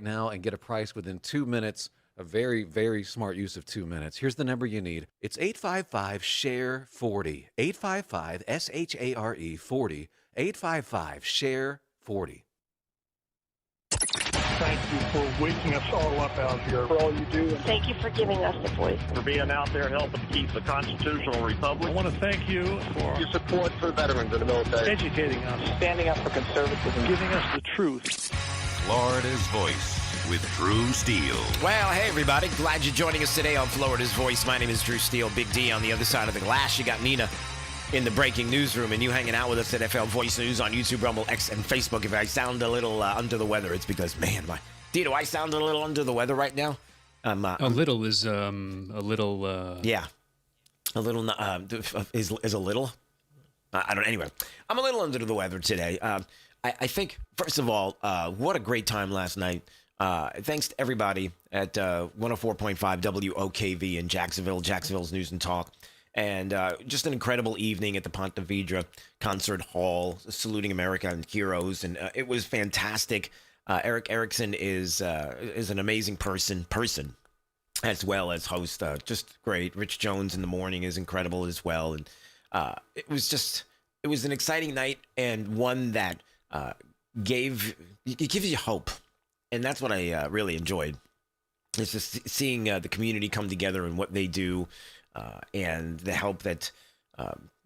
now and get a price within 2 minutes. A very, very smart use of 2 minutes. Here's the number you need. It's 855-SHARE-40. 855-SHARE 40. 855-SHARE-40. Thank you for waking us all up out here, for all you do. Thank you for giving us a voice. For being out there helping keep the constitutional republic. I want to thank you for your support for veterans in the military. Educating us. Standing up for conservatism. Giving us the truth. Florida's Voice with Drew Steele. Well, hey, everybody. Glad you're joining us today on Florida's Voice. My name is Drew Steele. Big D on the other side of the glass. You got Nina in the breaking newsroom, and you hanging out with us at FL Voice News on YouTube, Rumble, X, and Facebook. If I sound a little under the weather, it's because, man, do I sound a little under the weather right now? A little is a little. Yeah, a little is a little. I don't. Anyway, I'm a little under the weather today. I think first of all, what a great time last night. Thanks to everybody at 104.5 WOKV in Jacksonville, Jacksonville's News and Talk. And just an incredible evening at the Ponte Vedra Concert Hall, saluting America and heroes. And it was fantastic. Eric Erickson is an amazing person, as well as host. Just great. Rich Jones in the morning is incredible as well. And it was an exciting night, and one that gives you hope. And that's what I really enjoyed. It's just seeing the community come together and what they do. And the help that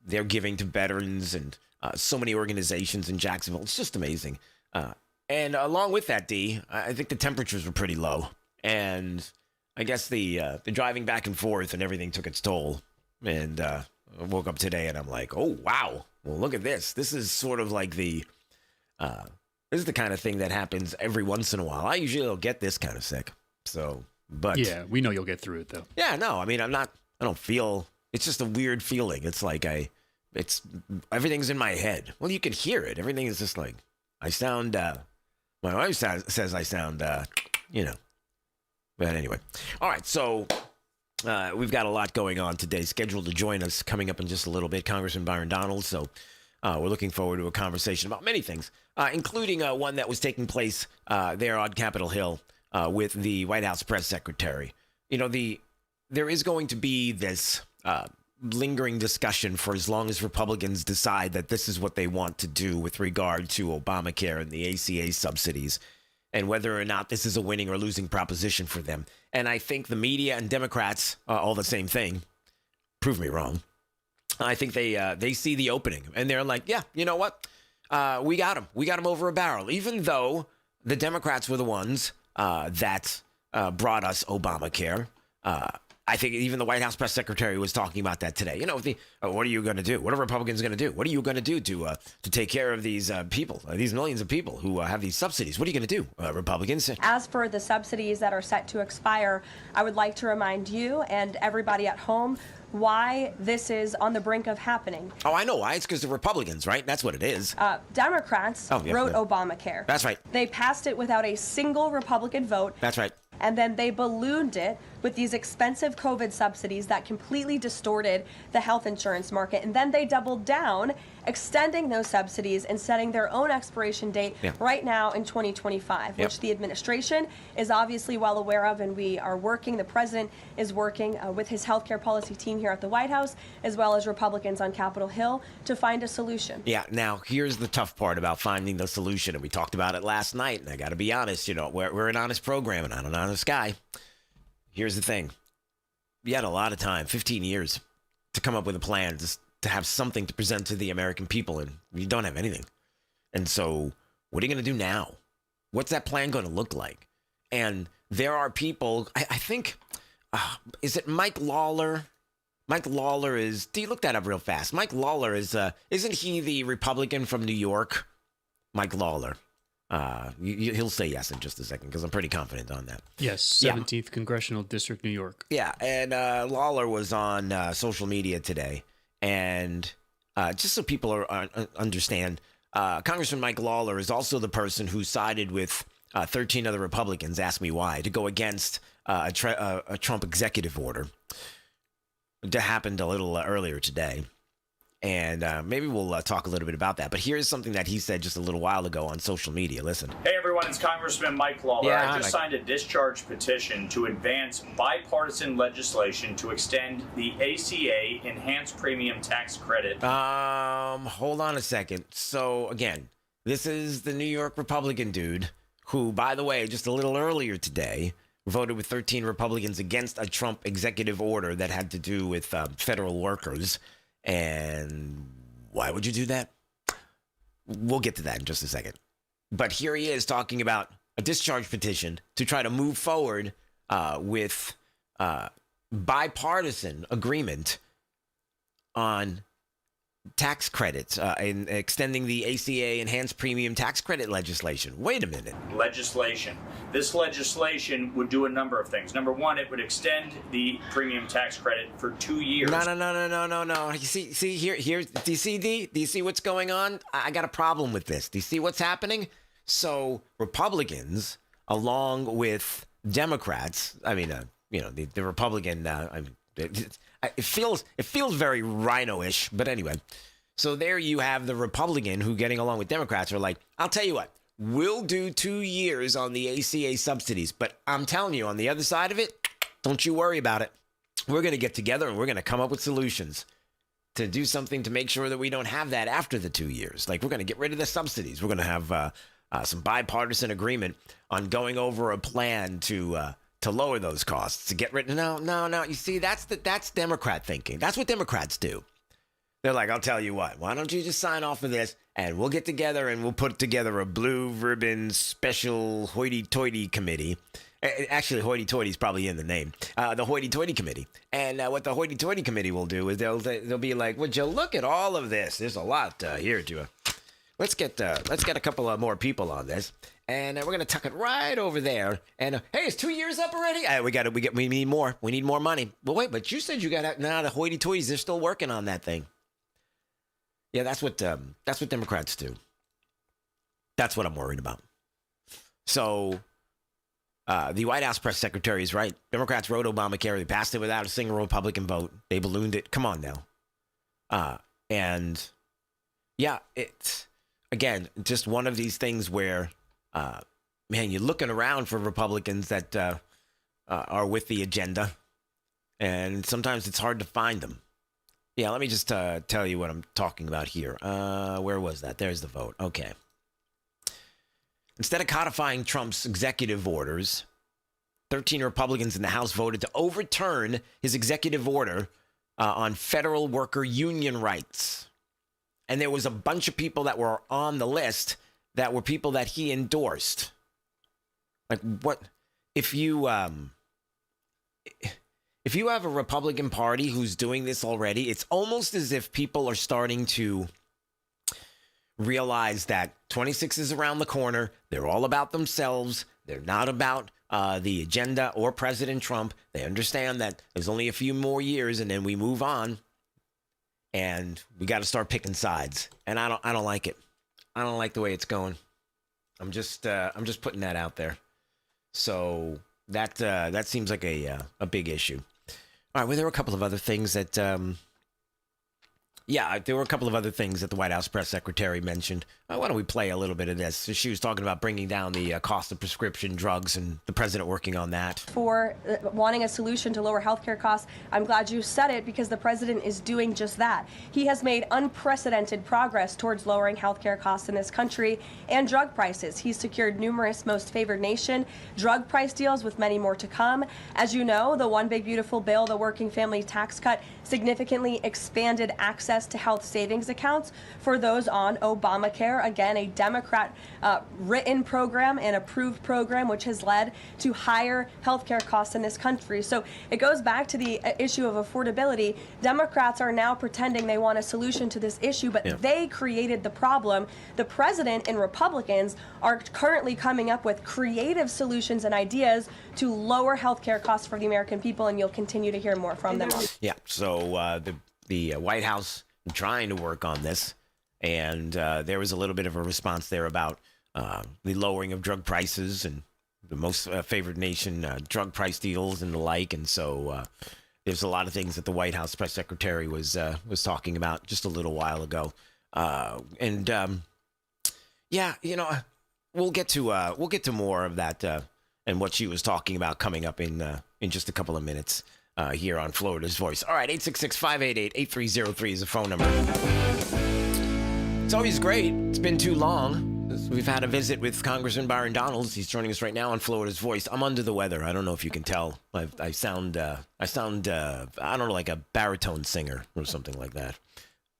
they're giving to veterans and so many organizations in Jacksonville. It's just amazing. And along with that, D, I think the temperatures were pretty low. And I guess the driving back and forth and everything took its toll. And I woke up today and I'm like, oh, wow. Well, look at this. This is sort of like this is the kind of thing that happens every once in a while. I usually don't get this kind of sick. So, but. Yeah, we know you'll get through it, though. Yeah, no, I mean, I don't feel, it's just a weird feeling. It's like everything's in my head. Well, you can hear it. Everything is just like, I sound, my wife says I sound, But anyway. All right, so we've got a lot going on today. Scheduled to join us coming up in just a little bit, Congressman Byron Donalds. So we're looking forward to a conversation about many things, including one that was taking place there on Capitol Hill with the White House press secretary. You know, there is going to be this lingering discussion for as long as Republicans decide that this is what they want to do with regard to Obamacare and the ACA subsidies, and whether or not this is a winning or losing proposition for them. And I think the media and Democrats are all the same thing. Prove me wrong. I think they see the opening, and they're like, yeah, you know what? We got him. We got him over a barrel, even though the Democrats were the ones that brought us Obamacare. I think even the White House press secretary was talking about that today. You know, what are you going to do? What are Republicans going to do? What are you going to do to take care of these people, these millions of people who have these subsidies? What are you going to do, Republicans? As for the subsidies that are set to expire, I would like to remind you and everybody at home why this is on the brink of happening. Oh, I know why. It's because the Republicans, right? That's what it is. Democrats wrote Obamacare. That's right. They passed it without a single Republican vote. That's right. And then they ballooned it with these expensive COVID subsidies that completely distorted the health insurance market. And then they doubled down, extending those subsidies and setting their own expiration date right now in 2025, which the administration is obviously well aware of. And we are working, the president is working with his healthcare policy team here at the White House, as well as Republicans on Capitol Hill, to find a solution. Yeah, now here's the tough part about finding the solution. And we talked about it last night. And I got to be honest, you know, we're an honest program and I'm an honest guy. Here's the thing. We had a lot of time, 15 years, to come up with a plan, to have something to present to the American people, and we don't have anything. And so what are you going to do now? What's that plan going to look like? And there are people, I think, is it Mike Lawler? Mike Lawler is, do you look that up real fast? Mike Lawler is, isn't he the Republican from New York? Mike Lawler. He'll say yes in just a second because I'm pretty confident on that. Yes, 17th Congressional District, New York. Yeah, and Lawler was on social media today, and just so people understand, Congressman Mike Lawler is also the person who sided with 13 other Republicans, ask me why, to go against a Trump executive order that happened a little earlier today. And maybe we'll talk a little bit about that. But here's something that he said just a little while ago on social media. Listen. Hey, everyone. everyone. It's Congressman Mike Lawler. Yeah, I just signed a discharge petition to advance bipartisan legislation to extend the ACA enhanced premium tax credit. Hold on a second. So, again, this is the New York Republican dude who, by the way, just a little earlier today, voted with 13 Republicans against a Trump executive order that had to do with federal workers. And why would you do that? We'll get to that in just a second. But here he is talking about a discharge petition to try to move forward with bipartisan agreement on tax credits and extending the ACA enhanced premium tax credit legislation. Wait a minute. Legislation. This legislation would do a number of things. Number one, it would extend the premium tax credit for 2 years. No. You see here. Do you see D? Do you see what's going on? I got a problem with this. Do you see what's happening? So Republicans, along with Democrats, the Republican. It feels very rhino-ish, but anyway. So there you have the Republican who, getting along with Democrats, are like, I'll tell you what, we'll do 2 years on the ACA subsidies, but I'm telling you, on the other side of it, don't you worry about it. We're going to get together and we're going to come up with solutions to do something to make sure that we don't have that after the 2 years. Like, we're going to get rid of the subsidies. We're going to have some bipartisan agreement on going over a plan to lower those costs, to get rid of. No. You see, that's Democrat thinking. That's what Democrats do. They're like, I'll tell you what, why don't you just sign off of this and we'll get together and we'll put together a blue ribbon special hoity-toity committee. Actually, hoity-toity is probably in the name. The hoity-toity committee. And what the hoity-toity committee will do is they'll be like, would you look at all of this? There's a lot here to Let's get a couple of more people on this, and we're gonna tuck it right over there. And hey, is 2 years up already? We need more. We need more money. But wait, but you said you got the hoity-toities. They're still working on that thing. Yeah, that's what Democrats do. That's what I'm worried about. So, the White House press secretary is right. Democrats wrote Obamacare. They passed it without a single Republican vote. They ballooned it. Come on now. And yeah, it's. Again, just one of these things where, you're looking around for Republicans that are with the agenda, and sometimes it's hard to find them. Yeah, let me just tell you what I'm talking about here. Where was that? There's the vote. Okay. Instead of codifying Trump's executive orders, 13 Republicans in the House voted to overturn his executive order on federal worker union rights. And there was a bunch of people that were on the list that were people that he endorsed. Like, what if you have a Republican Party who's doing this already? It's almost as if people are starting to realize that 26 is around the corner. They're all about themselves. They're not about the agenda or President Trump. They understand that there's only a few more years and then we move on. And we got to start picking sides, and I don't like it. I don't like the way it's going. I'm just putting that out there. So that seems like a big issue. All right, well, there were a couple of other things that there were a couple of other things that the White House press secretary mentioned. Why don't we play a little bit of this? She was talking about bringing down the cost of prescription drugs and the president working on that. For wanting a solution to lower healthcare costs, I'm glad you said it because the president is doing just that. He has made unprecedented progress towards lowering healthcare costs in this country and drug prices. He's secured numerous most favored nation drug price deals with many more to come. As you know, the One Big Beautiful Bill, the working family tax cut, significantly expanded access to health savings accounts for those on Obamacare. Again, a Democrat written program and approved program, which has led to higher healthcare costs in this country. So it goes back to the issue of affordability. Democrats are now pretending they want a solution to this issue, but they created the problem. The president and Republicans are currently coming up with creative solutions and ideas to lower healthcare costs for the American people, and you'll continue to hear more from them. Yeah, so the White House trying to work on this, and there was a little bit of a response there about the lowering of drug prices and the most favored nation drug price deals and the like. And so there's a lot of things that the White House press secretary was talking about just a little while ago. we'll get to more of that and what she was talking about coming up in just a couple of minutes here on Florida's Voice. All right, 866-588-8303 is the phone number. It's always great. It's been too long. We've had a visit with Congressman Byron Donalds. He's joining us right now on Florida's Voice. I'm under the weather. I don't know if you can tell. I sound I don't know, like a baritone singer or something like that.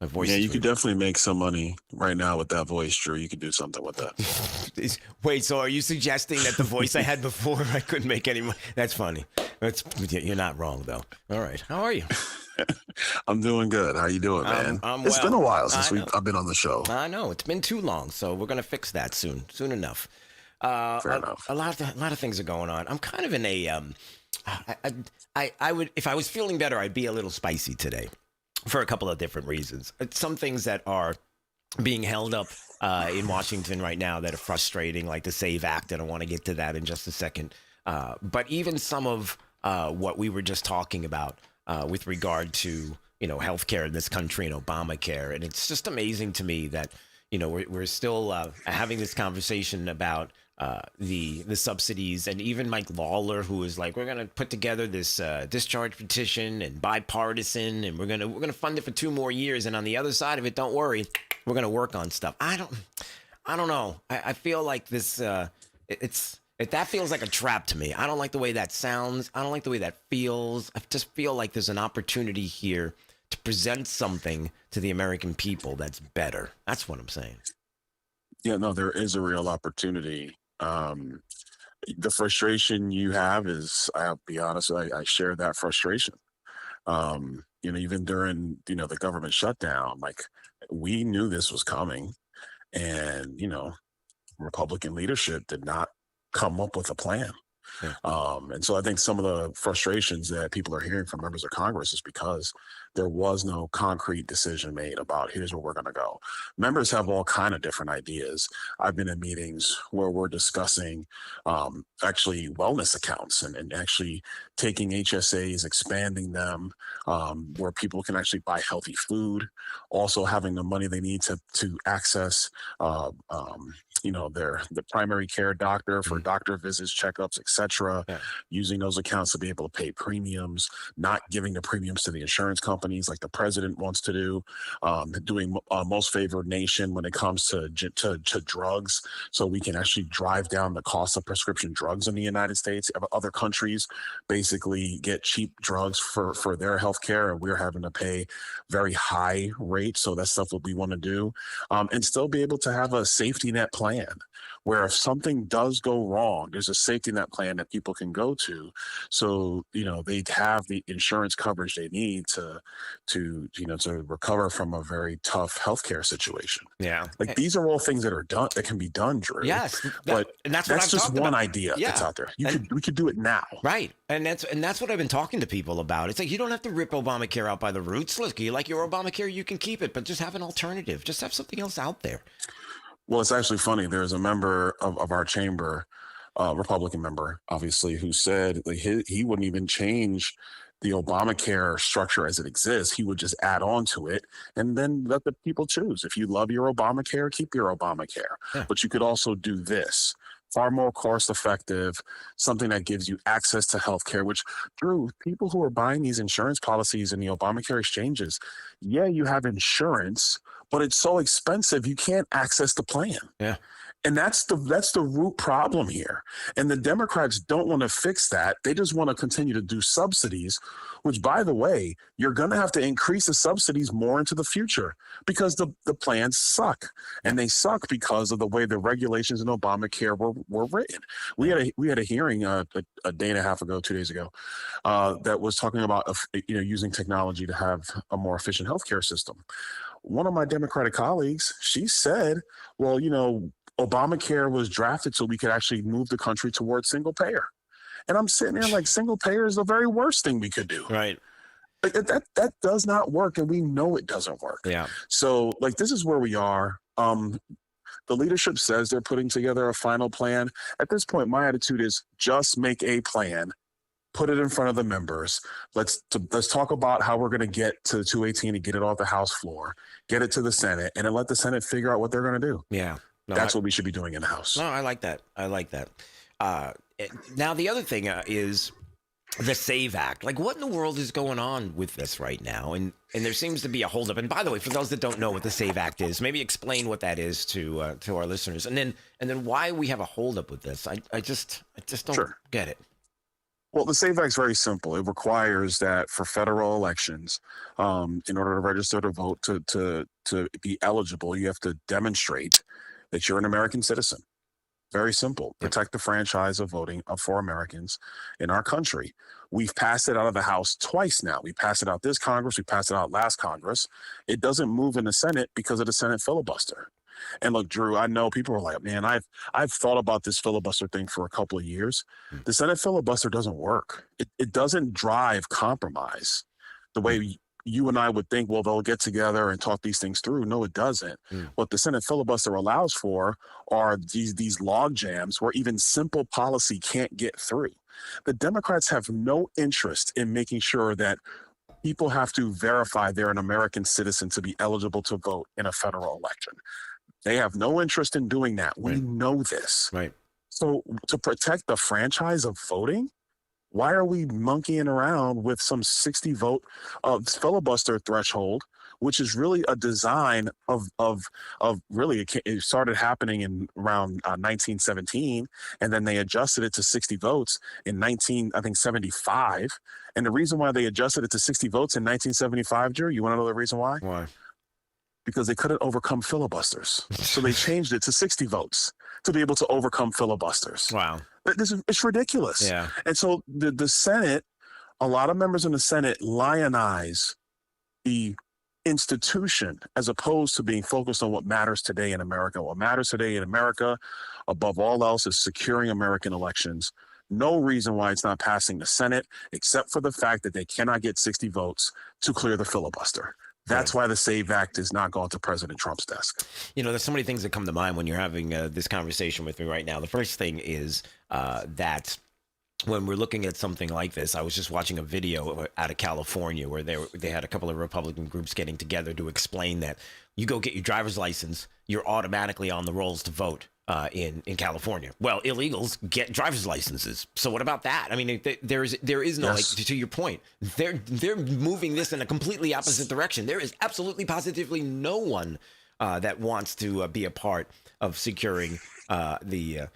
My voice. Yeah, you could definitely make some money right now with that voice, Drew. You could do something with that. Wait, so are you suggesting that the voice I had before, I couldn't make any money? That's funny. You're not wrong, though. All right. How are you? I'm doing good. How you doing, man? It's well. been a while since I've been on the show. I know. It's been too long, so we're going to fix that soon enough. Fair enough. A lot of things are going on. I'm kind of in a I would, if I was feeling better, I'd be a little spicy today for a couple of different reasons. Some things that are being held up in Washington right now that are frustrating, like the SAVE Act, and I want to get to that in just a second. But even some of what we were just talking about with regard to, healthcare in this country and Obamacare. And it's just amazing to me that, we're still having this conversation about the subsidies, and even Mike Lawler, who is like, we're going to put together this discharge petition and bipartisan, and we're going to fund it for 2 more years. And on the other side of it, don't worry, we're going to work on stuff. I don't know. I feel like this, that feels like a trap to me. I don't like the way that sounds. I don't like the way that feels. I just feel like there's an opportunity here to present something to the American people that's better. That's what I'm saying. Yeah, no, there is a real opportunity. The frustration you have is, I'll be honest, I share that frustration. Even during, the government shutdown, like, we knew this was coming, and, Republican leadership did not come up with a plan. Yeah. And so I think some of the frustrations that people are hearing from members of Congress is because there was no concrete decision made about here's where we're going to go. Members have all kind of different ideas. I've been in meetings where we're discussing actually wellness accounts and actually taking HSAs, expanding them, where people can actually buy healthy food, also having the money they need to access the primary care doctor for doctor visits, checkups, etc. Yeah. Using those accounts to be able to pay premiums, not giving the premiums to the insurance companies like the president wants to do, doing most favored nation when it comes to drugs, so we can actually drive down the cost of prescription drugs in the United States. Other countries basically get cheap drugs for their health care, and we're having to pay very high rates. So that's stuff that we want to do, and still be able to have a safety net plan where if something does go wrong, there's a safety net plan that people can go to. So, they have the insurance coverage they need to recover from a very tough healthcare situation. Yeah. Like, these are all things that are done, that can be done, Drew. Yes. And that's just one idea Yeah. that's out there. We could do it now. Right. And that's what I've been talking to people about. It's like, you don't have to rip Obamacare out by the roots. Look, you like your Obamacare, you can keep it, but just have an alternative. Just have something else out there. Well, it's actually funny. There's a member of our chamber, Republican member, obviously, who said he wouldn't even change the Obamacare structure as it exists. He would just add on to it and then let the people choose. If you love your Obamacare, keep your Obamacare. Yeah. But you could also do this. Far more cost effective, something that gives you access to healthcare, which, Drew, people who are buying these insurance policies in the Obamacare exchanges, yeah, you have insurance, but it's so expensive you can't access the plan. Yeah. And that's the root problem here. And the Democrats don't want to fix that. They just want to continue to do subsidies, which, by the way, you're going to have to increase the subsidies more into the future because the plans suck. And they suck because of the way the regulations in Obamacare were written. We had a hearing a day and a half ago, 2 days ago, that was talking about using technology to have a more efficient healthcare system. One of my Democratic colleagues, she said, well, Obamacare was drafted so we could actually move the country towards single payer. And I'm sitting there like, single payer is the very worst thing we could do. Right. Like, that does not work, and we know it doesn't work. Yeah. So, this is where we are. The leadership says they're putting together a final plan. At this point, my attitude is just make a plan, put it in front of the members. Let's talk about how we're going to get to 218 and get it off the House floor, get it to the Senate, and then let the Senate figure out what they're going to do. Yeah. That's what we should be doing in the House. No, I like that. Now, the other thing is the SAVE Act. Like, what in the world is going on with this right now? And there seems to be a holdup. And by the way, for those that don't know what the SAVE Act is, maybe explain what that is to our listeners, and then why we have a holdup with this. I just don't get it. Well, the SAVE Act is very simple. It requires that for federal elections, in order to register to vote, to be eligible, you have to demonstrate that you're an American citizen. Very simple. Protect the franchise of voting for Americans in our country. We've passed it out of the House twice now. We passed it out this Congress. We passed it out last Congress. It doesn't move in the Senate because of the Senate filibuster. And look, Drew, I know people are like, man, I've thought about this filibuster thing for a couple of years. The Senate filibuster doesn't work. It doesn't drive compromise the way you and I would think, well, they'll get together and talk these things through. No, it doesn't. What the Senate filibuster allows for are these log jams where even simple policy can't get through. The Democrats have no interest in making sure that people have to verify they're an American citizen to be eligible to vote in a federal election. They have no interest in doing that. We know this. Right. So to protect the franchise of voting, why are we monkeying around with some 60 vote filibuster threshold, which is really a design of really, it started happening in around 1917, and then they adjusted it to 60 votes in 1975. And the reason why they adjusted it to 60 votes in 1975, Drew, you want to know the reason why? Why? Because they couldn't overcome filibusters. So they changed it to 60 votes to be able to overcome filibusters. Wow. It's ridiculous. Yeah. And so the Senate, a lot of members in the Senate lionize the institution as opposed to being focused on what matters today in America. What matters today in America, above all else, is securing American elections. No reason why it's not passing the Senate, except for the fact that they cannot get 60 votes to clear the filibuster. That's why the SAVE Act is not going to President Trump's desk. You know, there's so many things that come to mind when you're having this conversation with me right now. The first thing is that when we're looking at something like this, I was just watching a video out of California where they had a couple of Republican groups getting together to explain that you go get your driver's license, you're automatically on the rolls to vote in California. Well, illegals get driver's licenses. So what about that? I mean, there is no, like, to your point, they're moving this in a completely opposite direction. There is absolutely positively no one that wants to be a part of securing the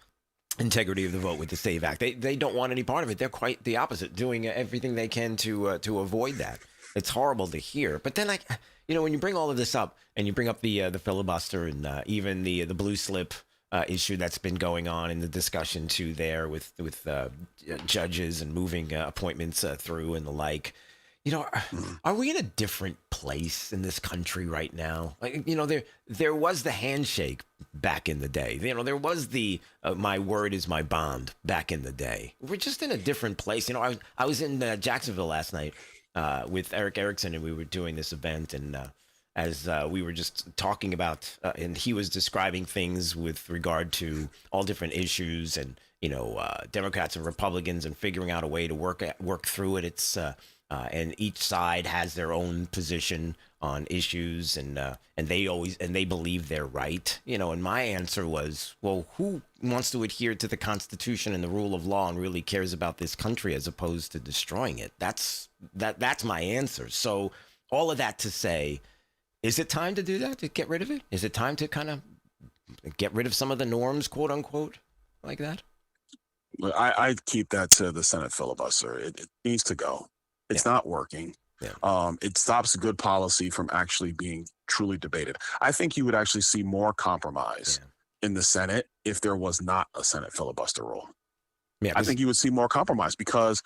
integrity of the vote with the SAVE Act. They don't want any part of it. They're quite the opposite, doing everything they can to avoid that. It's horrible to hear. But then, when you bring all of this up and you bring up the filibuster and even the blue slip issue that's been going on in the discussion too there with judges and moving appointments through and the like. Are we in a different place in this country right now? Like, there was the handshake back in the day. There was the my word is my bond back in the day. We're just in a different place. I was in Jacksonville last night with Eric Erickson, and we were doing this event, and as we were just talking about, and he was describing things with regard to all different issues and, Democrats and Republicans and figuring out a way to work through it. It's and each side has their own position on issues, and they believe they're right. And my answer was, well, who wants to adhere to the Constitution and the rule of law and really cares about this country as opposed to destroying it? That's my answer. So all of that to say, is it time to do that, to get rid of it? Is it time to kind of get rid of some of the norms, quote unquote, like that? I keep that to the Senate filibuster. It needs to go. It's not working. Yeah. It stops good policy from actually being truly debated. I think you would actually see more compromise in the Senate if there was not a Senate filibuster rule. Yeah, I think you would see more compromise, because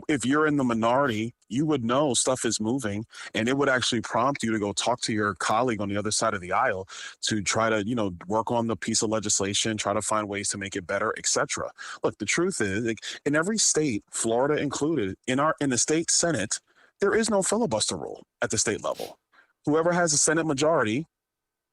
if you're in the minority, you would know stuff is moving, and it would actually prompt you to go talk to your colleague on the other side of the aisle to try to, work on the piece of legislation, try to find ways to make it better, etc. Look, the truth is, like, in every state, Florida included, in the state Senate, there is no filibuster rule at the state level. Whoever has a Senate majority,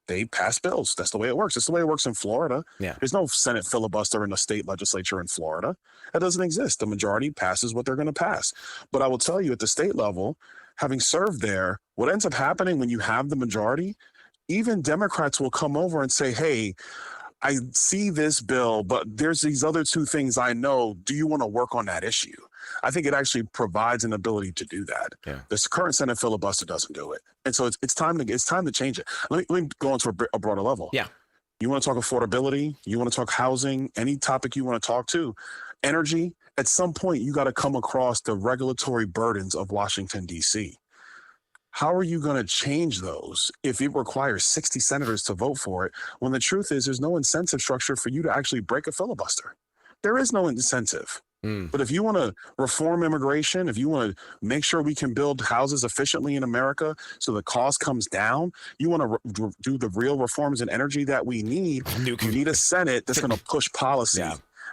they pass bills. That's the way it works. That's the way it works in Florida. Yeah. There's no Senate filibuster in the state legislature in Florida. That doesn't exist. The majority passes what they're going to pass. But I will tell you, at the state level, having served there, what ends up happening when you have the majority, even Democrats will come over and say, hey, I see this bill, but there's these other two things I know. Do you want to work on that issue? I think it actually provides an ability to do that. Yeah. This current Senate filibuster doesn't do it. And so it's time to change it. Let me go into a broader level. Yeah. You want to talk affordability, you want to talk housing, any topic you want to talk to, energy, at some point you got to come across the regulatory burdens of Washington, D.C. How are you going to change those if it requires 60 senators to vote for it, when the truth is there's no incentive structure for you to actually break a filibuster? There is no incentive. But if you want to reform immigration, if you want to make sure we can build houses efficiently in America so the cost comes down, you want to do the real reforms in energy that we need, you need a Senate that's going to push policy,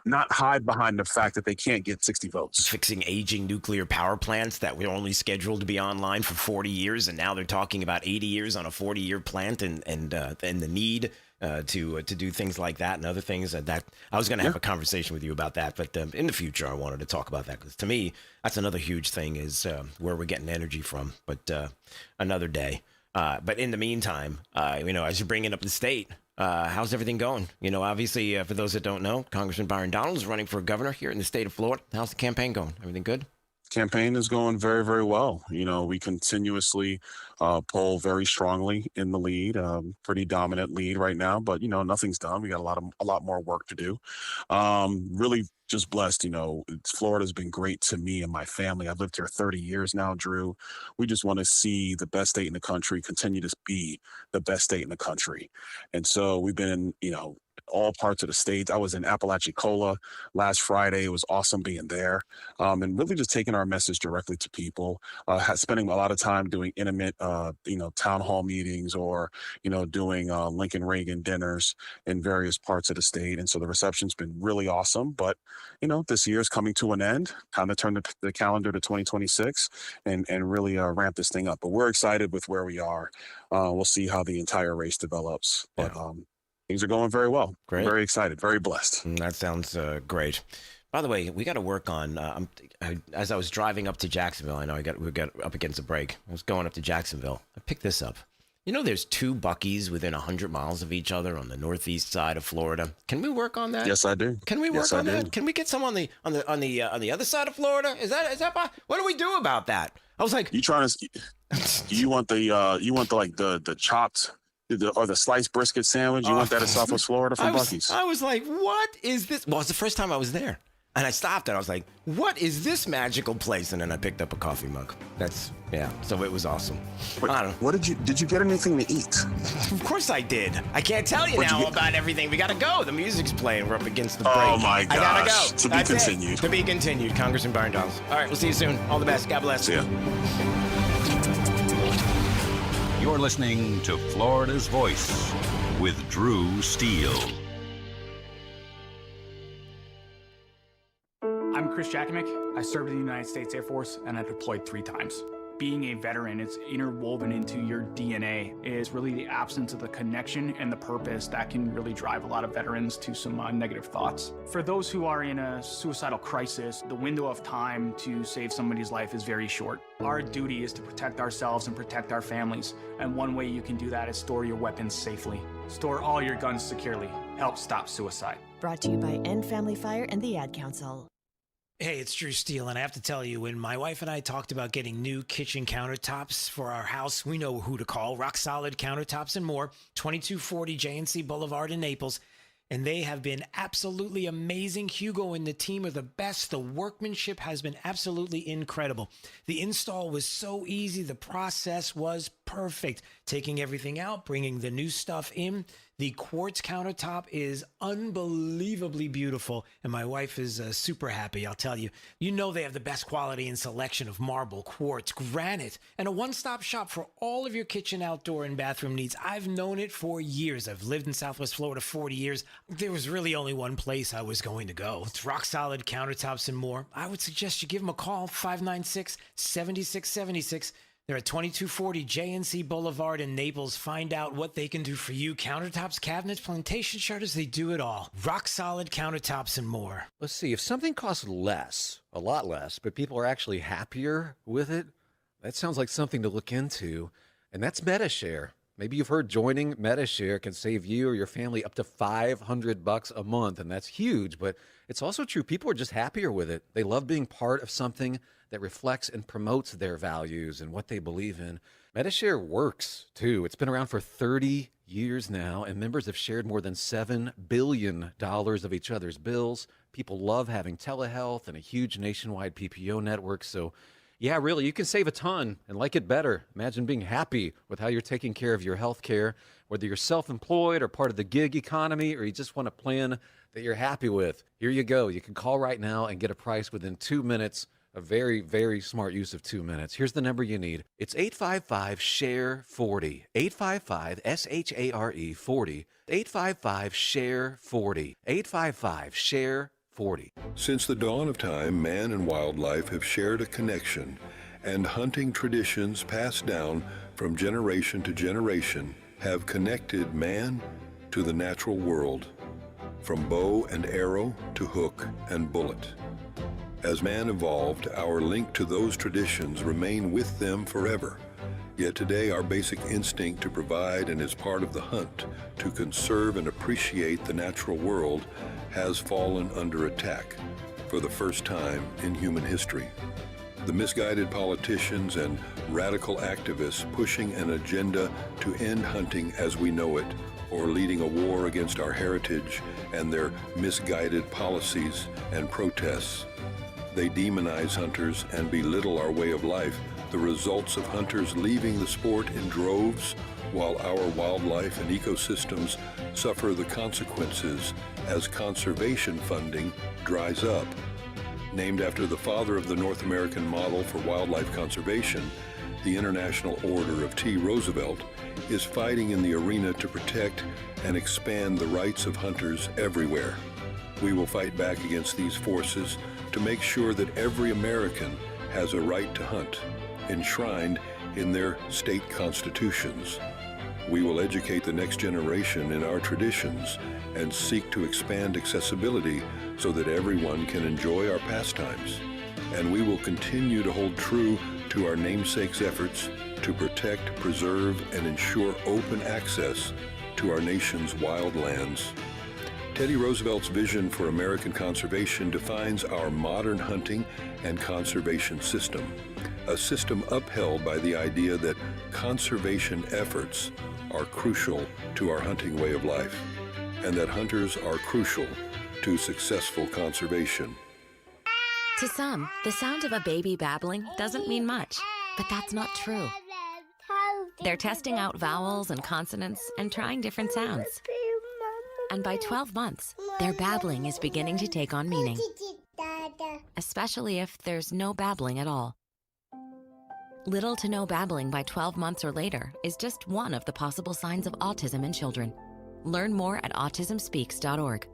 not hide behind the fact that they can't get 60 votes. Fixing aging nuclear power plants that were only scheduled to be online for 40 years, and now they're talking about 80 years on a 40-year plant, and the need to do things like that and other things that I was going to have a conversation with you about that, but in the future I wanted to talk about that, because to me that's another huge thing is where we're getting energy from, but another day. But in the meantime, as you're bringing up the state, how's everything going? Obviously, for those that don't know, Congressman Byron Donald is running for governor here in the state of Florida. How's the campaign going? Everything good? Campaign is going very, very well. We continuously poll very strongly in the lead, pretty dominant lead right now, but nothing's done. We got a lot more work to do. Really just blessed. Florida's been great to me and my family. I've lived here 30 years now, Drew. We just want to see the best state in the country continue to be the best state in the country. And so we've been, all parts of the state. I was in Apalachicola last Friday. It was awesome being there, and really just taking our message directly to people, spending a lot of time doing intimate, town hall meetings, or, doing Lincoln Reagan dinners in various parts of the state. And so the reception's been really awesome, but, this year's coming to an end, time to turn the calendar to 2026 and really ramp this thing up. But we're excited with where we are. We'll see how the entire race develops, but, things are going very well. Great. Very excited, very blessed. That sounds great. By the way, we got to work on, as I was driving up to Jacksonville, I know we got up against a break. I was going up to Jacksonville. I picked this up. There's two Buc-ee's within 100 miles of each other on the northeast side of Florida. Can we work on that? Yes, I do. Can we work on that? Can we get some on the other side of Florida? Is that what do we do about that? I was like, you want the chopped or the sliced brisket sandwich? You want that in Southwest Florida from Buc-ee's? I was like, what is this? Well, it's the first time I was there. And I stopped and I was like, what is this magical place? And then I picked up a coffee mug. So it was awesome. I don't know. Did you get anything to eat? Of course I did. I can't tell you about everything. We got to go. The music's playing. We're up against the break. Oh my gosh. I got to go. To be continued. To be continued. Congressman Byron Donald. All right, we'll see you soon. All the best. God bless. See ya. You're listening to Florida's Voice with Drew Steele. I'm Chris Jakimick. I served in the United States Air Force and I deployed 3 times. Being a veteran, it's interwoven into your DNA. It's really the absence of the connection and the purpose that can really drive a lot of veterans to some negative thoughts. For those who are in a suicidal crisis, the window of time to save somebody's life is very short. Our duty is to protect ourselves and protect our families. And one way you can do that is store your weapons safely. Store all your guns securely. Help stop suicide. Brought to you by End Family Fire and the Ad Council. Hey, it's Drew Steele, and I have to tell you, when my wife and I talked about getting new kitchen countertops for our house, we know who to call. Rock Solid Countertops and More, 2240 JNC Boulevard in Naples. And they have been absolutely amazing. Hugo and the team are the best. The workmanship has been absolutely incredible. The install was so easy. The process was perfect. Taking everything out, bringing the new stuff in. The quartz countertop is unbelievably beautiful, and my wife is super happy, I'll tell you. You know they have the best quality and selection of marble, quartz, granite, and a one-stop shop for all of your kitchen, outdoor, and bathroom needs. I've known it for years. I've lived in Southwest Florida 40 years. There was really only one place I was going to go. It's Rock Solid Countertops and More. I would suggest you give them a call, 596-7676. They're at 2240 JNC Boulevard in Naples. Find out what they can do for you. Countertops, cabinets, plantation shutters, they do it all. Rock Solid Countertops and More. Let's see. If something costs less, a lot less, but people are actually happier with it, that sounds like something to look into. And that's MetaShare. Maybe you've heard joining MediShare can save you or your family up to $500 a month, and that's huge, but it's also true. People are just happier with it. They love being part of something that reflects and promotes their values and what they believe in. MediShare works, too. It's been around for 30 years now, and members have shared more than $7 billion of each other's bills. People love having telehealth and a huge nationwide PPO network, so yeah, really, you can save a ton and like it better. Imagine being happy with how you're taking care of your health care, whether you're self-employed or part of the gig economy, or you just want a plan that you're happy with. Here you go. You can call right now and get a price within 2 minutes. A very, very smart use of 2 minutes. Here's the number you need. It's 855-SHARE-40. 855-SHARE 40. 855-SHARE-40. 855-SHARE-40. Since the dawn of time, man and wildlife have shared a connection, and hunting traditions passed down from generation to generation have connected man to the natural world, from bow and arrow to hook and bullet. As man evolved, our link to those traditions remain with them forever. Yet today, our basic instinct to provide and as part of the hunt to conserve and appreciate the natural world has fallen under attack for the first time in human history. The misguided politicians and radical activists pushing an agenda to end hunting as we know it, or leading a war against our heritage and their misguided policies and protests. They demonize hunters and belittle our way of life, the results of hunters leaving the sport in droves, while our wildlife and ecosystems suffer the consequences as conservation funding dries up. Named after the father of the North American model for wildlife conservation, the International Order of T. Roosevelt is fighting in the arena to protect and expand the rights of hunters everywhere. We will fight back against these forces to make sure that every American has a right to hunt, enshrined in their state constitutions. We will educate the next generation in our traditions and seek to expand accessibility so that everyone can enjoy our pastimes. And we will continue to hold true to our namesake's efforts to protect, preserve, and ensure open access to our nation's wild lands. Teddy Roosevelt's vision for American conservation defines our modern hunting and conservation system, a system upheld by the idea that conservation efforts are crucial to our hunting way of life, and that hunters are crucial to successful conservation. To some, the sound of a baby babbling doesn't mean much, but that's not true. They're testing out vowels and consonants and trying different sounds. And by 12 months, their babbling is beginning to take on meaning, especially if there's no babbling at all. Little to no babbling by 12 months or later is just one of the possible signs of autism in children. Learn more at autismspeaks.org.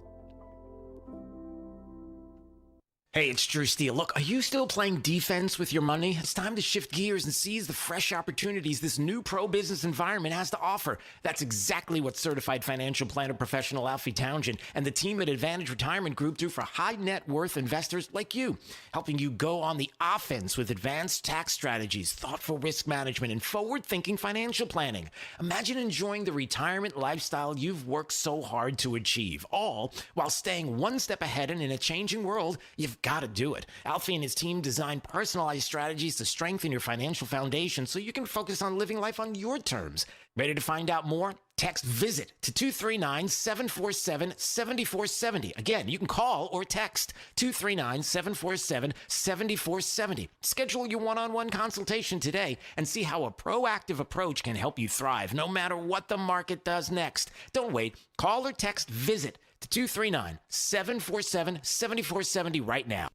Hey, it's Drew Steele. Look, are you still playing defense with your money? It's time to shift gears and seize the fresh opportunities this new pro-business environment has to offer. That's exactly what certified financial planner professional Alfie Townsend and the team at Advantage Retirement Group do for high net worth investors like you, helping you go on the offense with advanced tax strategies, thoughtful risk management, and forward-thinking financial planning. Imagine enjoying the retirement lifestyle you've worked so hard to achieve, all while staying one step ahead, and in a changing world, you've got to do it. Alfie and his team design personalized strategies to strengthen your financial foundation so you can focus on living life on your terms. Ready to find out more? Text VISIT to 239-747-7470. Again, you can call or text 239-747-7470. Schedule your one-on-one consultation today and see how a proactive approach can help you thrive no matter what the market does next. Don't wait. Call or text VISIT to 239-747-7470 right now.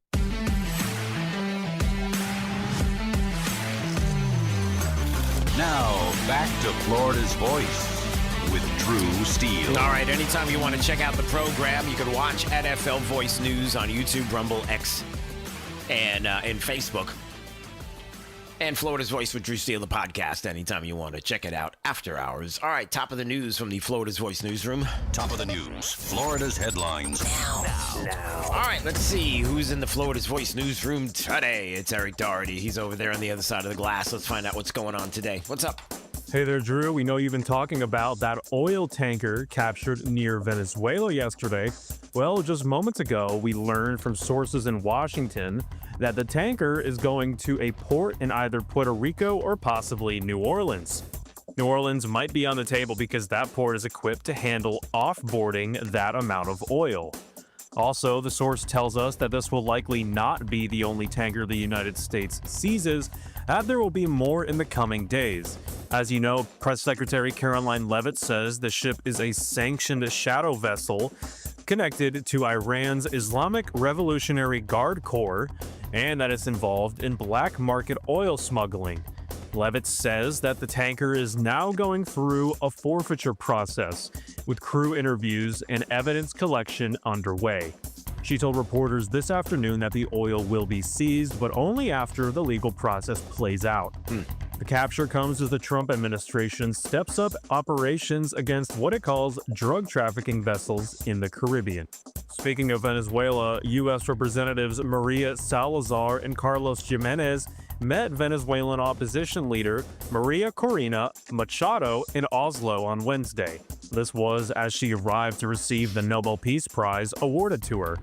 Now, back to Florida's Voice with Drew Steele. All right, anytime you want to check out the program, you can watch at FL Voice News on YouTube, Rumble, X, and Facebook. And Florida's Voice with Drew Steele, the podcast, anytime you want to check it out after hours. All right, top of the news from the Florida's Voice newsroom. Top of the news, Florida's headlines. Now. All right, let's see who's in the Florida's Voice newsroom today. It's Eric Doherty. He's over there on the other side of the glass. Let's find out what's going on today. What's up? Hey there, Drew. We know you've been talking about that oil tanker captured near Venezuela yesterday. Well, just moments ago, we learned from sources in Washington that the tanker is going to a port in either Puerto Rico or possibly New Orleans. New Orleans might be on the table because that port is equipped to handle offboarding that amount of oil. Also, the source tells us that this will likely not be the only tanker the United States seizes, and there will be more in the coming days. As you know, Press Secretary Caroline Leavitt says the ship is a sanctioned shadow vessel connected to Iran's Islamic Revolutionary Guard Corps, and that it's involved in black market oil smuggling. Leavitt says that the tanker is now going through a forfeiture process, with crew interviews and evidence collection underway. She told reporters this afternoon that the oil will be seized, but only after the legal process plays out. The capture comes as the Trump administration steps up operations against what it calls drug trafficking vessels in the Caribbean. Speaking of Venezuela, U.S. Representatives Maria Salazar and Carlos Jimenez met Venezuelan opposition leader Maria Corina Machado in Oslo on Wednesday. This was as she arrived to receive the Nobel Peace Prize awarded to her.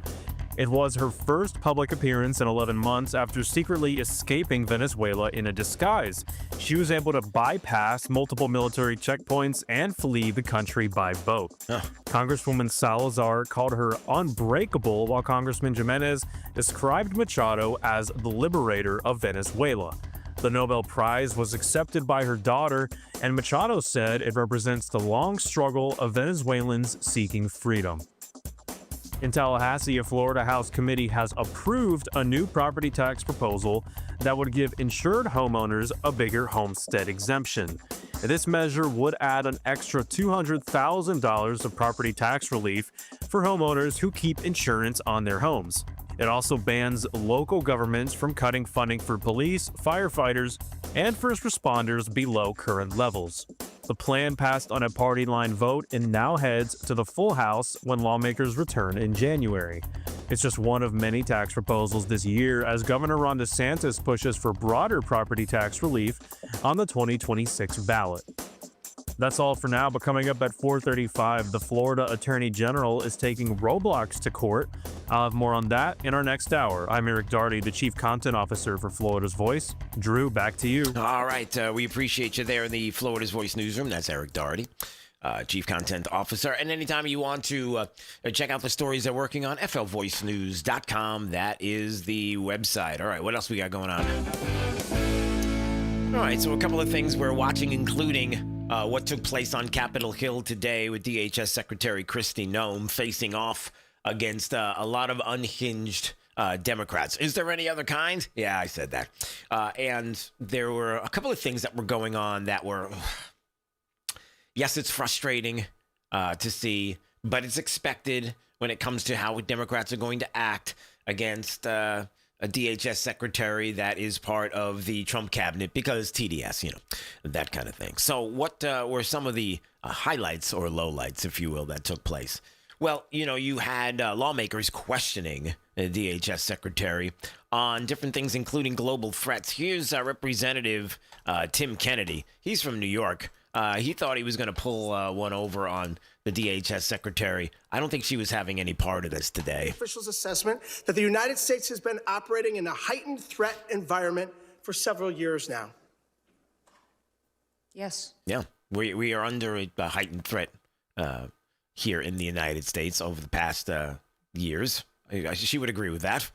It was her first public appearance in 11 months after secretly escaping Venezuela in a disguise. She was able to bypass multiple military checkpoints and flee the country by boat. Congresswoman Salazar called her unbreakable, while Congressman Jimenez described Machado as the liberator of Venezuela. The Nobel Prize was accepted by her daughter, and Machado said it represents the long struggle of Venezuelans seeking freedom. In Tallahassee, a Florida House committee has approved a new property tax proposal that would give insured homeowners a bigger homestead exemption. This measure would add an extra $200,000 of property tax relief for homeowners who keep insurance on their homes. It also bans local governments from cutting funding for police, firefighters, and first responders below current levels. The plan passed on a party line vote and now heads to the full House when lawmakers return in January. It's just one of many tax proposals this year as Governor Ron DeSantis pushes for broader property tax relief on the 2026 ballot. That's all for now, but coming up at 4:35, the Florida Attorney General is taking Roblox to court. I'll have more on that in our next hour. I'm Eric Daugherty, the Chief Content Officer for Florida's Voice. Drew, back to you. All right, we appreciate you there in the Florida's Voice newsroom. That's Eric Daugherty, Chief Content Officer. And anytime you want to check out the stories they're working on, flvoicenews.com. That is the website. All right, what else we got going on? All right, so a couple of things we're watching, including what took place on Capitol Hill today with DHS Secretary Kristi Noem facing off against a lot of unhinged Democrats. Is there any other kind? Yeah, I said that. And there were a couple of things that were going on that were, yes, it's frustrating to see, but it's expected when it comes to how Democrats are going to act against a DHS secretary that is part of the Trump cabinet because TDS, you know, that kind of thing. So what were some of the highlights or lowlights, if you will, that took place? Well, you know, you had lawmakers questioning the DHS secretary on different things, including global threats. Here's Representative Tim Kennedy. He's from New York. He thought he was going to pull one over on the DHS secretary. I don't think she was having any part of this today. Officials' assessment that the United States has been operating in a heightened threat environment for several years now. Yes. Yeah, we are under a heightened threat here in the United States over the past years. She would agree with that.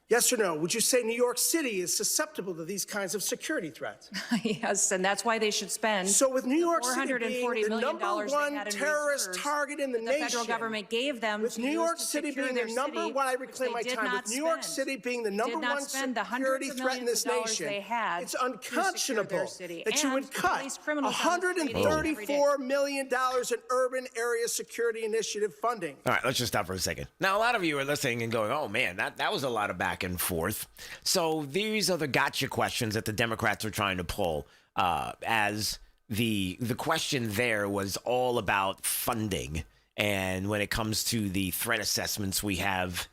Yes or no? Would you say New York City is susceptible to these kinds of security threats? Yes, and that's why they should spend. So with New York City $440 being the million number one terrorist target in the nation, federal government gave them with New York City being the number one, I reclaim my time. With New York City being the number one security threat in this nation, it's unconscionable that you would cut $134 million in urban area security initiative funding. All right, let's just stop for a second. Now, a lot of you are listening and going, "Oh man, that was a lot of back and forth." So these are the gotcha questions that the Democrats are trying to pull, as the question there was all about funding, and when it comes to the threat assessments we have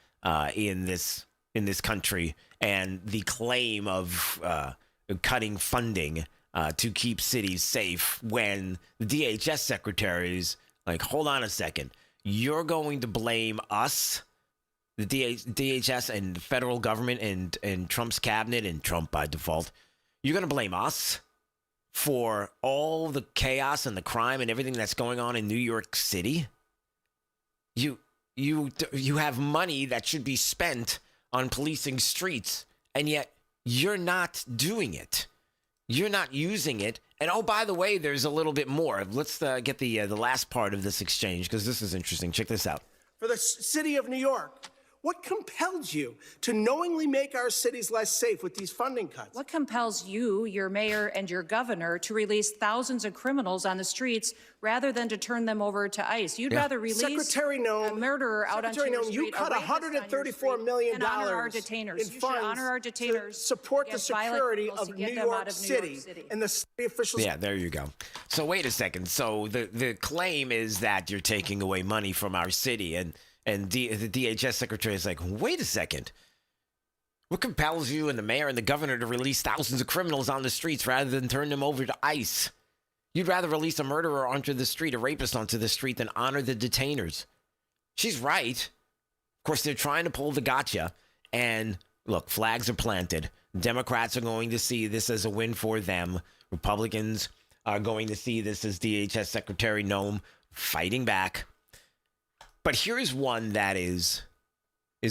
in this country, and the claim of cutting funding to keep cities safe when the DHS secretary is like, hold on a second. You're going to blame us, the DHS and the federal government and Trump's cabinet and Trump by default. You're going to blame us for all the chaos and the crime and everything that's going on in New York City? You have money that should be spent on policing streets, and yet you're not doing it. You're not using it. And oh, by the way, there's a little bit more. Let's get the last part of this exchange, because this is interesting. Check this out. For the city of New York, what compelled you to knowingly make our cities less safe with these funding cuts? What compels you, your mayor, and your governor to release thousands of criminals on the streets rather than to turn them over to ICE? You'd rather release Secretary Noem, a murderer out onto your street, you cut $134 million and honor our detainers. in funds to support the security of New York City and the city officials. Yeah, there you go. So wait a second. So the claim is that you're taking away money from our city, and the DHS secretary is like, wait a second. What compels you and the mayor and the governor to release thousands of criminals on the streets rather than turn them over to ICE? You'd rather release a murderer onto the street, a rapist onto the street, than honor the detainers. She's right. Of course, they're trying to pull the gotcha. And look, flags are planted. Democrats are going to see this as a win for them. Republicans are going to see this as DHS Secretary Noem fighting back. But here's one that is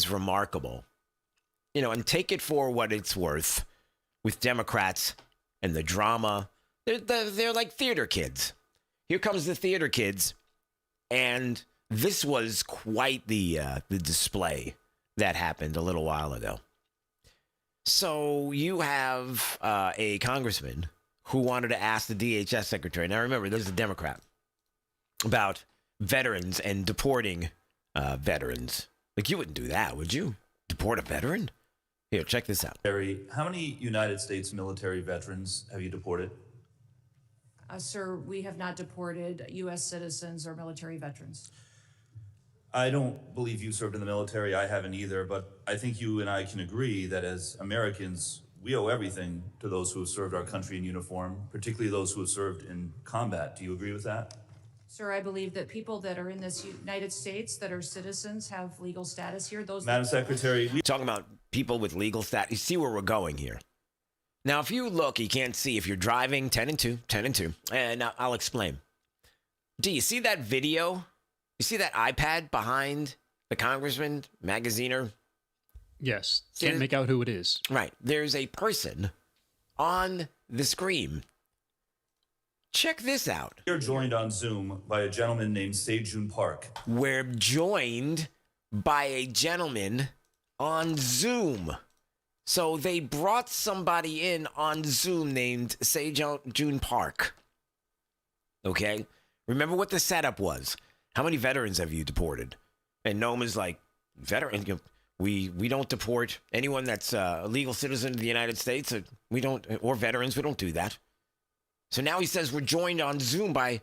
remarkable. You know, and take it for what it's worth with Democrats and the drama. They're like theater kids. Here comes the theater kids. And this was quite the display that happened a little while ago. So you have a congressman who wanted to ask the DHS secretary. Now remember, this is a Democrat, about veterans and deporting veterans. Like, you wouldn't do that, would you? Deport a veteran? Here, check this out. Harry, how many United States military veterans have you deported? Sir, we have not deported U.S. citizens or military veterans. I don't believe you served in the military. I haven't either, but I think you and I can agree that as Americans, we owe everything to those who have served our country in uniform, particularly those who have served in combat. Do you agree with that? Sir, I believe that people that are in this United States that are citizens have legal status here. Madam Secretary, talking about people with legal status. You see where we're going here. Now, if you look, you can't see. If you're driving, 10 and 2. And I'll explain. Do you see that video? You see that iPad behind the congressman, magaziner? Yes. Can't make out who it is. Right. There's a person on the screen. Check this out. We're joined on Zoom by a gentleman named Sejun Park. We're joined by a gentleman on Zoom. So they brought somebody in on Zoom named Sejun Park. Okay? Remember what the setup was. How many veterans have you deported? And Noem is like, veteran? We don't deport anyone that's a legal citizen of the United States. Or veterans. We don't do that. So now he says we're joined on Zoom by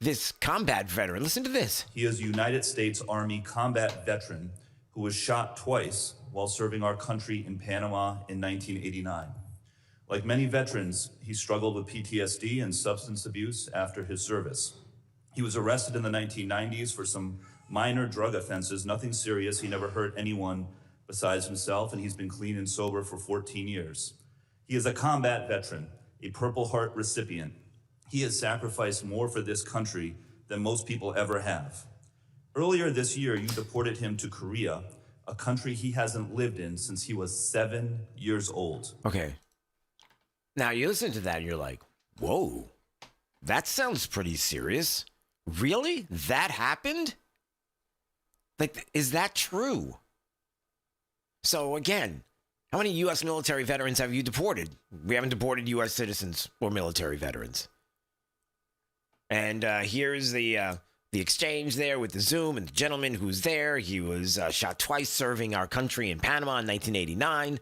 this combat veteran. Listen to this. He is a United States Army combat veteran who was shot twice while serving our country in Panama in 1989. Like many veterans, he struggled with PTSD and substance abuse after his service. He was arrested in the 1990s for some minor drug offenses, nothing serious. He never hurt anyone besides himself, and he's been clean and sober for 14 years. He is a combat veteran, a Purple Heart recipient. He has sacrificed more for this country than most people ever have. Earlier this year, you deported him to Korea, a country he hasn't lived in since he was 7 years old. Okay. Now you listen to that and you're like, whoa, that sounds pretty serious. Really? That happened? Like, is that true? So again, how many U.S. military veterans have you deported? We haven't deported U.S. citizens or military veterans. And here's the exchange there with the Zoom and the gentleman who's there. He was shot twice serving our country in Panama in 1989.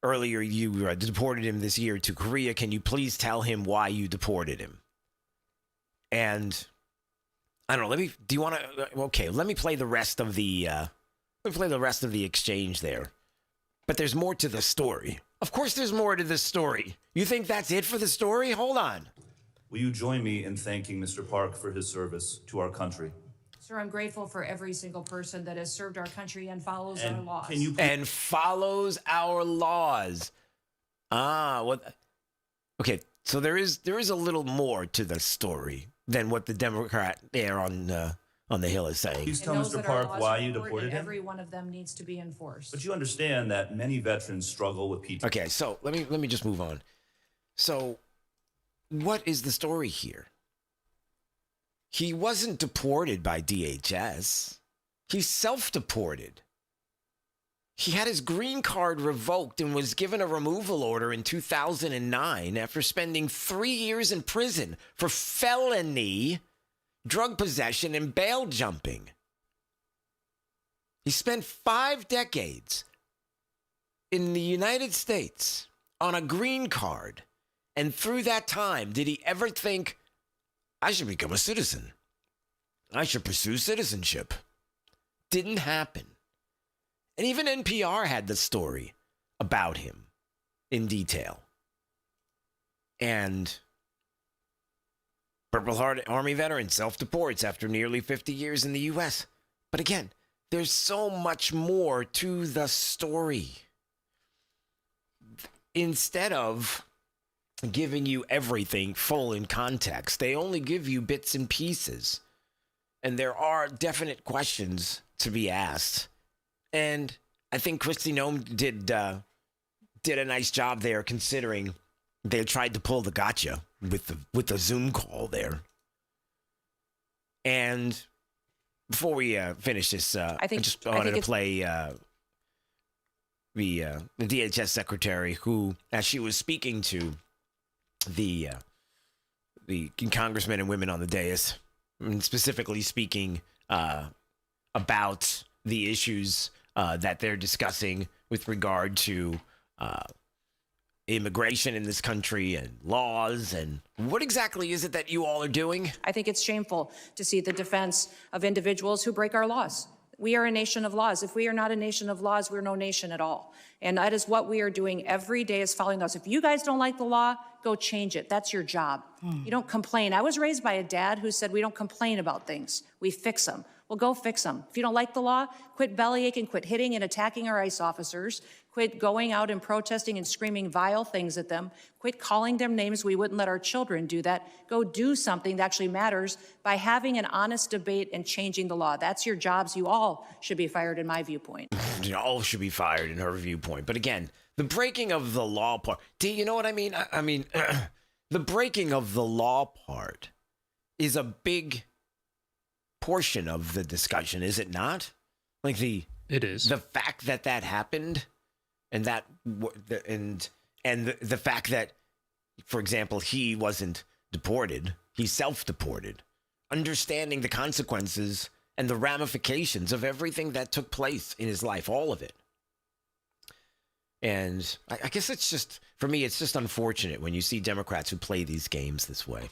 Earlier, you deported him this year to Korea. Can you please tell him why you deported him? And I don't know. Let me play the rest of the exchange there. But there's more to the story. Of course there's more to this story. You think that's it for the story? Hold on. Will you join me in thanking Mr. Park for his service to our country? Sir, I'm grateful for every single person that has served our country and follows our laws. And follows our laws. What? Okay, so there is a little more to the story than what the Democrat there on the Hill is saying. Please tell Mr. Park why you deported him. Every one of them needs to be enforced. But you understand that many veterans struggle with PTSD. Okay, so let me just move on. So, what is the story here? He wasn't deported by DHS. He self-deported. He had his green card revoked and was given a removal order in 2009 after spending 3 years in prison for felony drug possession and bail jumping. He spent 5 decades in the United States on a green card. And through that time, did he ever think, I should become a citizen? I should pursue citizenship? Didn't happen. And even NPR had the story about him in detail. And Purple Heart Army veteran self-deports after nearly 50 years in the U.S. But again, there's so much more to the story. Instead of giving you everything full in context, they only give you bits and pieces. And there are definite questions to be asked. And I think Kristi Noem did a nice job there, considering they tried to pull the gotcha with the Zoom call there. And before we finish this, I just wanted to play the DHS secretary who, as she was speaking to the congressmen and women on the dais, and specifically speaking about the issues that they're discussing with regard to immigration in this country and laws, and what exactly is it that you all are doing? I think it's shameful to see the defense of individuals who break our laws. We are a nation of laws. If we are not a nation of laws, we're no nation at all. And that is what we are doing every day, is following those. If you guys don't like the law, go change it. That's your job. You don't complain. I was raised by a dad who said we don't complain about things. We fix them. Well, go fix them. If you don't like the law, quit bellyaching, quit hitting and attacking our ICE officers, quit going out and protesting and screaming vile things at them, quit calling them names. We wouldn't let our children do that. Go do something that actually matters by having an honest debate and changing the law. That's your jobs. You all should be fired, in my viewpoint. You all should be fired, in her viewpoint. But again, the breaking of the law part, do you know what I mean? I mean, the breaking of the law part is a big portion of the discussion, is it not? Like it is the fact that happened, and that the fact that, for example, he wasn't deported, he self-deported, understanding the consequences and the ramifications of everything that took place in his life, all of it. And I guess it's just, for me, it's just unfortunate when you see Democrats who play these games this way,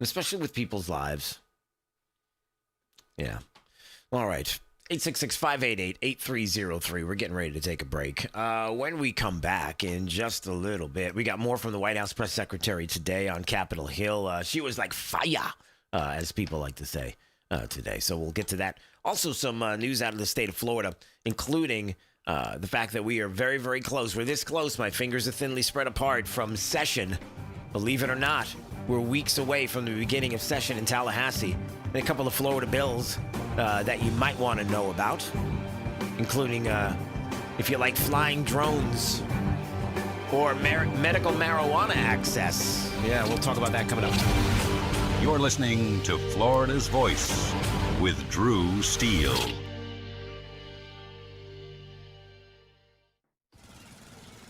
especially with people's lives. Yeah. All right. 866-588-8303. We're getting ready to take a break. When we come back in just a little bit, we got more from the White House press secretary today on Capitol Hill. She was like fire, as people like to say today. So we'll get to that. Also, some news out of the state of Florida, including the fact that we are very, very close. We're this close. My fingers are thinly spread apart from session. Believe it or not, we're weeks away from the beginning of session in Tallahassee. And a couple of Florida bills that you might want to know about, including if you like flying drones or medical marijuana access. Yeah, we'll talk about that coming up. You're listening to Florida's Voice with Drew Steele.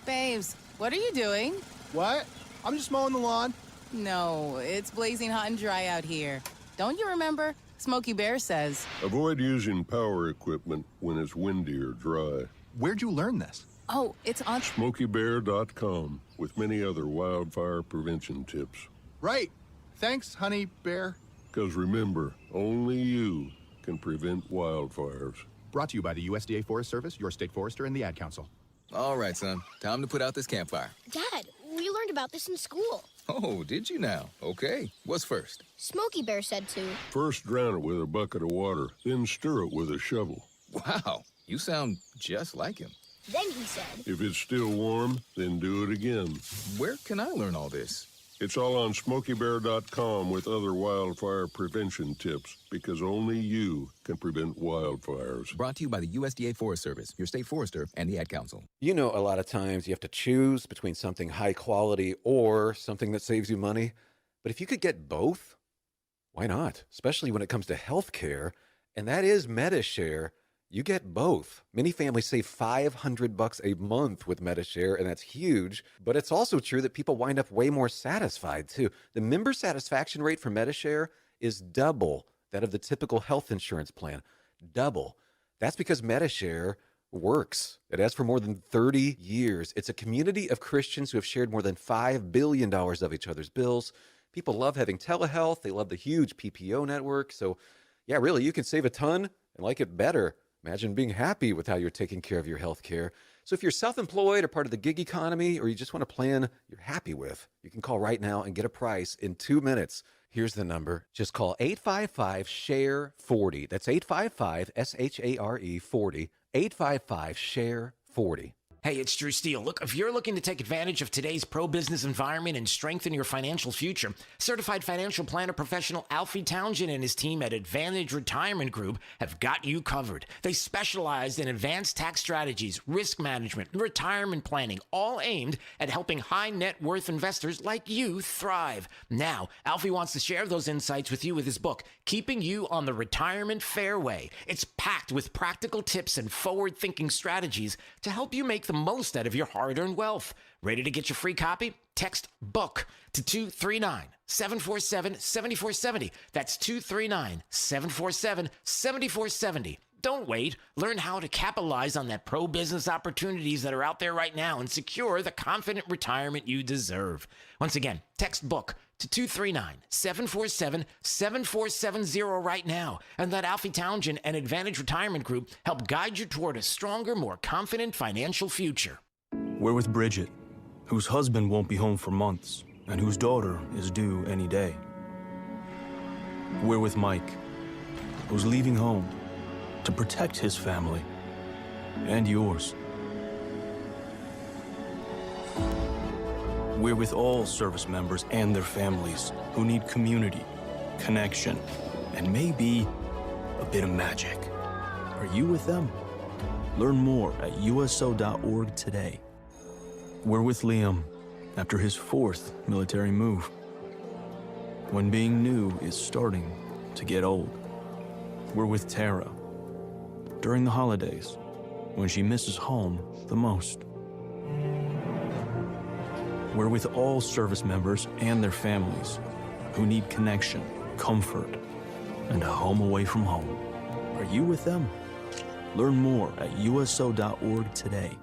Babes, what are you doing? What? I'm just mowing the lawn. No, it's blazing hot and dry out here. Don't you remember? Smokey Bear says. Avoid using power equipment when it's windy or dry. Where'd you learn this? Oh, it's on SmokeyBear.com with many other wildfire prevention tips. Right. Thanks, Honey Bear. Because remember, only you can prevent wildfires. Brought to you by the USDA Forest Service, your state forester, and the Ad Council. All right, son. Time to put out this campfire. Dad, we learned about this in school. Oh, did you now? Okay. What's first? Smokey Bear said to. First drown it with a bucket of water, then stir it with a shovel. Wow, you sound just like him. Then he said. If it's still warm, then do it again. Where can I learn all this? It's all on SmokeyBear.com with other wildfire prevention tips, because only you can prevent wildfires. Brought to you by the USDA Forest Service, your state forester, and the Ad Council. You know, a lot of times you have to choose between something high quality or something that saves you money. But if you could get both, why not? Especially when it comes to health care, and that is MediShare. You get both. Many families save $500 a month with MediShare, and that's huge. But it's also true that people wind up way more satisfied, too. The member satisfaction rate for MediShare is double that of the typical health insurance plan. Double. That's because MediShare works. It has for more than 30 years. It's a community of Christians who have shared more than $5 billion of each other's bills. People love having telehealth. They love the huge PPO network. So, yeah, really, you can save a ton and like it better. Imagine being happy with how you're taking care of your health care. So if you're self-employed or part of the gig economy, or you just want a plan you're happy with, you can call right now and get a price in 2 minutes. Here's the number. Just call 855-SHARE-40. That's 855-SHARE-40. 855-SHARE-40. Hey, it's Drew Steele. Look, if you're looking to take advantage of today's pro-business environment and strengthen your financial future, certified financial planner professional Alfie Townsend and his team at Advantage Retirement Group have got you covered. They specialize in advanced tax strategies, risk management, and retirement planning, all aimed at helping high net worth investors like you thrive. Now, Alfie wants to share those insights with you with his book, Keeping You on the Retirement Fairway. It's packed with practical tips and forward-thinking strategies to help you make the most out of your hard-earned wealth. Ready to get your free copy? Text BOOK to 239-747-7470. That's 239-747-7470. Don't wait. Learn how to capitalize on that pro-business opportunities that are out there right now and secure the confident retirement you deserve. Once again, text BOOK to 239-747-7470 right now, and let Alfie Townsend and Advantage Retirement Group help guide you toward a stronger, more confident financial future. We're with Bridget, whose husband won't be home for months, and whose daughter is due any day. We're with Mike, who's leaving home to protect his family and yours. We're with all service members and their families who need community, connection, and maybe a bit of magic. Are you with them? Learn more at USO.org today. We're with Liam after his 4th military move, when being new is starting to get old. We're with Tara during the holidays, when she misses home the most. We're with all service members and their families who need connection, comfort, and a home away from home. Are you with them? Learn more at USO.org today.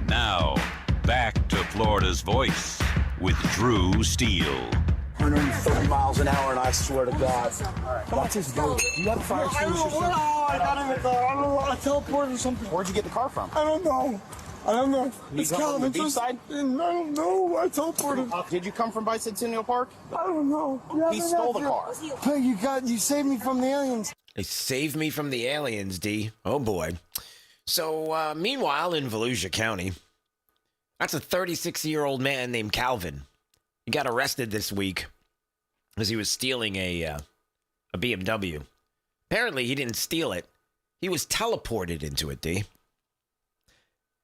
Now, back to Florida's Voice with Drew Steele. 130 miles an hour, and I swear to God. Watch this, dude. Do you have a fire extinguisher? I got him in the car. I don't know. I teleported or something. Where'd you get the car from? I don't know. It's Calvin. Beach side? I don't know. I teleported. Did you come from Bicentennial Park? I don't know. He stole the car. Hey, you saved me from the aliens. They saved me from the aliens, D. Oh, boy. So, meanwhile, in Volusia County, that's a 36-year-old man named Calvin. He got arrested this week because he was stealing a BMW. Apparently, he didn't steal it. He was teleported into it, D.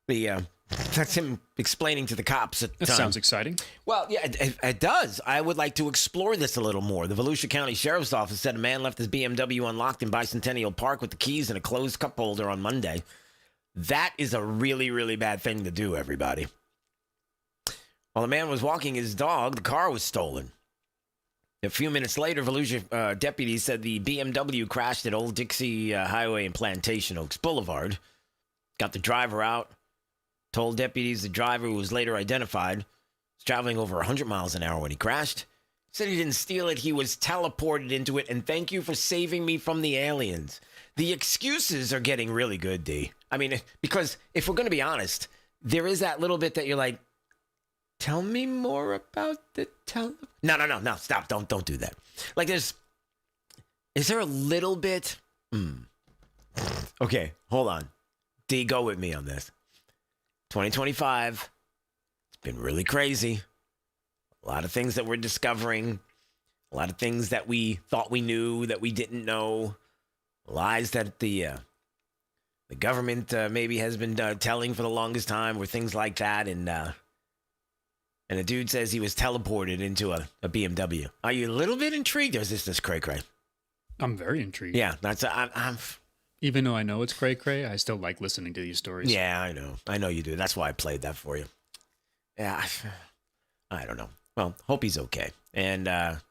That's him explaining to the cops at the time. That sounds exciting. Well, yeah, it does. I would like to explore this a little more. The Volusia County Sheriff's Office said a man left his BMW unlocked in Bicentennial Park with the keys in a closed cup holder on Monday. That is a really, really bad thing to do, everybody. While the man was walking his dog, the car was stolen. A few minutes later, Volusia deputies said the BMW crashed at Old Dixie Highway and Plantation Oaks Boulevard. Got the driver out. Told deputies the driver, who was later identified, was traveling over 100 miles an hour when he crashed. Said he didn't steal it. He was teleported into it. And thank you for saving me from the aliens. The excuses are getting really good, D. I mean, because if we're going to be honest, there is that little bit that you're like, tell me more about the No, stop. Don't do that. Like is there a little bit? Okay, hold on. D, go with me on this. 2025. It's been really crazy. A lot of things that we're discovering. A lot of things that we thought we knew that we didn't know. Lies that the government maybe has been telling for the longest time, or things like that. And a dude says he was teleported into a BMW. Are you a little bit intrigued, or is this cray-cray? I'm very intrigued. Yeah, that's I'm. Even though I know it's cray-cray, I still like listening to these stories. Yeah, I know. I know you do. That's why I played that for you. Yeah, I don't know. Well, hope he's okay. And at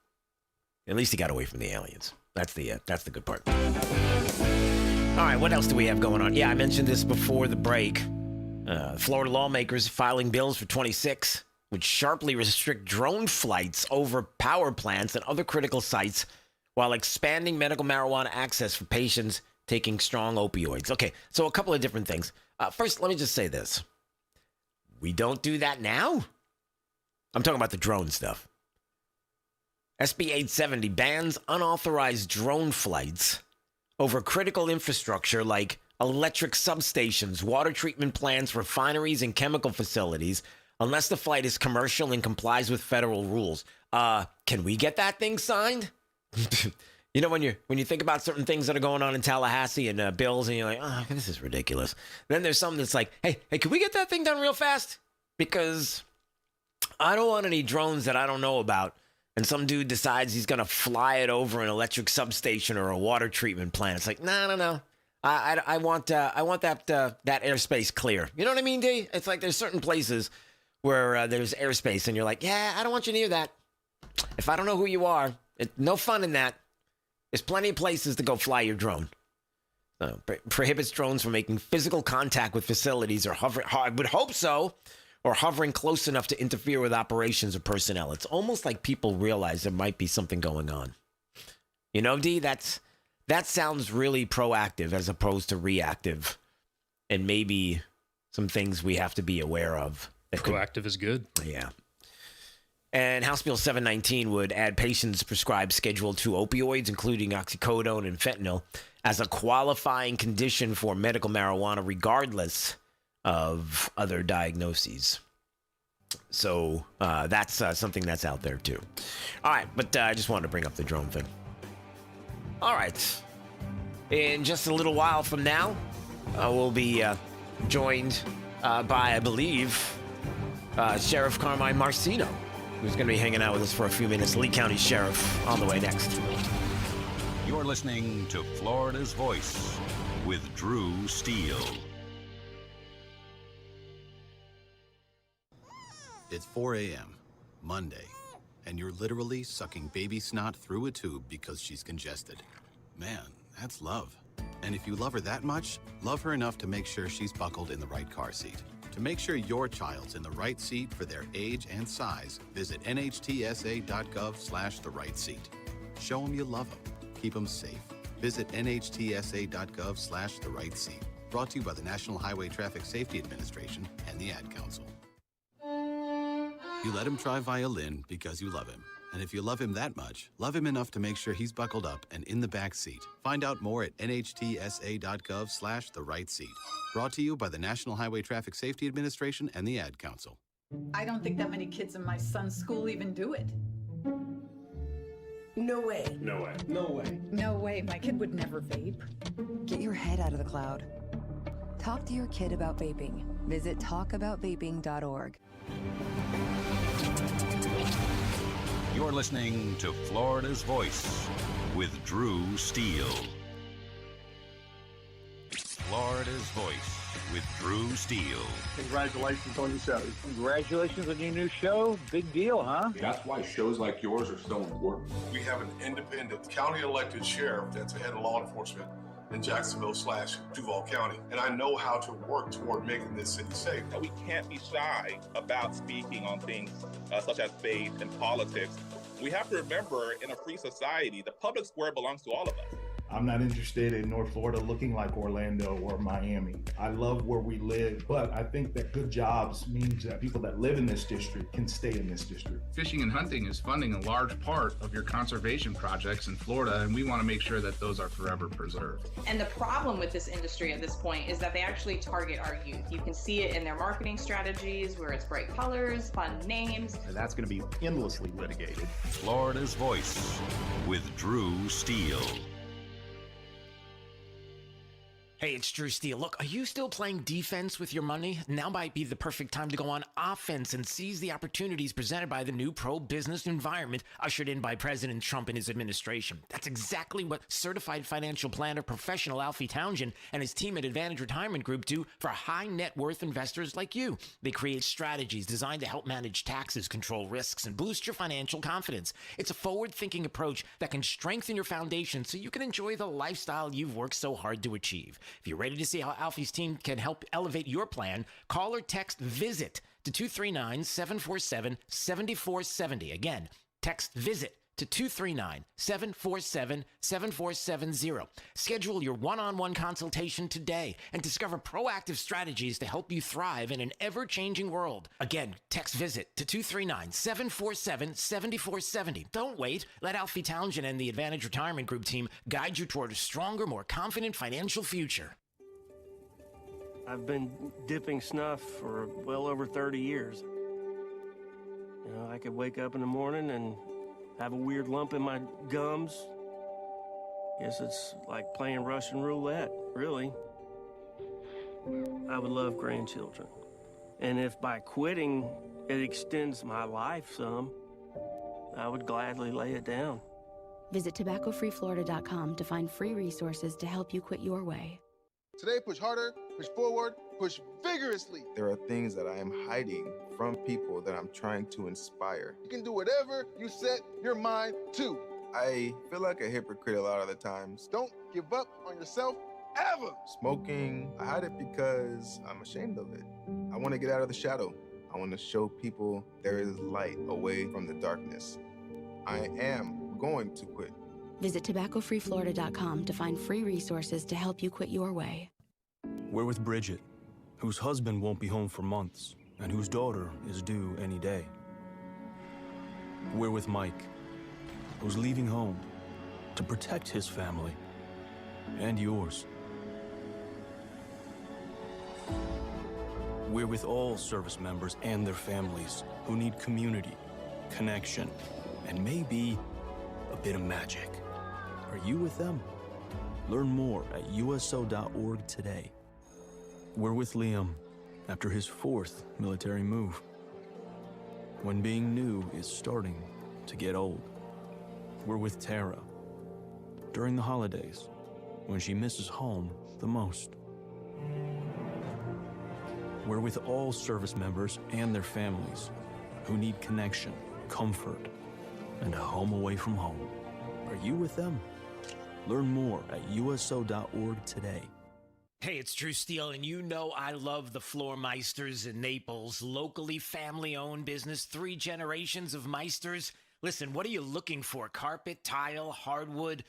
least he got away from the aliens. That's the good part. All right, what else do we have going on? Yeah, I mentioned this before the break. Florida lawmakers filing bills for 26 would sharply restrict drone flights over power plants and other critical sites while expanding medical marijuana access for patients taking strong opioids. Okay, so a couple of different things. First, let me just say this. We don't do that now? I'm talking about the drone stuff. SB 870 bans unauthorized drone flights over critical infrastructure like electric substations, water treatment plants, refineries, and chemical facilities unless the flight is commercial and complies with federal rules. Can we get that thing signed? You know, when you think about certain things that are going on in Tallahassee and bills, and you're like, oh, this is ridiculous. Then there's something that's like, hey, can we get that thing done real fast? Because I don't want any drones that I don't know about. And some dude decides he's going to fly it over an electric substation or a water treatment plant. It's like, no. I want that airspace clear. You know what I mean, D? It's like there's certain places where there's airspace, and you're like, yeah, I don't want you near that. If I don't know who you are, no fun in that. There's plenty of places to go fly your drone. Prohibits drones from making physical contact with facilities or I would hope so, or hovering close enough to interfere with operations or personnel. It's almost like people realize there might be something going on. You know, D, that sounds really proactive as opposed to reactive, and maybe some things we have to be aware of. Proactive is good. Yeah. And House Bill 719 would add patients prescribed Schedule II opioids, including oxycodone and fentanyl, as a qualifying condition for medical marijuana, regardless of other diagnoses. So that's something that's out there, too. All right, but I just wanted to bring up the drone thing. All right. In just a little while from now, we'll be joined by, I believe, Sheriff Carmine Marcino, who's going to be hanging out with us for a few minutes. Lee County Sheriff on the way next. You're listening to Florida's Voice with Drew Steele. It's 4 a.m., Monday, and you're literally sucking baby snot through a tube because she's congested. Man, that's love. And if you love her that much, love her enough to make sure she's buckled in the right car seat. To make sure your child's in the right seat for their age and size, visit nhtsa.gov/the right seat. Show them you love them. Keep them safe. Visit nhtsa.gov/the right seat. Brought to you by the National Highway Traffic Safety Administration and the Ad Council. You let him try violin because you love him. And if you love him that much, love him enough to make sure he's buckled up and in the back seat. Find out more at nhtsa.gov/the right seat. Brought to you by the National Highway Traffic Safety Administration and the Ad Council. I don't think that many kids in my son's school even do it. No way. No way. No way. No way. My kid would never vape. Get your head out of the cloud. Talk to your kid about vaping. Visit talkaboutvaping.org. You're listening to Florida's Voice with Drew Steele. Florida's Voice with Drew Steele. Congratulations on your show. Congratulations on your new show. Big deal, huh? That's why shows like yours are so important. We have an independent county elected sheriff that's the head of law enforcement in Jacksonville/Duval County. And I know how to work toward making this city safe. We can't be shy about speaking on things such as faith and politics. We have to remember, in a free society, the public square belongs to all of us. I'm not interested in North Florida looking like Orlando or Miami. I love where we live, but I think that good jobs means that people that live in this district can stay in this district. Fishing and hunting is funding a large part of your conservation projects in Florida, and we want to make sure that those are forever preserved. And the problem with this industry at this point is that they actually target our youth. You can see it in their marketing strategies, where it's bright colors, fun names. And that's going to be endlessly litigated. Florida's Voice with Drew Steele. Hey, it's Drew Steele. Look, are you still playing defense with your money? Now might be the perfect time to go on offense and seize the opportunities presented by the new pro-business environment ushered in by President Trump and his administration. That's exactly what certified financial planner professional Alfie Townsend and his team at Advantage Retirement Group do for high net worth investors like you. They create strategies designed to help manage taxes, control risks, and boost your financial confidence. It's a forward-thinking approach that can strengthen your foundation so you can enjoy the lifestyle you've worked so hard to achieve. If you're ready to see how Alfie's team can help elevate your plan, call or text VISIT to 239-747-7470. Again, text VISIT to 239-747-7470. Schedule your one-on-one consultation today and discover proactive strategies to help you thrive in an ever-changing world. Again, text VISIT to 239-747-7470. Don't wait. Let Alfie Townsend and the Advantage Retirement Group team guide you toward a stronger, more confident financial future. I've been dipping snuff for well over 30 years. You know, I could wake up in the morning and have a weird lump in my gums. Guess it's like playing Russian roulette, really. I would love grandchildren. And if by quitting it extends my life some, I would gladly lay it down. Visit tobaccofreeflorida.com to find free resources to help you quit your way. Today, push harder, push forward, push vigorously. There are things that I am hiding from people that I'm trying to inspire. You can do whatever you set your mind to. I feel like a hypocrite a lot of the times. Don't give up on yourself ever. Smoking, I hide it because I'm ashamed of it. I want to get out of the shadow. I want to show people there is light away from the darkness. I am going to quit. Visit tobaccofreeflorida.com to find free resources to help you quit your way. We're with Bridget, whose husband won't be home for months and whose daughter is due any day. We're with Mike, who's leaving home to protect his family and yours. We're with all service members and their families who need community, connection, and maybe a bit of magic. Are you with them? Learn more at USO.org today. We're with Liam after his 4th military move, when being new is starting to get old. We're with Tara during the holidays, when she misses home the most. We're with all service members and their families who need connection, comfort, and a home away from home. Are you with them? Learn more at USO.org today. Hey, it's Drew Steele, and you know I love the Floor Meisters in Naples. Locally family-owned business, 3 generations of Meisters. Listen, what are you looking for? Carpet, tile, hardwood,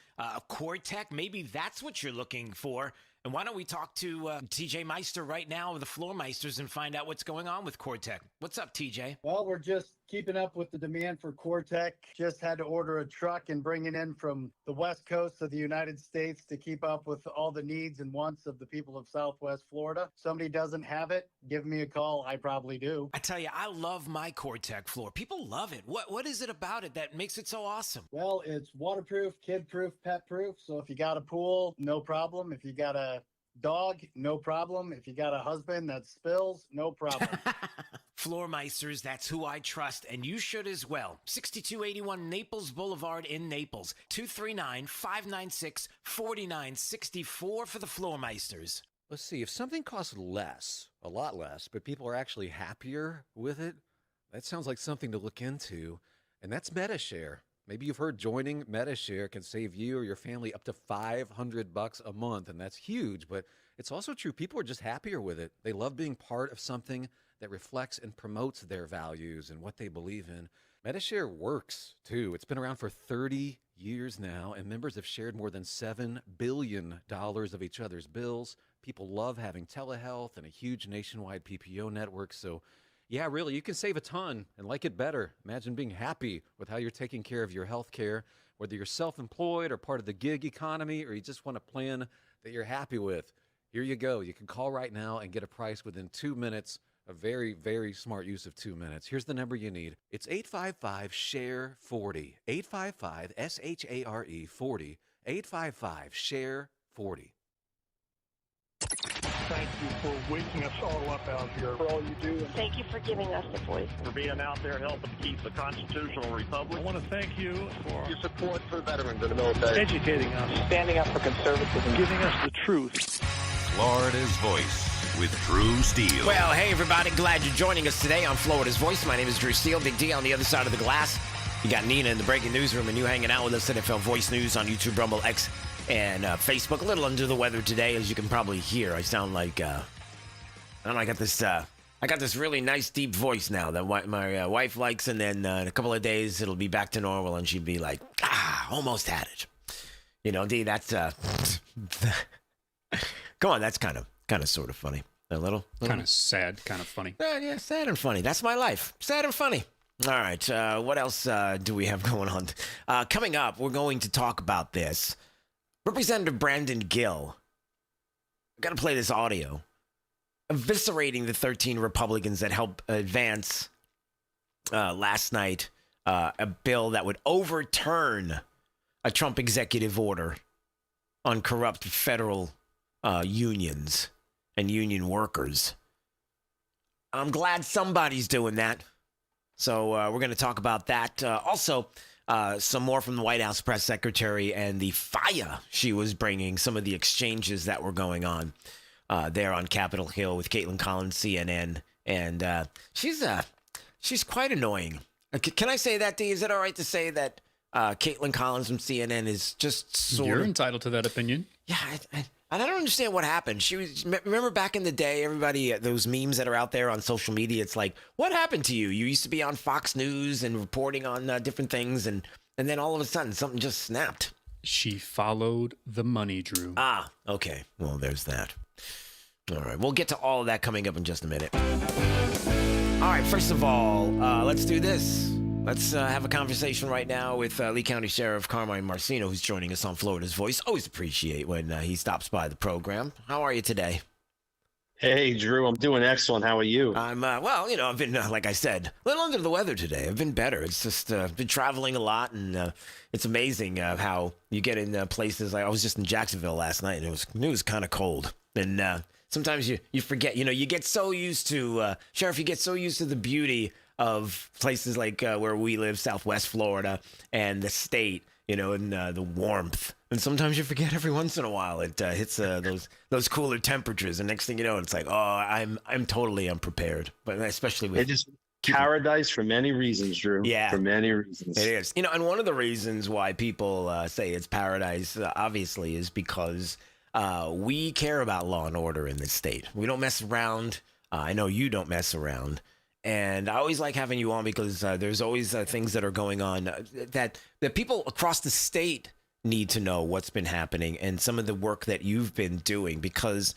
Core-Tech? Maybe that's what you're looking for. And why don't we talk to TJ Meister right now of the Floor Meisters and find out what's going on with Core-Tech. What's up, TJ? Well, we're just keeping up with the demand for Core-Tech. Just had to order a truck and bring it in from the west coast of the United States to keep up with all the needs and wants of the people of Southwest Florida. Somebody doesn't have it, give me a call. I probably do. I tell you, I love my Core-Tech floor. People love it. What is it about it that makes it so awesome? Well, it's waterproof, kid-proof, pet-proof. So if you got a pool, no problem. If you got a dog, no problem. If you got a husband that spills, no problem. Floor Meisters, that's who I trust, and you should as well. 6281 Naples Boulevard in Naples. 239-596-4964 for the Floor Meisters. Let's see, if something costs less, a lot less, but people are actually happier with it, that sounds like something to look into, and that's MetaShare. Maybe you've heard joining MetaShare can save you or your family up to $500 a month, and that's huge, but it's also true. People are just happier with it. They love being part of something that reflects and promotes their values and what they believe in. Medishare works, too. It's been around for 30 years now, and members have shared more than $7 billion of each other's bills. People love having telehealth and a huge nationwide PPO network. So, yeah, really, you can save a ton and like it better. Imagine being happy with how you're taking care of your health care, whether you're self-employed or part of the gig economy, or you just want a plan that you're happy with. Here you go. You can call right now and get a price within 2 minutes. A very, very smart use of 2 minutes. Here's the number you need. It's 855-SHARE-40. 855-SHARE 40. 855-SHARE-40. Thank you for waking us all up out here, for all you do. And thank you for giving us a voice. For being out there helping keep the constitutional republic. I want to thank you for your support for veterans in the military. Educating us. Standing up for conservatism. Giving us the truth. Florida's Voice with Drew Steele. Well, hey, everybody. Glad you're joining us today on Florida's Voice. My name is Drew Steele. Big D on the other side of the glass. You got Nina in the breaking newsroom and you hanging out with us at FL Voice News on YouTube, Rumble, X, and Facebook. A little under the weather today, as you can probably hear. I sound like, I got this really nice deep voice now that my wife likes, and then in a couple of days it'll be back to normal, and she'd be like, almost had it. You know, D, that's come on, that's kind of sort of funny. A little? Kind of sad, kind of funny. Yeah, sad and funny. That's my life. Sad and funny. All right, what else do we have going on? Coming up, we're going to talk about this. Representative Brandon Gill, I got to play this audio, eviscerating the 13 Republicans that helped advance last night a bill that would overturn a Trump executive order on corrupt federal unions and union workers. I'm glad somebody's doing that. So we're going to talk about that. Also, some more from the White House press secretary and the fire she was bringing, some of the exchanges that were going on there on Capitol Hill with Caitlin Collins, CNN. And she's quite annoying. Can I say that, D? Is it all right to say that Caitlin Collins from CNN is just sort You're of... entitled to that opinion. Yeah, I don't understand what happened. Remember back in the day, everybody, those memes that are out there on social media, it's like, what happened to you? You used to be on Fox News and reporting on different things, and then all of a sudden, something just snapped. She followed the money, Drew. Ah, okay. Well, there's that. All right, we'll get to all of that coming up in just a minute. All right, first of all, let's do this. Let's have a conversation right now with Lee County Sheriff Carmine Marcino, who's joining us on Florida's Voice. Always appreciate when he stops by the program. How are you today? Hey, Drew, I'm doing excellent. How are you? I'm, well, you know, I've been, like I said, a little under the weather today. I've been better. It's just been traveling a lot, and it's amazing how you get in places. Like I was just in Jacksonville last night, and it was kind of cold. And sometimes you forget, you know, you get so used to, Sheriff, you get so used to the beauty of places like where we live, Southwest Florida, and the state, you know, and the warmth. And sometimes you forget every once in a while it hits those cooler temperatures, and next thing you know, it's like, oh, I'm totally unprepared. But especially with it is paradise for many reasons, Drew. Yeah, for many reasons. It is. You know, and one of the reasons why people say it's paradise, obviously, is because we care about law and order in this state. We don't mess around. I know you don't mess around. And I always like having you on because there's always things that are going on that people across the state need to know what's been happening and some of the work that you've been doing, because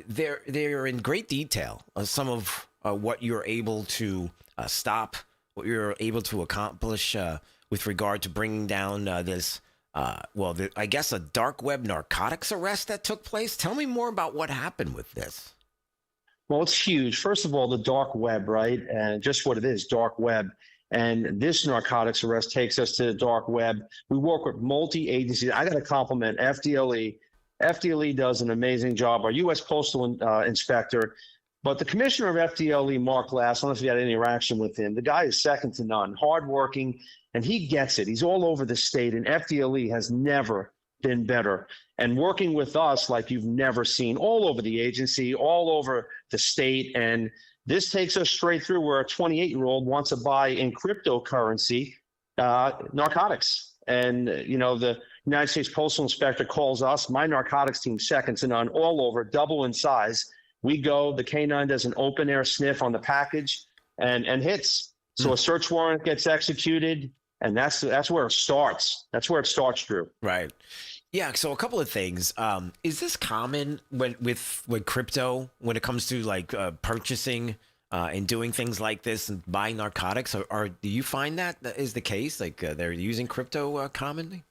they're in great detail. Some of what you're able to stop, what you're able to accomplish with regard to bringing down this, I guess a dark web narcotics arrest that took place. Tell me more about what happened with this. Well, it's huge. First of all, the dark web, right? And just what it is, dark web. And this narcotics arrest takes us to the dark web. We work with multi-agencies. I got to compliment FDLE. FDLE does an amazing job. Our U.S. Postal Inspector. But the commissioner of FDLE, Mark Glass, I don't know if you had any interaction with him. The guy is second to none, hardworking, and he gets it. He's all over the state, and FDLE has never been better. And working with us like you've never seen, all over the agency, all over the state. And this takes us straight through where a 28-year-old wants to buy in cryptocurrency narcotics. And, you know, the United States Postal Inspector calls us, my narcotics team, second to none, all over, double in size. We go, the K9 does an open air sniff on the package and hits. So a search warrant gets executed, and that's where it starts. That's where it starts, Drew. Right. Yeah. So a couple of things. Is this common with crypto when it comes to like purchasing and doing things like this and buying narcotics? Or do you find that is the case? Like they're using crypto commonly?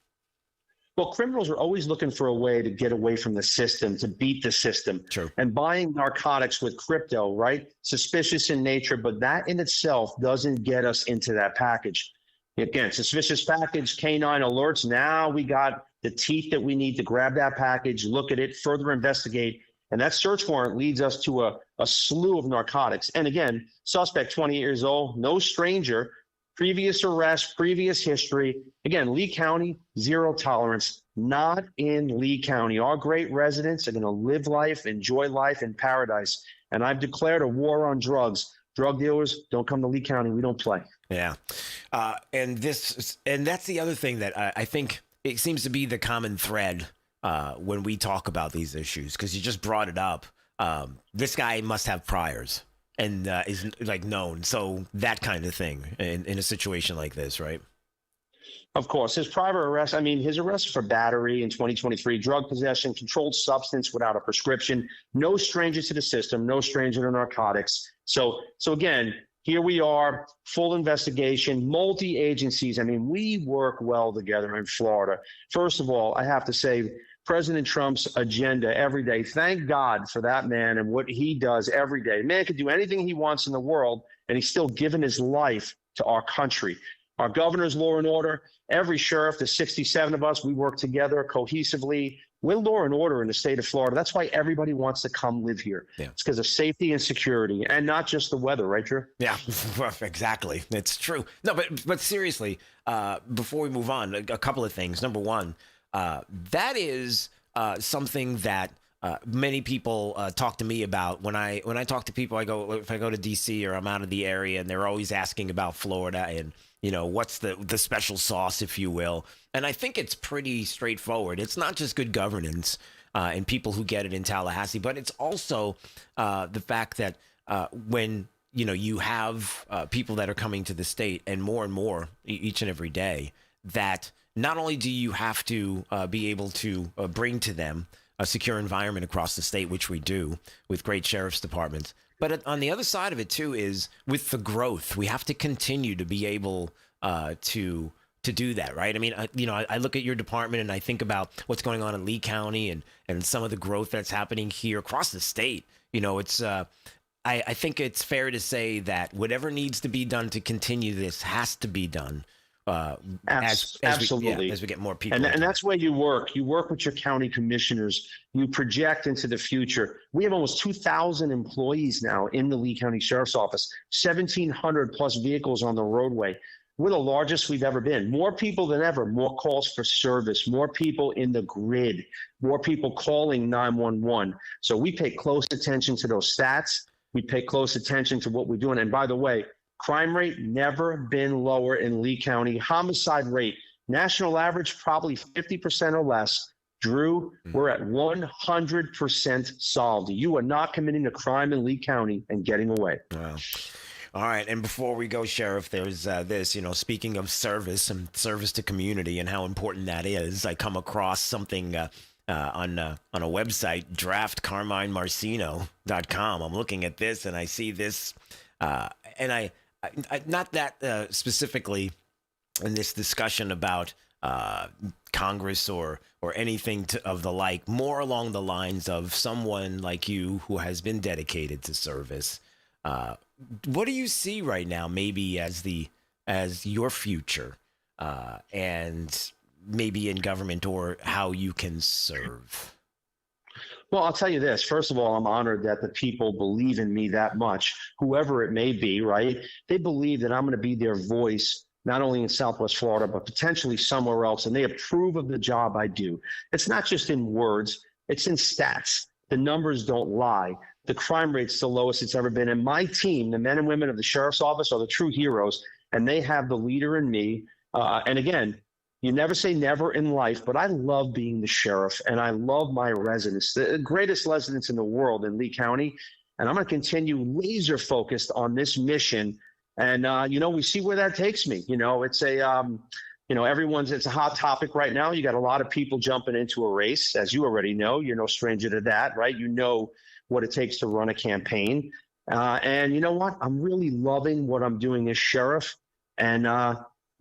Well, criminals are always looking for a way to get away from the system, to beat the system. True. And buying narcotics with crypto, right? Suspicious in nature, but that in itself doesn't get us into that package. Again, suspicious package, canine alerts. Now we got the teeth that we need to grab that package, look at it, further investigate. And that search warrant leads us to a slew of narcotics. And again, suspect 28 years old, no stranger, previous arrest, previous history. Again, Lee County, zero tolerance, not in Lee County. Our great residents are going to live life, enjoy life in paradise. And I've declared a war on drugs. Drug dealers, don't come to Lee County. We don't play. Yeah. And that's the other thing that I think it seems to be the common thread when we talk about these issues, because you just brought it up. This guy must have priors and is like known. So that kind of thing in a situation like this, right? Of course, his prior arrest, his arrest for battery in 2023, drug possession, controlled substance without a prescription, no stranger to the system, no stranger to narcotics. So again, here we are, full investigation, multi-agencies. We work well together in Florida. First of all, I have to say, President Trump's agenda every day, thank God for that man and what he does every day. Man can do anything he wants in the world, and he's still giving his life to our country. Our governor's law and order, every sheriff, the 67 of us, we work together cohesively. We're law and order in the state of Florida. That's why everybody wants to come live here. Yeah. It's because of safety and security, and not just the weather, right, Drew? Yeah, exactly. It's true. No, but seriously, before we move on, a couple of things. Number one, that is something that many people talk to me about when I talk to people. If I go to DC or I'm out of the area, and they're always asking about Florida and what's the special sauce, if you will. And I think it's pretty straightforward. It's not just good governance and people who get it in Tallahassee, but it's also the fact that when you have people that are coming to the state, and more each and every day, that not only do you have to be able to bring to them a secure environment across the state, which we do with great sheriff's departments, but on the other side of it too is with the growth, we have to continue to be able to do that, right? I look at your department and I think about what's going on in Lee County and some of the growth that's happening here across the state. It's I think it's fair to say that whatever needs to be done to continue this has to be done. Absolutely. As we get more people. And that's where you work. You work with your county commissioners. You project into the future. We have almost 2,000 employees now in the Lee County Sheriff's Office, 1,700 plus vehicles on the roadway. We're the largest we've ever been. More people than ever, more calls for service, more people in the grid, more people calling 911. So we pay close attention to those stats. We pay close attention to what we're doing. And by the way, crime rate never been lower in Lee County. Homicide rate, national average, probably 50% or less. Drew, we're at 100% solved. You are not committing a crime in Lee County and getting away. Wow. All right. And before we go, Sheriff, there's this, speaking of service and service to community and how important that is, I come across something on a website, draftcarminemarcino.com. I'm looking at this and I see this and I not that specifically in this discussion about Congress or anything of the like, more along the lines of someone like you who has been dedicated to service. What do you see right now, maybe as your future, and maybe in government, or how you can serve? Well, I'll tell you this. First of all, I'm honored that the people believe in me that much, whoever it may be, right? They believe that I'm going to be their voice, not only in Southwest Florida, but potentially somewhere else. And they approve of the job I do. It's not just in words, it's in stats. The numbers don't lie. The crime rate's the lowest it's ever been. And my team, the men and women of the Sheriff's Office, are the true heroes. And they have the leader in me. And again, you never say never in life, but I love being the sheriff, and I love my residents, the greatest residents in the world in Lee County. And I'm going to continue laser focused on this mission And, we see where that takes me. It's it's a hot topic right now. You got a lot of people jumping into a race, as you already know. You're no stranger to that, right? You know what it takes to run a campaign. And you know what? I'm really loving what I'm doing as sheriff. And,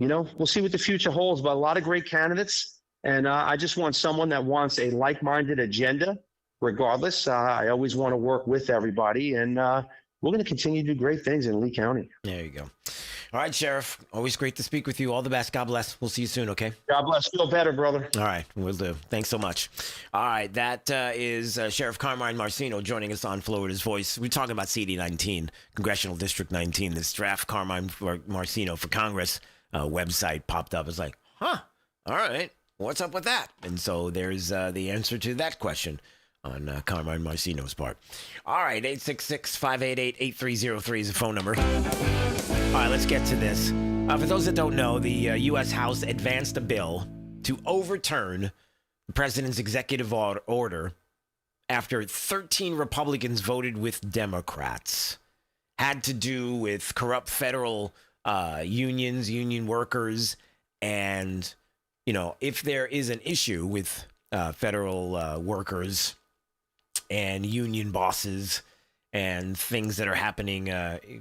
we'll see what the future holds, but a lot of great candidates. And I just want someone that wants a like-minded agenda. Regardless, I always want to work with everybody. And we're going to continue to do great things in Lee County. There you go. All right, Sheriff. Always great to speak with you. All the best. God bless. We'll see you soon, okay? God bless. Feel better, brother. All right. We'll do. Thanks so much. All right. That is Sheriff Carmine Marcino joining us on Florida's Voice. We're talking about CD 19, Congressional District 19. This draft Carmine Marcino for Congress website popped up. It's like, all right. What's up with that? And so there's the answer to that question on Carmine Marcino's part. All right, 866-588-8303 is the phone number. All right, let's get to this. For those that don't know, the U.S. House advanced a bill to overturn the president's executive order after 13 Republicans voted with Democrats. Had to do with corrupt federal unions, union workers, and, if there is an issue with federal workers and union bosses and things that are happening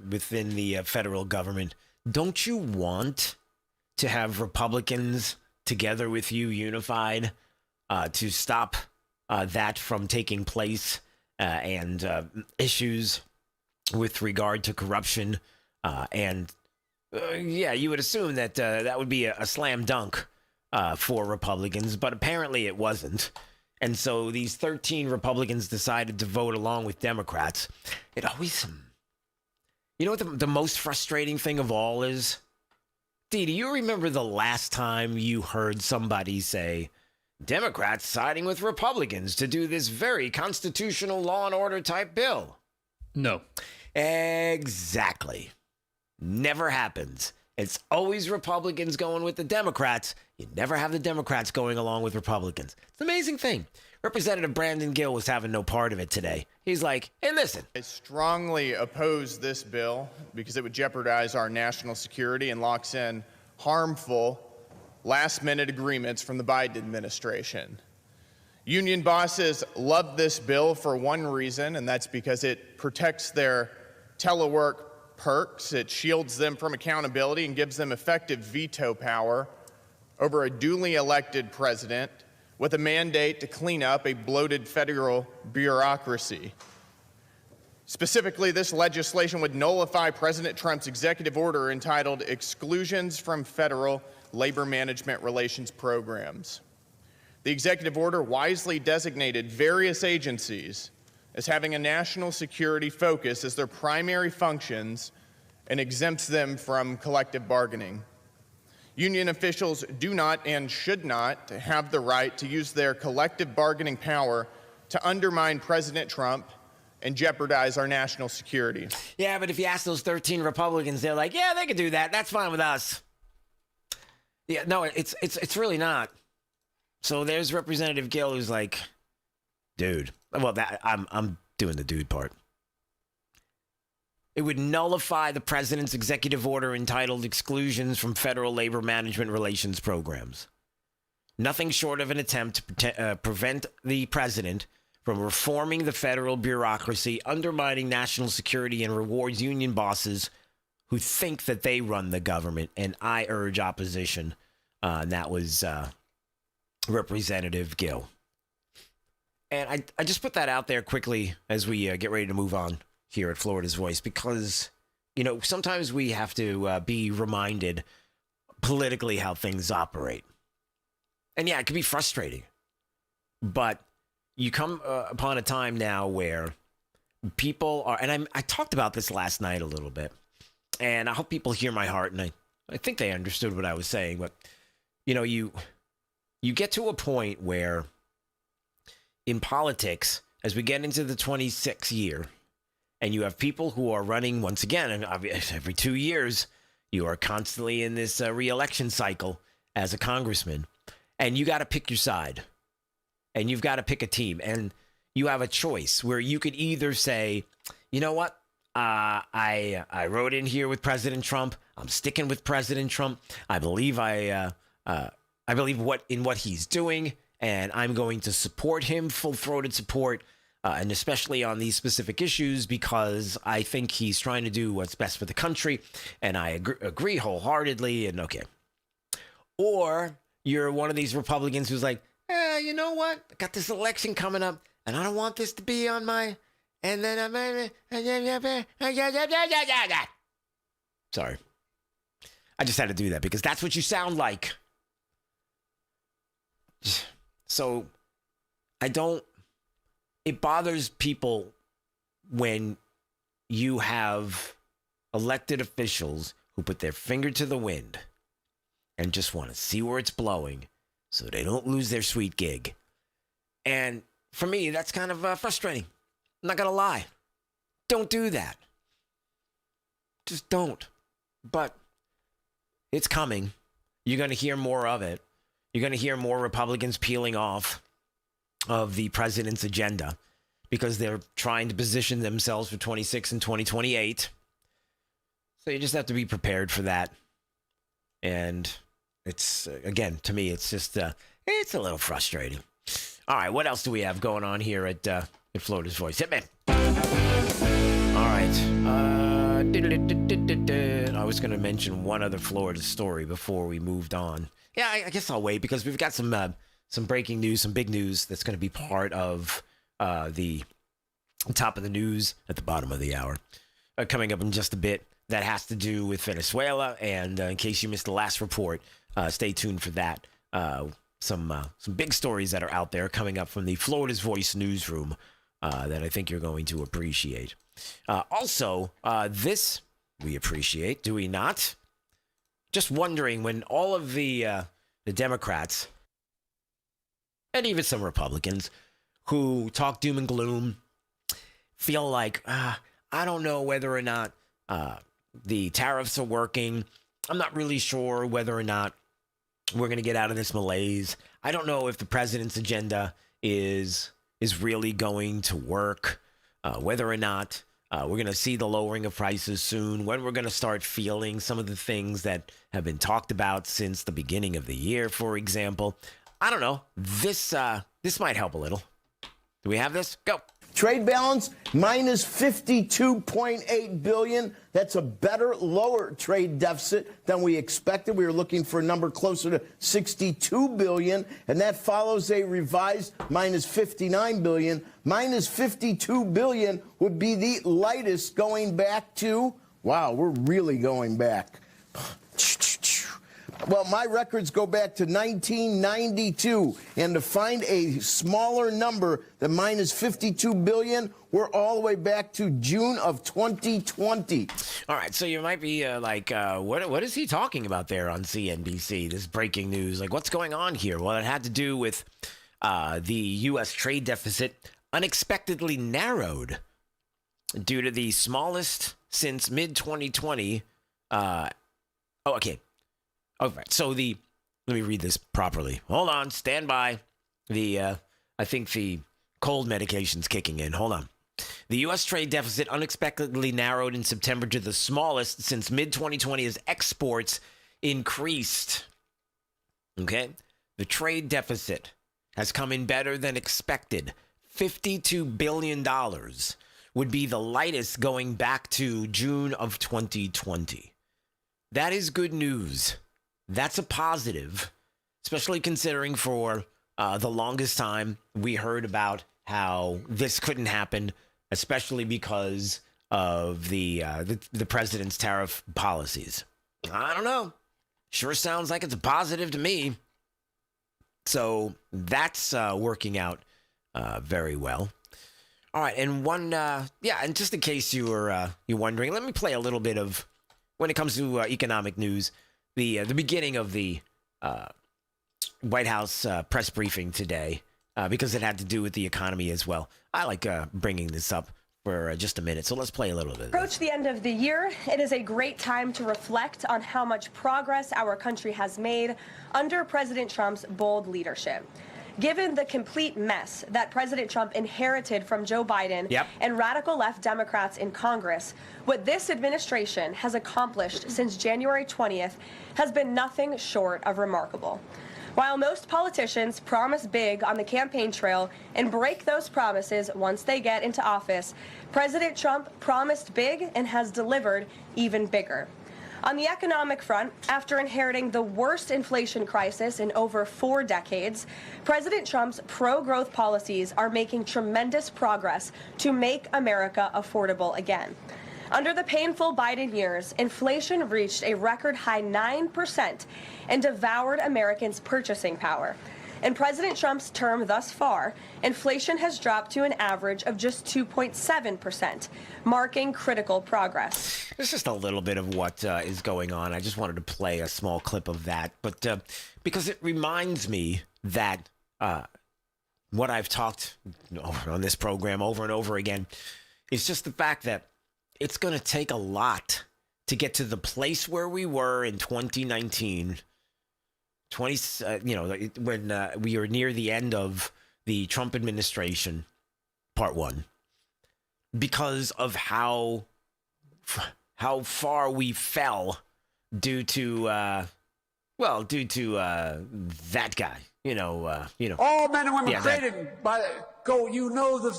within the federal government, don't you want to have Republicans together with you, unified, to stop that from taking place and issues with regard to corruption? You would assume that that would be a slam dunk for Republicans, but apparently it wasn't. And so these 13 Republicans decided to vote along with Democrats. It always, what the most frustrating thing of all is? Dee, do you remember the last time you heard somebody say, Democrats siding with Republicans to do this very constitutional law and order type bill? No. Exactly. Never happens. It's always Republicans going with the Democrats. You never have the Democrats going along with Republicans. It's an amazing thing. Representative Brandon Gill was having no part of it today. He's like, hey, listen. I strongly oppose this bill because it would jeopardize our national security and locks in harmful last-minute agreements from the Biden administration. Union bosses love this bill for one reason, and that's because it protects their telework perks. It shields them from accountability and gives them effective veto power over a duly elected president with a mandate to clean up a bloated federal bureaucracy. Specifically, this legislation would nullify President Trump's executive order entitled Exclusions from Federal Labor Management Relations Programs. The executive order wisely designated various agencies as having a national security focus as their primary functions and exempts them from collective bargaining. Union officials do not and should not have the right to use their collective bargaining power to undermine President Trump and jeopardize our national security. Yeah, but if you ask those 13 Republicans, they're like, yeah, they could do that. That's fine with us. Yeah, no, it's really not. So there's Representative Gill who's like, dude. Well, I'm doing the dude part. It would nullify the president's executive order entitled Exclusions from Federal Labor Management Relations Programs. Nothing short of an attempt to prevent the president from reforming the federal bureaucracy, undermining national security, and rewards union bosses who think that they run the government. And I urge opposition. And that was Representative Gill. And I just put that out there quickly as we get ready to move on here at Florida's Voice, because, sometimes we have to be reminded politically how things operate. And yeah, it can be frustrating. But you come upon a time now where people are, and I talked about this last night a little bit, and I hope people hear my heart, and I think they understood what I was saying, but, you get to a point where in politics, as we get into the 26th year, and you have people who are running, once again, and every 2 years, you are constantly in this re-election cycle as a congressman, and you got to pick your side, and you've got to pick a team, and you have a choice where you could either say, you know what, I wrote in here with President Trump. I'm sticking with President Trump. I believe I believe what he's doing, and I'm going to support him, full-throated support, and especially on these specific issues, because I think he's trying to do what's best for the country, and I agree wholeheartedly. And okay, or you're one of these Republicans who's like, you know what? I got this election coming up, and I don't want this to be on my. And then sorry, I just had to do that because that's what you sound like. So it bothers people when you have elected officials who put their finger to the wind and just want to see where it's blowing so they don't lose their sweet gig. And for me, that's kind of frustrating. I'm not going to lie. Don't do that. Just don't. But it's coming. You're going to hear more of it. You're going to hear more Republicans peeling off of the president's agenda because they're trying to position themselves for 26 and 2028. So you just have to be prepared for that. And it's, again, to me, it's just, it's a little frustrating. All right, what else do we have going on here at Florida's Voice? Hit me. All right. I was going to mention one other Florida story before we moved on. Yeah, I guess I'll wait because we've got some breaking news, some big news that's going to be part of the top of the news at the bottom of the hour. Coming up in just a bit, that has to do with Venezuela. And in case you missed the last report, stay tuned for that. Some big stories that are out there coming up from the Florida's Voice newsroom that I think you're going to appreciate. Also, this we appreciate, do we not? Just wondering, when all of the Democrats and even some Republicans who talk doom and gloom feel like, I don't know whether or not the tariffs are working. I'm not really sure whether or not we're going to get out of this malaise. I don't know if the president's agenda is really going to work, whether or not we're going to see the lowering of prices soon, when we're going to start feeling some of the things that have been talked about since the beginning of the year, for example. I don't know. This might help a little. Do we have this? Go. Trade balance minus $52.8 billion. That's a better, lower trade deficit than we expected. We were looking for a number closer to $62 billion, and that follows a revised minus $59 billion. Minus $52 billion would be the lightest going back to, wow, we're really going back. Well, my records go back to 1992, and to find a smaller number than minus $52 billion, we're all the way back to June of 2020. All right, so you might be like, what is he talking about there on CNBC, this breaking news? Like, what's going on here? Well, it had to do with the U.S. trade deficit unexpectedly narrowed due to the smallest since mid-2020. Okay. All right, so let me read this properly. Hold on, stand by. I think the cold medication's kicking in. Hold on. The U.S. trade deficit unexpectedly narrowed in September to the smallest since mid-2020 as exports increased. Okay? The trade deficit has come in better than expected. $52 billion would be the lightest going back to June of 2020. That is good news. That's a positive, especially considering for the longest time we heard about how this couldn't happen, especially because of the president's tariff policies. I don't know. Sure sounds like it's a positive to me. So that's working out very well. All right, and and just in case you're wondering, let me play a little bit of, when it comes to economic news, the beginning of the White House press briefing today, because it had to do with the economy as well. I like bringing this up for just a minute, so let's play a little bit. Approach the end of the year, it is a great time to reflect on how much progress our country has made under President Trump's bold leadership. Given the complete mess that President Trump inherited from Joe Biden and radical left Democrats in Congress, what this administration has accomplished since January 20th has been nothing short of remarkable. While most politicians promise big on the campaign trail and break those promises once they get into office, President Trump promised big and has delivered even bigger. On the economic front, after inheriting the worst inflation crisis in over 4 decades, President Trump's pro-growth policies are making tremendous progress to make America affordable again. Under the painful Biden years, inflation reached a record high 9% and devoured Americans' purchasing power. In President Trump's term thus far, inflation has dropped to an average of just 2.7%, marking critical progress. There's just a little bit of what is going on. I just wanted to play a small clip of that, but because it reminds me that what I've talked on this program over and over again is just the fact that it's going to take a lot to get to the place where we were in 2019. When we were near the end of the Trump administration, part one, because of how far we fell due to that guy. All men and women created by go. You know the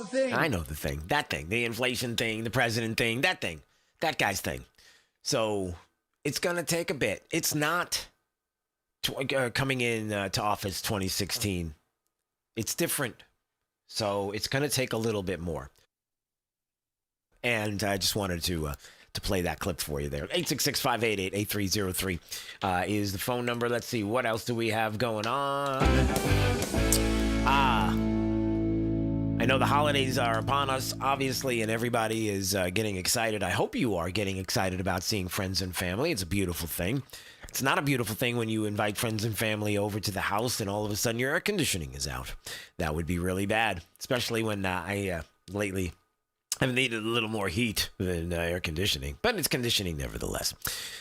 thing. I know the thing. That thing. The inflation thing. The president thing. That thing. That guy's thing. So it's gonna take a bit. It's not coming in to office 2016. It's different. So it's going to take a little bit more. And I just wanted to play that clip for you there. 866-588-8303 is the phone number. Let's see. What else do we have going on? I know the holidays are upon us, obviously, and everybody is getting excited. I hope you are getting excited about seeing friends and family. It's a beautiful thing. It's not a beautiful thing when you invite friends and family over to the house and all of a sudden your air conditioning is out. That would be really bad, especially when I lately have needed a little more heat than air conditioning. But it's conditioning nevertheless.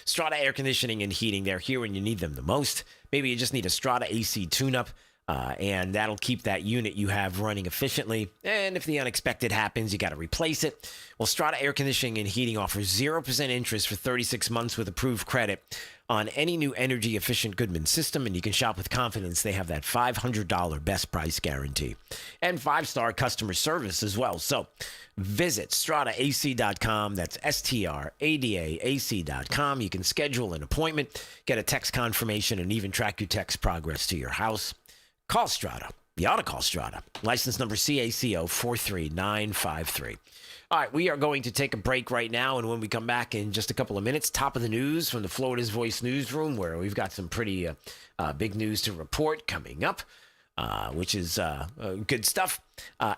Strata Air Conditioning and Heating, they're here when you need them the most. Maybe you just need a Strata AC tune-up. And that'll keep that unit you have running efficiently. And if the unexpected happens, you got to replace it. Well, Strata Air Conditioning and Heating offers 0% interest for 36 months with approved credit on any new energy-efficient Goodman system, and you can shop with confidence. They have that $500 best price guarantee and 5-star customer service as well. So visit strataac.com. That's STRADAAC.com. You can schedule an appointment, get a text confirmation, and even track your text progress to your house. Call Strata. You ought to call Strata. License number CACO 43953. All right, we are going to take a break right now, and when we come back in just a couple of minutes, top of the news from the Florida's Voice newsroom, where we've got some pretty big news to report coming up, which is good stuff.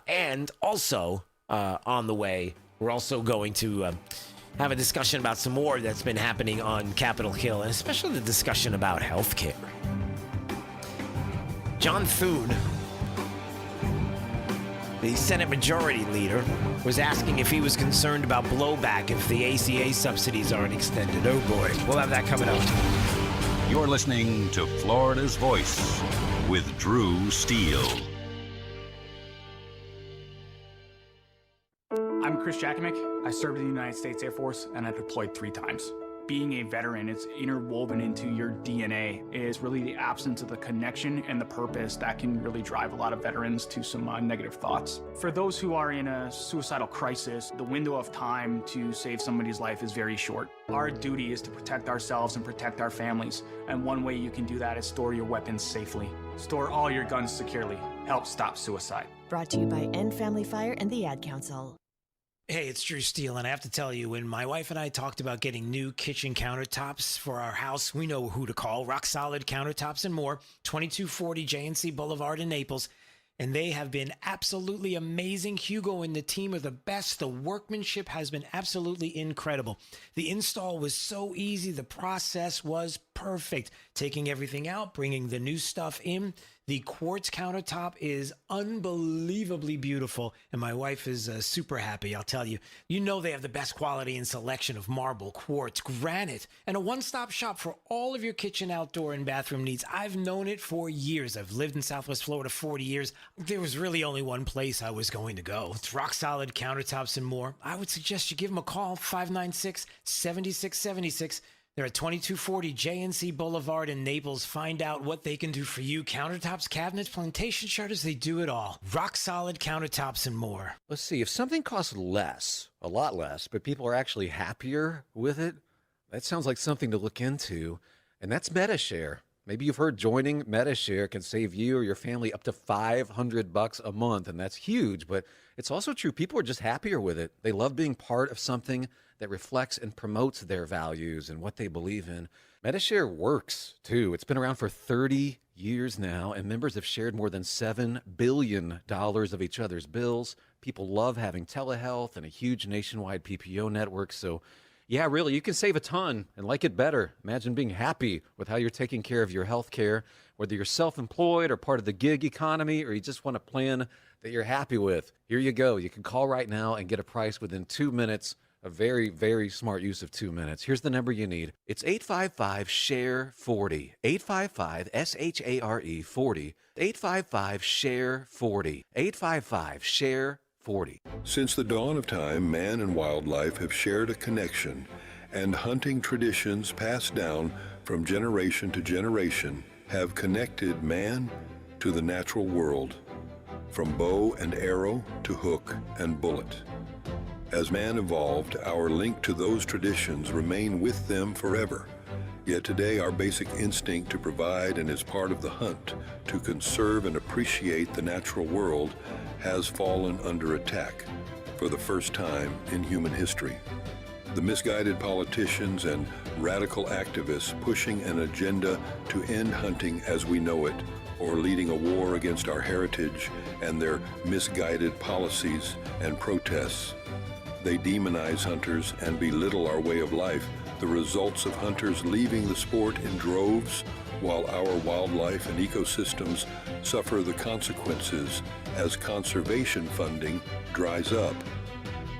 And also, on the way, we're also going to have a discussion about some more that's been happening on Capitol Hill, and especially the discussion about health care. John Thune, the Senate Majority Leader, was asking if he was concerned about blowback if the ACA subsidies aren't extended. Oh boy, we'll have that coming up. You're listening to Florida's Voice with Drew Steele. I'm Chris Jakimick. I served in the United States Air Force and I deployed 3 times. Being a veteran, it's interwoven into your DNA. Is really the absence of the connection and the purpose that can really drive a lot of veterans to some negative thoughts. For those who are in a suicidal crisis, the window of time to save somebody's life is very short. Our duty is to protect ourselves and protect our families. And one way you can do that is store your weapons safely. Store all your guns securely. Help stop suicide. Brought to you by End Family Fire and the Ad Council. Hey, it's Drew Steele, and I have to tell you, when my wife and I talked about getting new kitchen countertops for our house, we know who to call. Rock Solid Countertops and More, 2240 J&C Boulevard in Naples. And they have been absolutely amazing. Hugo and the team are the best. The workmanship has been absolutely incredible. The install was so easy. The process was perfect. Taking everything out, bringing the new stuff in. The quartz countertop is unbelievably beautiful, and my wife is super happy, I'll tell you. You know they have the best quality and selection of marble, quartz, granite, and a one-stop shop for all of your kitchen, outdoor, and bathroom needs. I've known it for years. I've lived in Southwest Florida 40 years. There was really only one place I was going to go. It's rock-solid countertops and more. I would suggest you give them a call, 596-7676. They're at 2240 JNC Boulevard in Naples. Find out what they can do for you. Countertops, cabinets, plantation shutters, they do it all. Rock solid countertops and more. Let's see, if something costs less, a lot less, but people are actually happier with it, that sounds like something to look into. And that's MetaShare. Maybe you've heard joining MetaShare can save you or your family up to $500 a month, and that's huge, but it's also true. People are just happier with it. They love being part of something that reflects and promotes their values and what they believe in. MetaShare works, too. It's been around for 30 years now, and members have shared more than $7 billion of each other's bills. People love having telehealth and a huge nationwide PPO network, so yeah, really, you can save a ton and like it better. Imagine being happy with how you're taking care of your health care, whether you're self-employed or part of the gig economy, or you just want a plan that you're happy with. Here you go. You can call right now and get a price within 2 minutes. A very, very smart use of 2 minutes. Here's the number you need. It's 855-SHARE-40. 855-SHARE 40. 855-SHARE-40. 855-SHARE-40. Since the dawn of time, man and wildlife have shared a connection, and hunting traditions passed down from generation to generation have connected man to the natural world, from bow and arrow to hook and bullet. As man evolved, our link to those traditions remain with them forever. Yet today, our basic instinct to provide and as part of the hunt to conserve and appreciate the natural world has fallen under attack for the first time in human history. The misguided politicians and radical activists pushing an agenda to end hunting as we know it, or leading a war against our heritage and their misguided policies and protests. They demonize hunters and belittle our way of life, the results of hunters leaving the sport in droves, while our wildlife and ecosystems suffer the consequences as conservation funding dries up.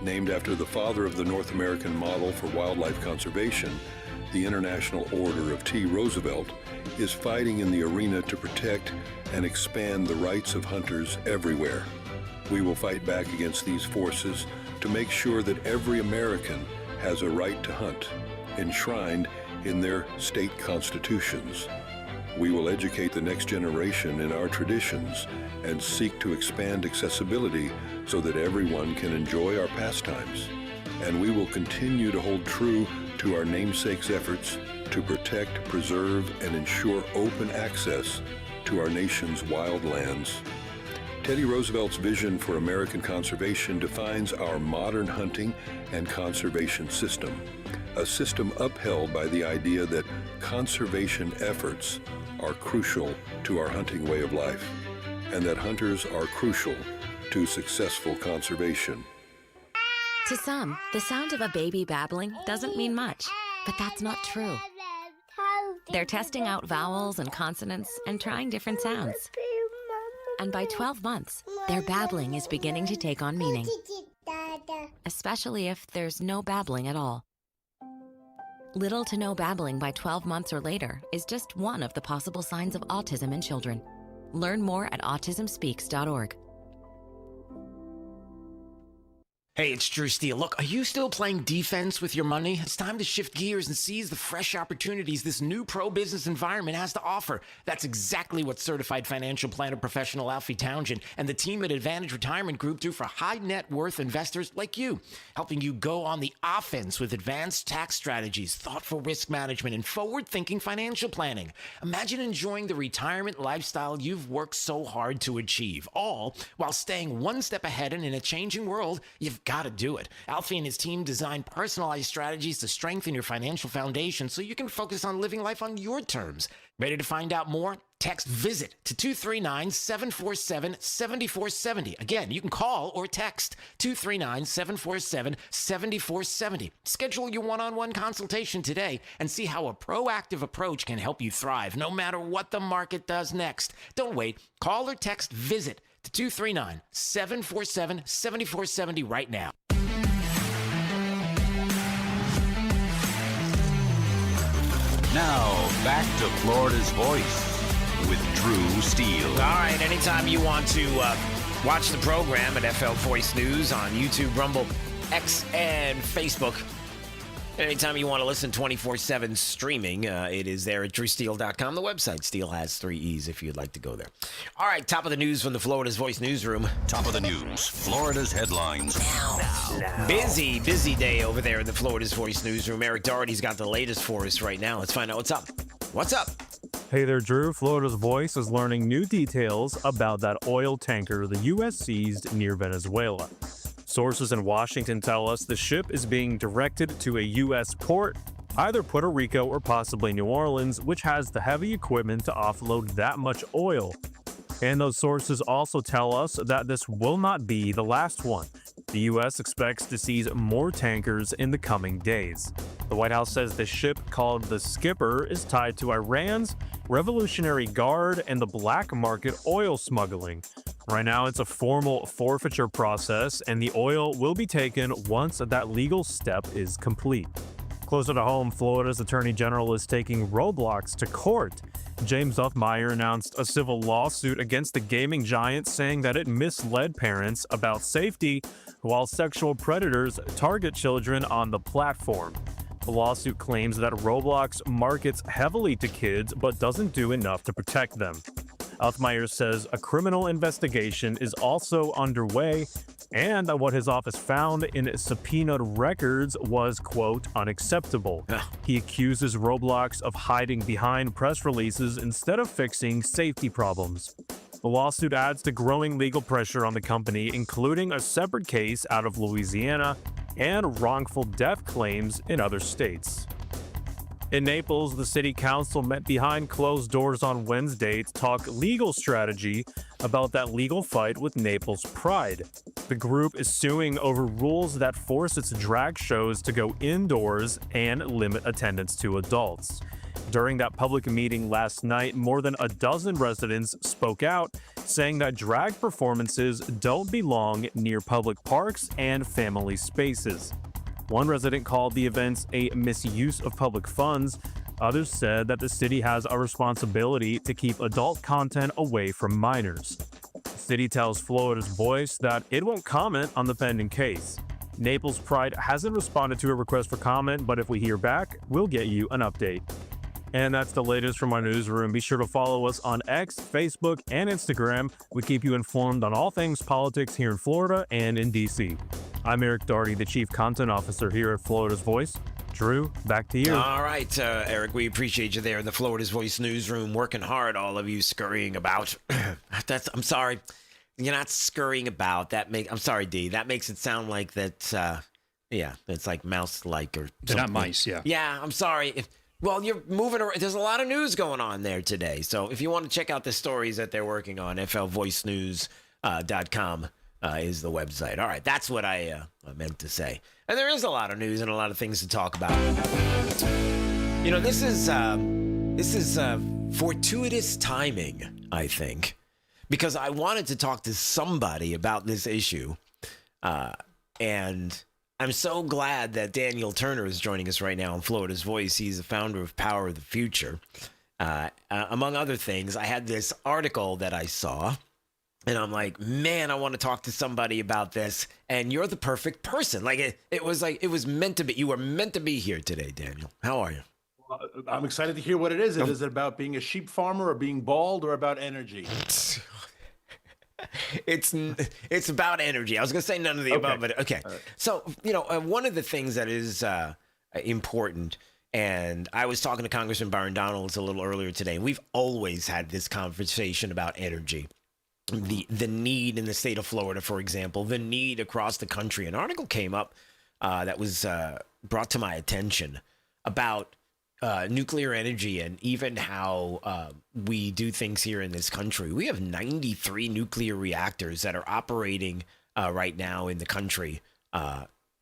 Named after the father of the North American model for wildlife conservation, the International Order of T. Roosevelt is fighting in the arena to protect and expand the rights of hunters everywhere. We will fight back against these forces to make sure that every American has a right to hunt, enshrined in their state constitutions. We will educate the next generation in our traditions and seek to expand accessibility so that everyone can enjoy our pastimes. And we will continue to hold true to our namesake's efforts to protect, preserve, and ensure open access to our nation's wild lands. Teddy Roosevelt's vision for American conservation defines our modern hunting and conservation system, a system upheld by the idea that conservation efforts are crucial to our hunting way of life, and that hunters are crucial to successful conservation. To some, the sound of a baby babbling doesn't mean much, but that's not true. They're testing out vowels and consonants and trying different sounds. And by 12 months, their babbling is beginning to take on meaning, especially if there's no babbling at all. Little to no babbling by 12 months or later is just one of the possible signs of autism in children. Learn more at autismspeaks.org. Hey, it's Drew Steele. Look, are you still playing defense with your money? It's time to shift gears and seize the fresh opportunities this new pro-business environment has to offer. That's exactly what certified financial planner professional Alfie Townsend and the team at Advantage Retirement Group do for high net worth investors like you, helping you go on the offense with advanced tax strategies, thoughtful risk management, and forward-thinking financial planning. Imagine enjoying the retirement lifestyle you've worked so hard to achieve, all while staying one step ahead, and in a changing world, you've got to do it. Alfie and his team design personalized strategies to strengthen your financial foundation so you can focus on living life on your terms. Ready to find out more? Text VISIT to 239-747-7470. Again, you can call or text 239-747-7470. Schedule your one-on-one consultation today and see how a proactive approach can help you thrive no matter what the market does next. Don't wait. Call or text VISIT to 239-747-7470 right now. Now, back to Florida's Voice with Drew Steele. All right, anytime you want to watch the program at FL Voice News on YouTube, Rumble, X, and Facebook. Anytime you want to listen 24/7 streaming, it is there at drewsteele.com. The website, Steele has 3 E's if you'd like to go there. All right, top of the news from the Florida's Voice newsroom. Top of the news, Florida's headlines. Now. Busy day over there in the Florida's Voice newsroom. Eric Doherty's got the latest for us right now. Let's find out what's up. What's up? Hey there, Drew. Florida's Voice is learning new details about that oil tanker the U.S. seized near Venezuela. Sources in Washington tell us the ship is being directed to a U.S. port, either Puerto Rico or possibly New Orleans, which has the heavy equipment to offload that much oil. And those sources also tell us that this will not be the last one. The U.S. expects to seize more tankers in the coming days. The White House says the ship, called the Skipper, is tied to Iran's Revolutionary Guard and the black market oil smuggling. Right now, it's a formal forfeiture process, and the oil will be taken once that legal step is complete. Closer to home, Florida's Attorney General is taking Roblox to court. James Uffmeyer announced a civil lawsuit against the gaming giant, saying that it misled parents about safety while sexual predators target children on the platform. The lawsuit claims that Roblox markets heavily to kids but doesn't do enough to protect them. Uffmeyer says a criminal investigation is also underway and that what his office found in subpoenaed records was, quote, unacceptable. He accuses Roblox of hiding behind press releases instead of fixing safety problems. The lawsuit adds to growing legal pressure on the company, including a separate case out of Louisiana and wrongful death claims in other states. In Naples, the city council met behind closed doors on Wednesday to talk legal strategy about that legal fight with Naples Pride. The group is suing over rules that force its drag shows to go indoors and limit attendance to adults. During that public meeting last night, more than a dozen residents spoke out, saying that drag performances don't belong near public parks and family spaces. One resident called the events a misuse of public funds. Others said that the city has a responsibility to keep adult content away from minors. The city tells Florida's Voice that it won't comment on the pending case. Naples Pride hasn't responded to a request for comment, but if we hear back, we'll get you an update. And that's the latest from our newsroom. Be sure to follow us on X, Facebook, and Instagram. We keep you informed on all things politics here in Florida and in D.C. I'm Eric Doherty, the Chief Content Officer here at Florida's Voice. Drew, back to you. All right, Eric, we appreciate you there in the Florida's Voice newsroom, working hard, all of you scurrying about. I'm sorry. You're not scurrying about. I'm sorry, D. That makes it sound like that, it's like mouse-like or They're something. not mice, yeah. Yeah, I'm sorry. Well, you're moving around. There's a lot of news going on there today. So if you want to check out the stories that they're working on, flvoicenews.com is the website. All right, that's what I meant to say. And there is a lot of news and a lot of things to talk about. You know, this is fortuitous timing, I think, because I wanted to talk to somebody about this issue, and I'm so glad that Daniel Turner is joining us right now on Florida's Voice. He's the founder of Power of the Future. Among other things, I had this article that I saw, and I'm like, man, I want to talk to somebody about this. And you're the perfect person. Like it was meant to be. You were meant to be here today, Daniel. How are you? I'm excited to hear what it is. Is it about being a sheep farmer or being bald or about energy? It's about energy. I was going to say none of the above, but okay. Right. So, one of the things that is important, and I was talking to Congressman Byron Donalds a little earlier today, and we've always had this conversation about energy. The need in the state of Florida, for example, the need across the country. An article came up that was brought to my attention about nuclear energy and even how we do things here in this country, we have 93 nuclear reactors that are operating right now in the country.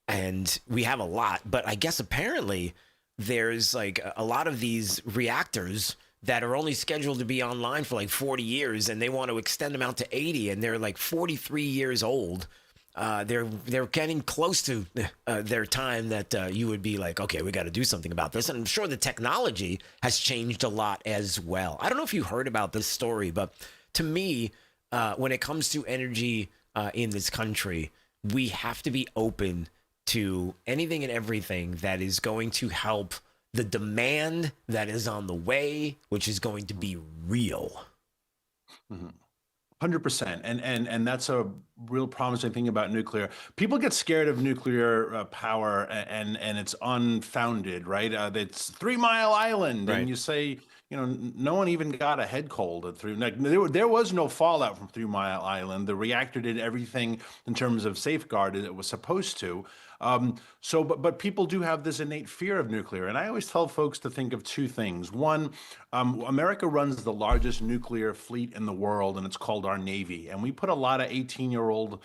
And we have a lot, but I guess apparently there's like a lot of these reactors that are only scheduled to be online for like 40 years, and they want to extend them out to 80, and they're like 43 years old. They're getting close to their time that you would be like, okay, we got to do something about this. And I'm sure the technology has changed a lot as well. I don't know if you heard about this story, but to me, when it comes to energy in this country, we have to be open to anything and everything that is going to help the demand that is on the way, which is going to be real. 100%. And that's a real promising thing about nuclear. People get scared of nuclear power and it's unfounded, right? It's 3 Mile Island. Right. And you say, no one even got a head cold at there was no fallout from 3 Mile Island. The reactor did everything in terms of safeguard it was supposed to. But people do have this innate fear of nuclear. And I always tell folks to think of two things. One, America runs the largest nuclear fleet in the world, and it's called our Navy. And we put a lot of 18-year-old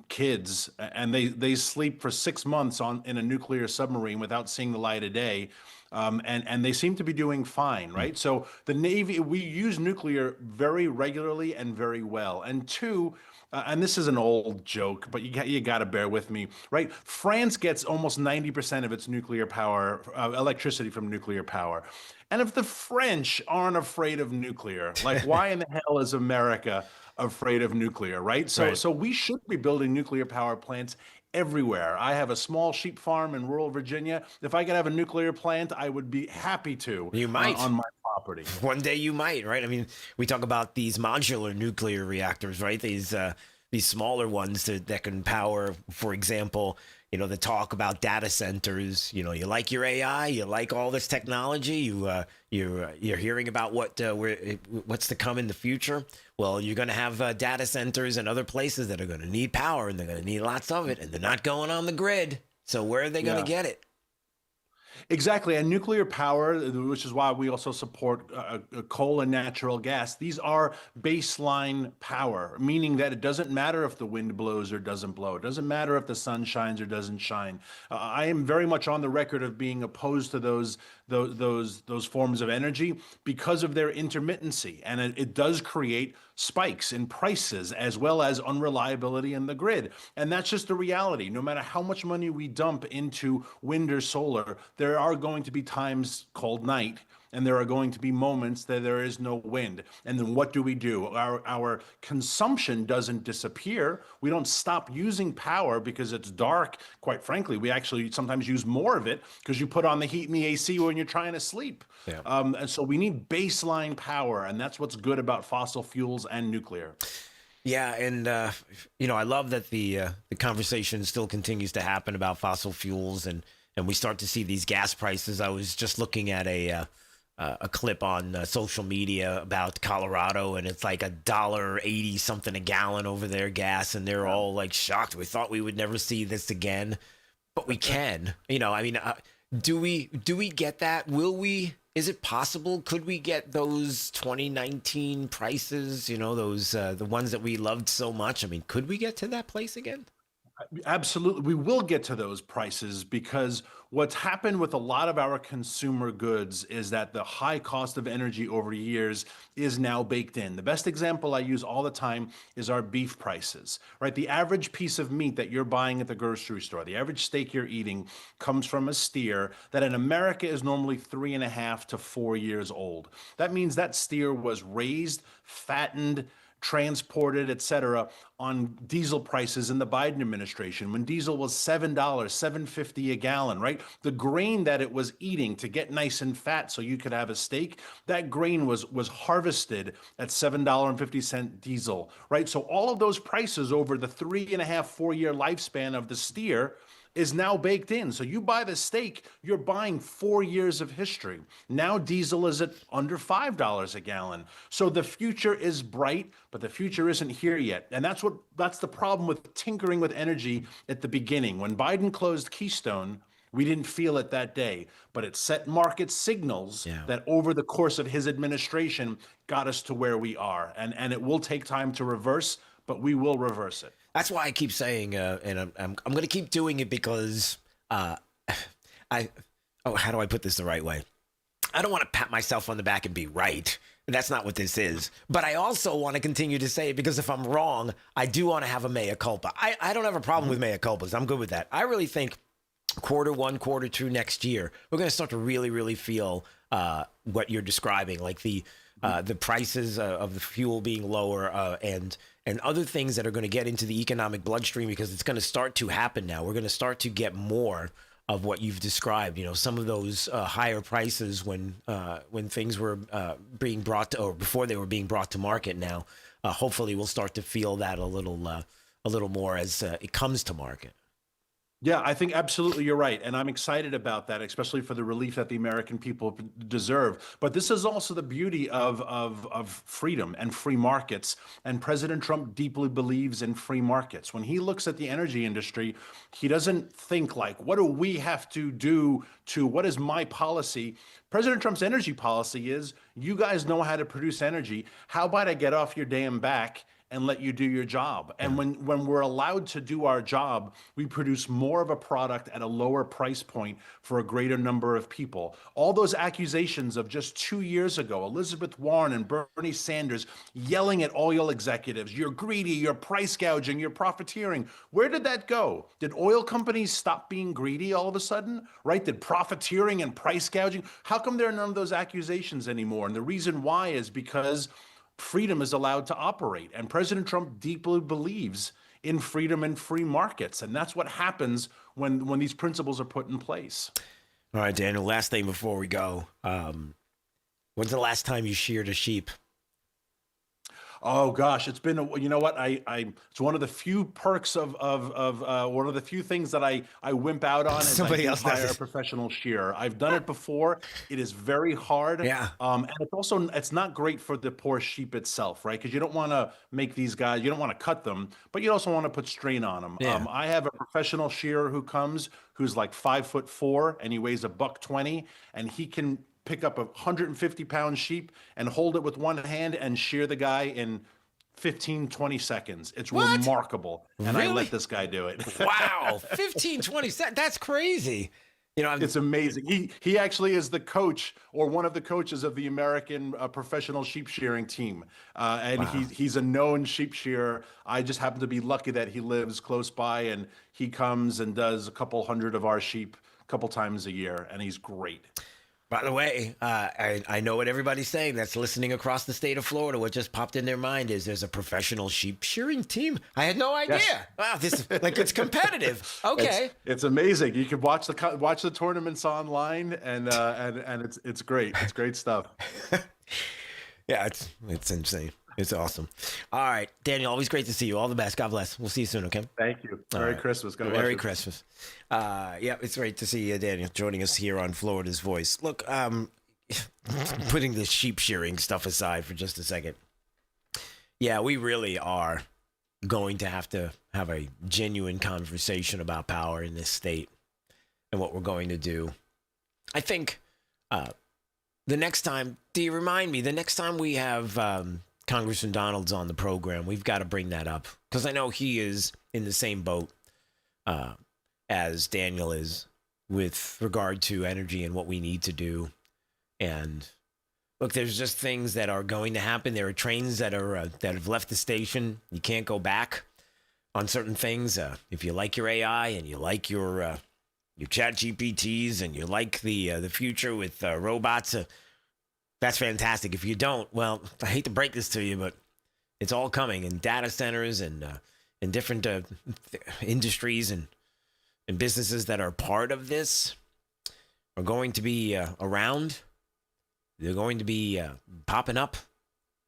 kids, and they sleep for 6 months in a nuclear submarine without seeing the light of day. And they seem to be doing fine, right? So the Navy, we use nuclear very regularly and very well. And two, and this is an old joke, but you got to bear with me, right? France gets almost 90% of its nuclear power, electricity from nuclear power. And if the French aren't afraid of nuclear, like why in the hell is America afraid of nuclear, right? So we should be building nuclear power plants everywhere. I have a small sheep farm in rural Virginia. If I could have a nuclear plant, I would be happy to. You might. On my property. One day you might, right? I mean, we talk about these modular nuclear reactors, right? These smaller ones that can power, for example, the talk about data centers. You like your AI, you like all this technology, you're hearing about what's to come in the future. Well, you're going to have data centers and other places that are going to need power, and they're going to need lots of it, and they're not going on the grid. So where are they going to get it? Exactly. And nuclear power, which is why we also support coal and natural gas, these are baseline power, meaning that it doesn't matter if the wind blows or doesn't blow. It doesn't matter if the sun shines or doesn't shine. I am very much on the record of being opposed to those forms of energy because of their intermittency. And it does create spikes in prices as well as unreliability in the grid. And that's just the reality. No matter how much money we dump into wind or solar, there are going to be times, cold night, and there are going to be moments that there is no wind. And then what do? Our consumption doesn't disappear. We don't stop using power because it's dark. Quite frankly, we actually sometimes use more of it because you put on the heat and the AC when you're trying to sleep. Yeah. And so we need baseline power, and that's what's good about fossil fuels and nuclear. Yeah, and I love that the conversation still continues to happen about fossil fuels, and we start to see these gas prices. I was just looking at a clip on social media about Colorado, and it's like $1.80 something a gallon over there gas, and they're all like shocked. We thought we would never see this again, but we can. Do we get that? Will we? Is it possible? Could we get those 2019 prices? Those the ones that we loved so much. I mean, could we get to that place again? Absolutely. We will get to those prices because what's happened with a lot of our consumer goods is that the high cost of energy over years is now baked in. The best example I use all the time is our beef prices, right? The average piece of meat that you're buying at the grocery store, the average steak you're eating comes from a steer that in America is normally 3.5 to 4 years old. That means that steer was raised, fattened, transported, et cetera, on diesel prices in the Biden administration when diesel was $7, $7.50 a gallon, right? The grain that it was eating to get nice and fat so you could have a steak, that grain was harvested at $7.50 diesel, right? So all of those prices over the 3.5, 4 year lifespan of the steer is now baked in. So you buy the steak, you're buying 4 years of history. Now diesel is at under $5 a gallon. So the future is bright, but the future isn't here yet. And that's the problem with tinkering with energy at the beginning. When Biden closed Keystone, We didn't feel it that day, but it set market signals that over the course of his administration got us to where we are. And it will take time to reverse, but we will reverse it. That's why I keep saying, and I'm going to keep doing it because how do I put this the right way? I don't want to pat myself on the back and be right. That's not what this is. But I also want to continue to say it because if I'm wrong, I do want to have a mea culpa. I don't have a problem with mea culpas. I'm good with that. I really think Q1, Q2 next year, we're going to start to really, really feel what you're describing, like the prices of the fuel being lower and other things that are going to get into the economic bloodstream because it's going to start to happen now. We're going to start to get more of what you've described, some of those higher prices when things were being brought to, or before they were being brought to market. Now, hopefully, we'll start to feel that a little more as it comes to market. Yeah, I think absolutely you're right. And I'm excited about that, especially for the relief that the American people deserve. But this is also the beauty of freedom and free markets. And President Trump deeply believes in free markets. When he looks at the energy industry, he doesn't think like, what do we have to do to, what is my policy? President Trump's energy policy is, you guys know how to produce energy. How about I get off your damn back and let you do your job? And when we're allowed to do our job, we produce more of a product at a lower price point for a greater number of people. All those accusations of just 2 years ago, Elizabeth Warren and Bernie Sanders yelling at oil executives, you're greedy, you're price gouging, you're profiteering. Where did that go? Did oil companies stop being greedy all of a sudden, right? Did profiteering and price gouging? How come there are none of those accusations anymore? And the reason why is because freedom is allowed to operate. And President Trump deeply believes in freedom and free markets. And that's what happens when these principles are put in place. All right, Daniel, last thing before we go. When's the last time you sheared a sheep? Oh gosh, it's been, you know what? It's one of the few perks of one of the few things that I wimp out on. Somebody else hire a professional shearer. I've done it before. It is very hard. Yeah. And it's not great for the poor sheep itself, right? Because you don't want to make these guys, you don't want to cut them, but you also want to put strain on them. Yeah. I have a professional shearer who's like 5'4" and he weighs $120, and he can pick up a 150-pound sheep and hold it with one hand and shear the guy in 15, 20 seconds. It's remarkable. And Really? I let this guy do it. Wow, 15, 20 seconds. That's crazy. It's amazing. He actually is the coach or one of the coaches of the American professional sheep shearing team. And Wow. he's a known sheep shearer. I just happen to be lucky that he lives close by, and he comes and does a couple hundred of our sheep a couple times a year, and he's great. By the way, I know what everybody's saying that's listening across the state of Florida. What just popped in their mind is there's a professional sheep shearing team. I had no idea. Yes. Wow, this is like it's competitive. Okay, it's amazing. You can watch the tournaments online, and it's great. It's great stuff. Yeah, it's insane. It's awesome. All right, Daniel, always great to see you. All the best. God bless. We'll see you soon, okay? Thank you. Merry Christmas. God bless Merry you. Christmas. Yeah, it's great to see you, Daniel, joining us here on Florida's Voice. Look, putting the sheep shearing stuff aside for just a second. Yeah, we really are going to have a genuine conversation about power in this state and what we're going to do. I think the next time, do you remind me, the next time we have Congressman Donald's on the program, we've got to bring that up because I know he is in the same boat as Daniel is with regard to energy and what we need to do. And look, there's just things that are going to happen. There are trains that have left the station. You can't go back on certain things. If you like your AI and you like your chat GPTs and you like the future with robots, that's fantastic. If you don't, well, I hate to break this to you, but it's all coming. And data centers and different industries and businesses that are part of this are going to be around. They're going to be popping up.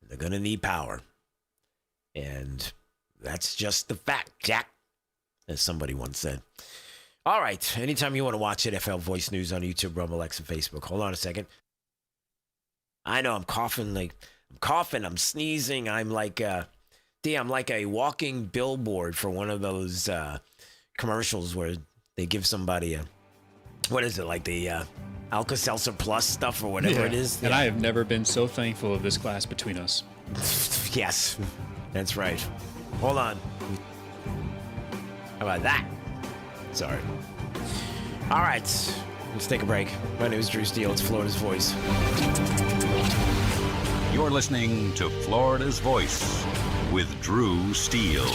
They're going to need power. And that's just the fact, Jack, as somebody once said. All right. Anytime you want to watch it, FL Voice News on YouTube, Rumble, X, and Facebook. Hold on a second. I know I'm coughing, I'm sneezing. I'm like a walking billboard for one of those commercials where they give somebody what is it, like the Alka-Seltzer Plus stuff or whatever it is. And I have never been so thankful of this class between us. Yes, that's right. Hold on. How about that? Sorry. All right, let's take a break. My name is Drew Steele. It's Florida's Voice. You're listening to Florida's Voice with Drew Steele.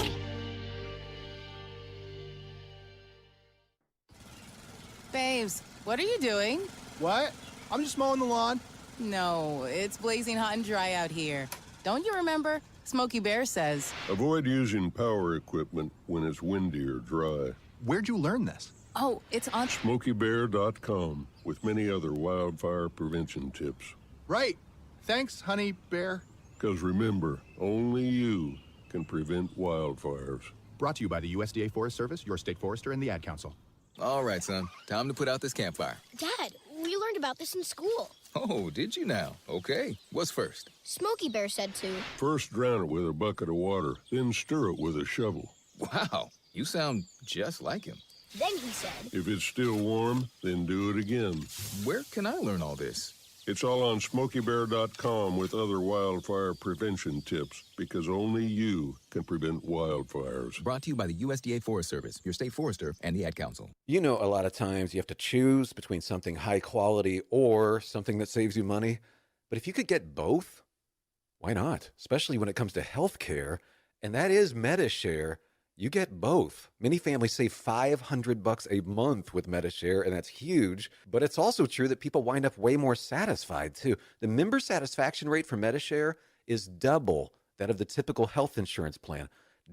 Babes, what are you doing? What? I'm just mowing the lawn. No, it's blazing hot and dry out here. Don't you remember? Smokey Bear says. Avoid using power equipment when it's windy or dry. Where'd you learn this? Oh, it's on SmokeyBear.com with many other wildfire prevention tips. Right. Thanks, honey bear. Because remember, only you can prevent wildfires. Brought to you by the USDA Forest Service, your state forester, and the Ad Council. All right, son. Time to put out this campfire. Dad, we learned about this in school. Oh, did you now? Okay. What's first? Smokey Bear said to. First drown it with a bucket of water, then stir it with a shovel. Wow, you sound just like him. Then he said. If it's still warm, then do it again. Where can I learn all this? It's all on SmokeyBear.com with other wildfire prevention tips, because only you can prevent wildfires. Brought to you by the USDA Forest Service, your state forester, and the Ad Council. You know, a lot of times you have to choose between something high quality or something that saves you money. But if you could get both, why not? Especially when it comes to health care, and that is MediShare. You get both. Many families save $500 a month with MediShare, and that's huge. But it's also true that people wind up way more satisfied, too. The member satisfaction rate for MediShare is double that of the typical health insurance plan.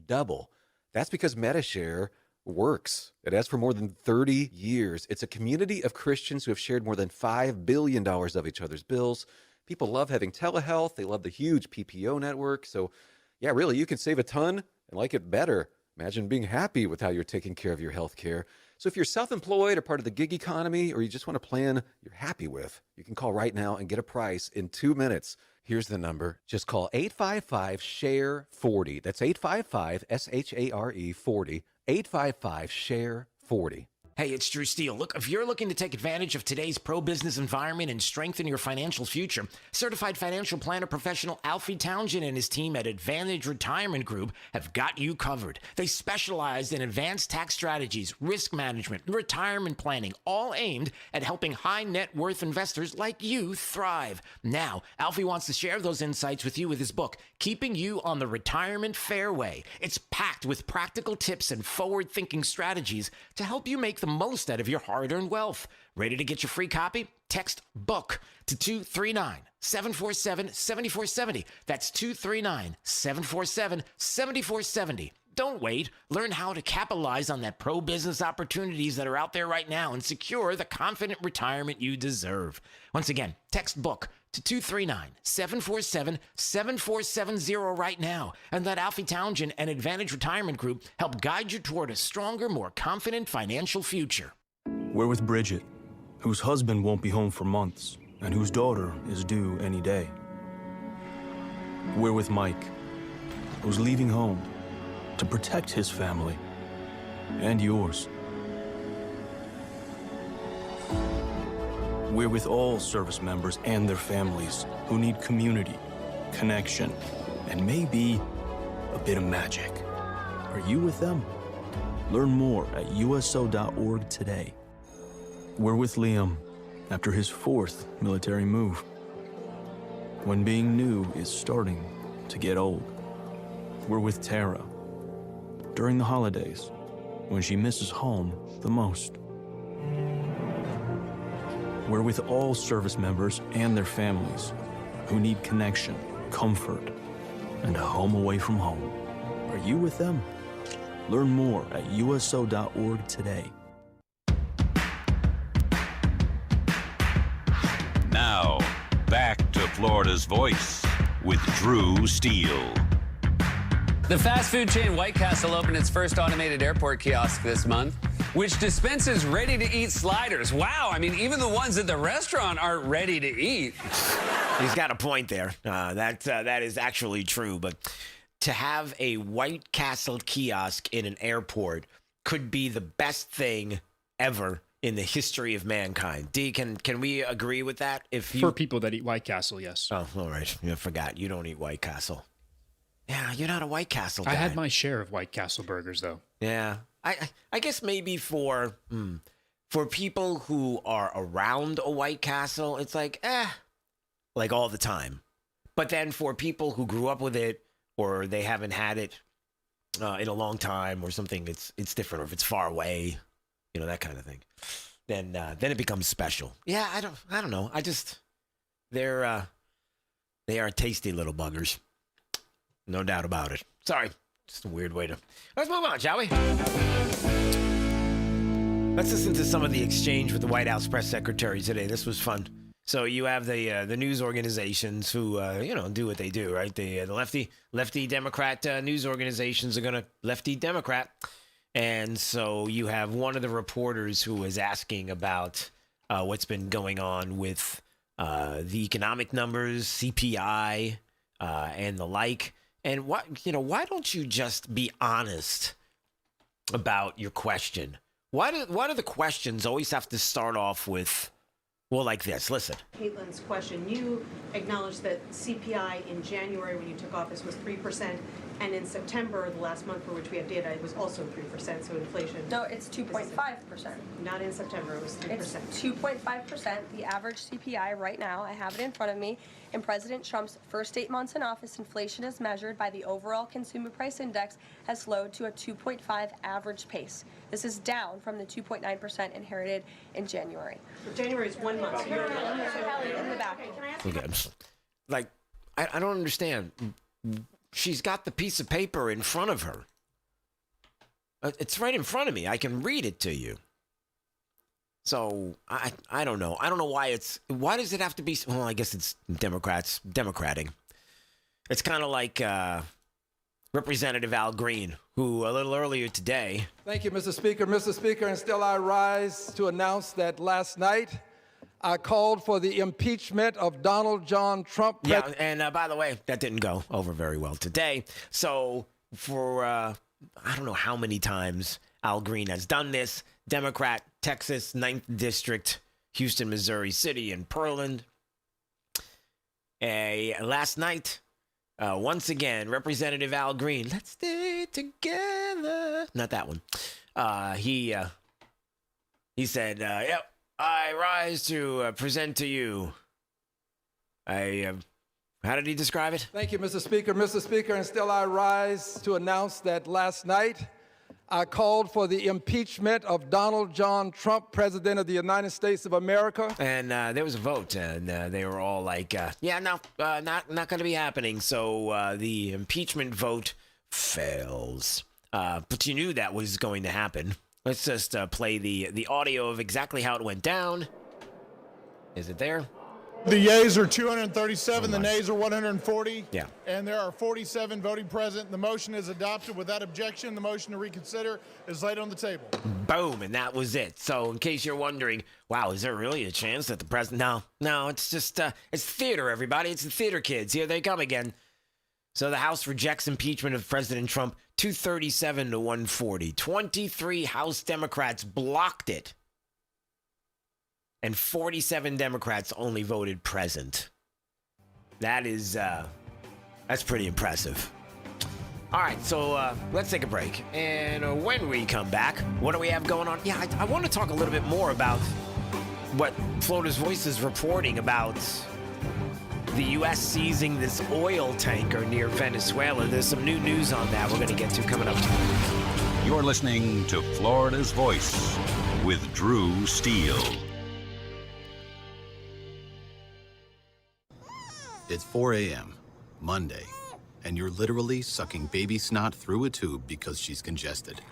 Double. That's because MediShare works. It has for more than 30 years. It's a community of Christians who have shared more than $5 billion of each other's bills. People love having telehealth. They love the huge PPO network. So, yeah, really, you can save a ton and like it better. Imagine being happy with how you're taking care of your health care. So if you're self-employed or part of the gig economy, or you just want a plan you're happy with, you can call right now and get a price in 2 minutes. Here's the number. Just call 855-SHARE-40. That's 855-SHARE-40. 855-SHARE-40. Hey, it's Drew Steele. Look, if you're looking to take advantage of today's pro-business environment and strengthen your financial future, certified financial planner professional Alfie Townsend and his team at Advantage Retirement Group have got you covered. They specialize in advanced tax strategies, risk management, and retirement planning, all aimed at helping high net worth investors like you thrive. Now, Alfie wants to share those insights with you with his book, Keeping You on the Retirement Fairway. It's packed with practical tips and forward-thinking strategies to help you make the most out of your hard-earned wealth. Ready to get your free copy? Text BOOK to 239-747-7470. That's 239-747-7470. Don't wait. Learn how to capitalize on that pro-business opportunities that are out there right now and secure the confident retirement you deserve. Once again, text BOOK to 239-747-7470 right now, and let Alfie Townsend and Advantage Retirement Group help guide you toward a stronger, more confident financial future. We're with Bridget, whose husband won't be home for months, and whose daughter is due any day. We're with Mike, who's leaving home to protect his family and yours. We're with all service members and their families who need community, connection, and maybe a bit of magic. Are you with them? Learn more at USO.org today. We're with Liam after his 4th military move, when being new is starting to get old. We're with Tara during the holidays, when she misses home the most. We're with all service members and their families who need connection, comfort, and a home away from home. Are you with them? Learn more at USO.org today. Now, back to Florida's Voice with Drew Steele. The fast food chain White Castle opened its first automated airport kiosk this month, which dispenses ready-to-eat sliders. Wow, I mean, even the ones at the restaurant aren't ready to eat. He's got a point there. That is actually true. But to have a White Castle kiosk in an airport could be the best thing ever in the history of mankind. D, can we agree with that? For people that eat White Castle, yes. Oh, all right. I forgot. You don't eat White Castle. Yeah, you're not a White Castle guy. I had my share of White Castle burgers, though. Yeah. I guess maybe for people who are around a White Castle, it's like all the time. But then for people who grew up with it, or they haven't had it in a long time or something, it's different, or if it's far away, that kind of thing. Then it becomes special. Yeah, I don't know. They are tasty little buggers. No doubt about it. Sorry. Just a weird way to... Let's move on, shall we? Let's listen to some of the exchange with the White House press secretary today. This was fun. So you have the news organizations who, do what they do, right? The lefty Democrat news organizations are going to lefty Democrat. And so you have one of the reporters who is asking about what's been going on with the economic numbers, CPI, and the like. And why don't you just be honest about your question? Why do the questions always have to start off with, well, like this? Listen. Caitlin's question. You acknowledged that CPI in January when you took office was 3%, and in September, the last month for which we have data, it was also 3%. So inflation. No, it's 2.5%. Not in September. It was 3%. It's 2.5%. The average CPI right now, I have it in front of me. In President Trump's first 8 months in office, inflation as measured by the overall consumer price index has slowed to a 2.5 average pace. This is down from the 2.9% inherited in January. January is 1 month. So you're in the back. Can I ask you? Okay. I don't understand. She's got the piece of paper in front of her. It's right in front of me. I can read it to you. So I don't know. I don't know why does it have to be? Well, I guess it's democrating. It's kind of like Representative Al Green, who a little earlier today. Thank you, Mr. Speaker. Mr. Speaker, and still I rise to announce that last night I called for the impeachment of Donald John Trump. Yeah, and by the way, that didn't go over very well today. So for I don't know how many times Al Green has done this. Democrat, Texas, 9th District, Houston, Missouri City, and Pearland. Last night, once again, Representative Al Green, let's stay together. Not that one. He said, yep, I rise to present to you. How did he describe it? Thank you, Mr. Speaker. Mr. Speaker, and still I rise to announce that last night I called for the impeachment of Donald John Trump, President of the United States of America. And there was a vote, and they were all like, not going to be happening. So the impeachment vote fails. But you knew that was going to happen. Let's just play the audio of exactly how it went down. Is it there? The yeas are 237, the nays are 140. Yeah. And there are 47 voting present. The motion is adopted without objection. The motion to reconsider is laid on the table. Boom, and that was it. So in case you're wondering, wow, is there really a chance that the president... No, it's just, it's theater, everybody. It's the theater kids. Here they come again. So the House rejects impeachment of President Trump, 237 to 140. 23 House Democrats blocked it. And 47 Democrats only voted present. That's pretty impressive. All right, so let's take a break. And when we come back, what do we have going on? Yeah, I want to talk a little bit more about what Florida's Voice is reporting about the U.S. seizing this oil tanker near Venezuela. There's some new news on that we're going to get to coming up. You're listening to Florida's Voice with Drew Steele. It's 4 a.m., Monday, and you're literally sucking baby snot through a tube because she's congested.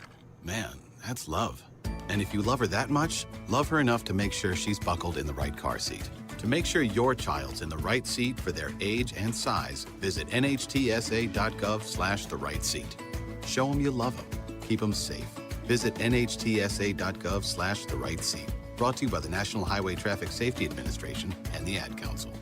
Man, that's love. And if you love her that much, love her enough to make sure she's buckled in the right car seat. To make sure your child's in the right seat for their age and size, visit nhtsa.gov/the right seat. Show them you love them. Keep them safe. Visit nhtsa.gov/the right seat. Brought to you by the National Highway Traffic Safety Administration and the Ad Council.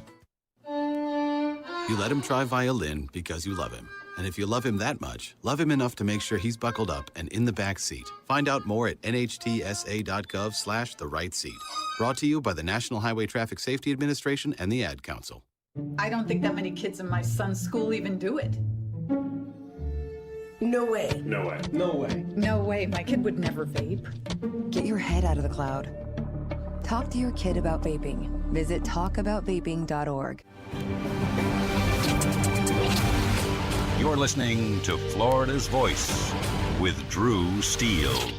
You let him try violin because you love him. And if you love him that much, love him enough to make sure he's buckled up and in the back seat. Find out more at nhtsa.gov/the right seat. Brought to you by the National Highway Traffic Safety Administration and the Ad Council. I don't think that many kids in my son's school even do it. No way. No way. No way. No way. My kid would never vape. Get your head out of the cloud. Talk to your kid about vaping. Visit talkaboutvaping.org. You're listening to Florida's Voice with Drew Steele.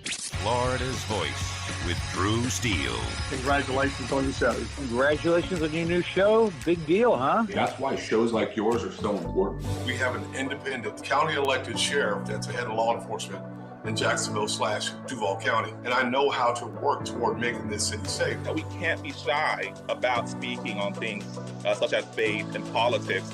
Florida's Voice with Drew Steele. Congratulations on your show. Congratulations on your new show. Big deal, huh? That's why shows like yours are so important. We have an independent county elected sheriff that's the head of law enforcement in Jacksonville/Duval County. And I know how to work toward making this city safe. We can't be shy about speaking on things such as faith and politics.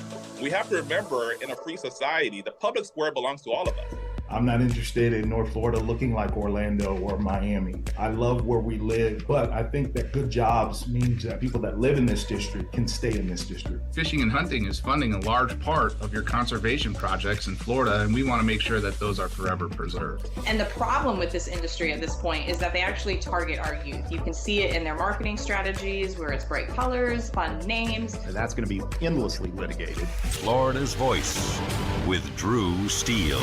We have to remember, in a free society, the public square belongs to all of us. I'm not interested in North Florida looking like Orlando or Miami. I love where we live, but I think that good jobs means that people that live in this district can stay in this district. Fishing and hunting is funding a large part of your conservation projects in Florida, and we want to make sure that those are forever preserved. And the problem with this industry at this point is that they actually target our youth. You can see it in their marketing strategies, where it's bright colors, fun names. And that's going to be endlessly litigated. Florida's Voice with Drew Steele.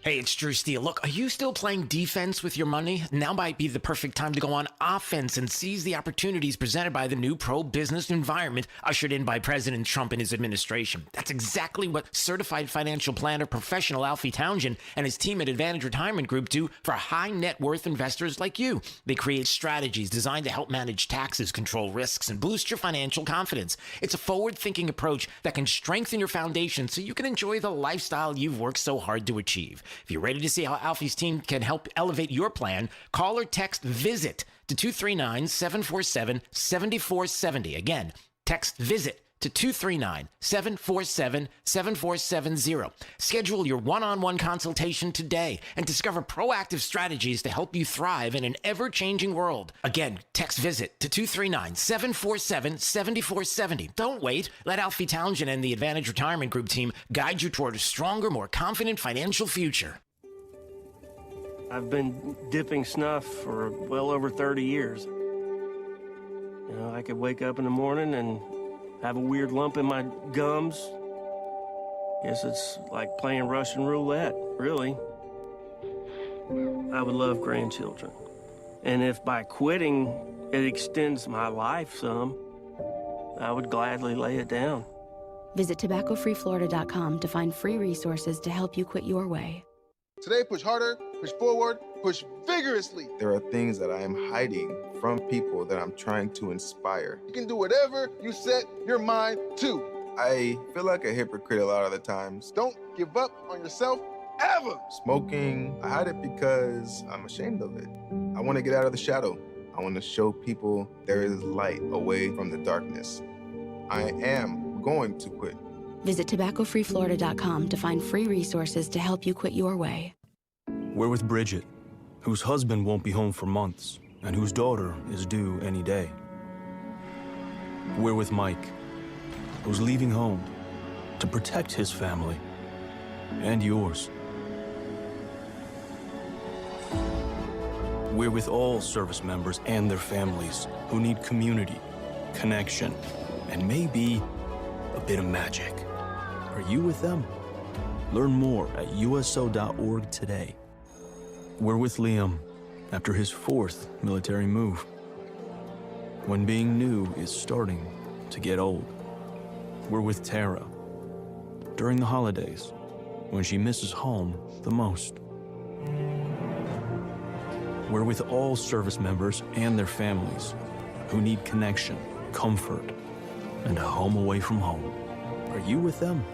Hey, it's Drew Steele. Look, are you still playing defense with your money? Now might be the perfect time to go on offense and seize the opportunities presented by the new pro-business environment ushered in by President Trump and his administration. That's exactly what certified financial planner professional Alfie Townsend and his team at Advantage Retirement Group do for high net worth investors like you. They create strategies designed to help manage taxes, control risks, and boost your financial confidence. It's a forward-thinking approach that can strengthen your foundation so you can enjoy the lifestyle you've worked so hard to achieve. If you're ready to see how Alfie's team can help elevate your plan, call or text VISIT to 239-747-7470. Again, text VISIT to 239-747-7470. Schedule your one-on-one consultation today and discover proactive strategies to help you thrive in an ever-changing world. Again, text VISIT to 239-747-7470. Don't wait. Let Alfie Townsend and the Advantage Retirement Group team guide you toward a stronger, more confident financial future. I've been dipping snuff for well over 30 years. You know, I could wake up in the morning and have a weird lump in my gums. Guess it's like playing Russian roulette, really. I would love grandchildren. And if by quitting it extends my life some, I would gladly lay it down. Visit tobaccofreeflorida.com to find free resources to help you quit your way. Today, push harder, push forward, push vigorously. There are things that I am hiding from people that I'm trying to inspire. You can do whatever you set your mind to. I feel like a hypocrite a lot of the times. Don't give up on yourself ever. Smoking, I hide it because I'm ashamed of it. I want to get out of the shadow. I want to show people there is light away from the darkness. I am going to quit. Visit tobaccofreeflorida.com to find free resources to help you quit your way. We're with Bridget, whose husband won't be home for months and whose daughter is due any day. We're with Mike, who's leaving home to protect his family and yours. We're with all service members and their families who need community, connection, and maybe a bit of magic. Are you with them? Learn more at uso.org today. We're with Liam after his 4th military move, when being new is starting to get old. We're with Tara during the holidays, when she misses home the most. We're with all service members and their families who need connection, comfort, and a home away from home. Are you with them?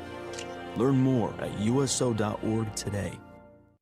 Learn more at uso.org today.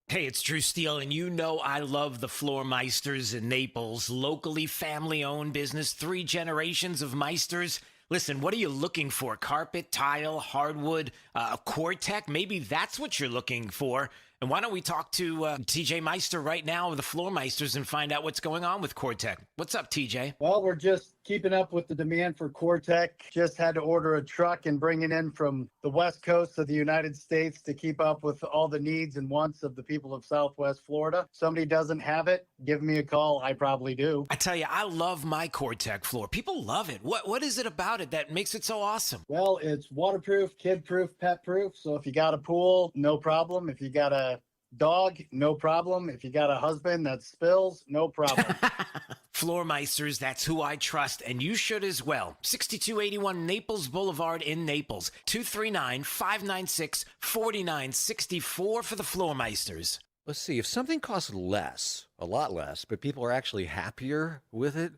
Hey, it's Drew Steele, and you know I love the Floor Meisters in Naples. Locally family-owned business, 3 generations of Meisters. Listen, what are you looking for? Carpet, tile, hardwood, a Quartec? Maybe that's what you're looking for. And why don't we talk to TJ Meister right now of the Floor Meisters and find out what's going on with Cortec. What's up, TJ? Well, we're just keeping up with the demand for Cortec. Just had to order a truck and bring it in from the west coast of the United States to keep up with all the needs and wants of the people of Southwest Florida. Somebody doesn't have it, give me a call. I probably do. I tell you, I love my Cortec floor. People love it. What is it about it that makes it so awesome? Well, it's waterproof, kid-proof, pet-proof. So if you got a pool, no problem. If you got a dog, no problem. If you got a husband that spills, no problem. Floor Meisters, that's who I trust, and you should as well. 6281 Naples Boulevard in Naples. 239-596-4964 for the Floor Meisters. Let's see, if something costs less, a lot less, but people are actually happier with it,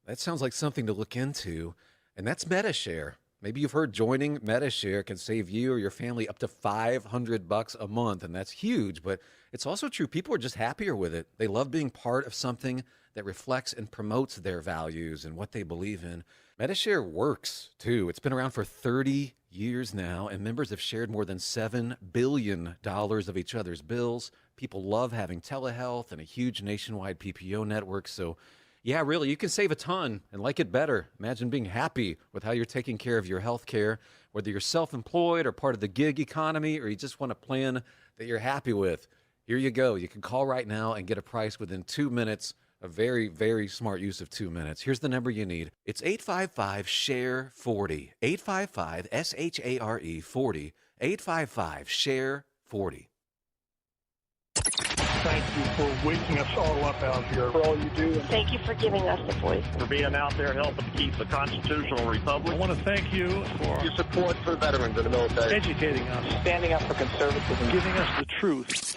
that sounds like something to look into, and that's MediShare. Maybe you've heard joining MediShare can save you or your family up to $500 a month, and that's huge, but it's also true. People are just happier with it. They love being part of something that reflects and promotes their values and what they believe in. MediShare works, too. It's been around for 30 years now, and members have shared more than $7 billion of each other's bills. People love having telehealth and a huge nationwide PPO network, so yeah, really, you can save a ton and like it better. Imagine being happy with how you're taking care of your health care, whether you're self-employed or part of the gig economy, or you just want a plan that you're happy with. Here you go. You can call right now and get a price within 2 minutes. A very, very smart use of 2 minutes. Here's the number you need. It's 855-SHARE-40. 855-SHARE 40. 855-SHARE-40. Thank you for waking us all up out here, for all you do. Thank you for giving us the voice. For being out there helping keep the constitutional republic. I want to thank you for Your support for veterans in the military. Educating us. Standing up for conservatism. Giving us the truth.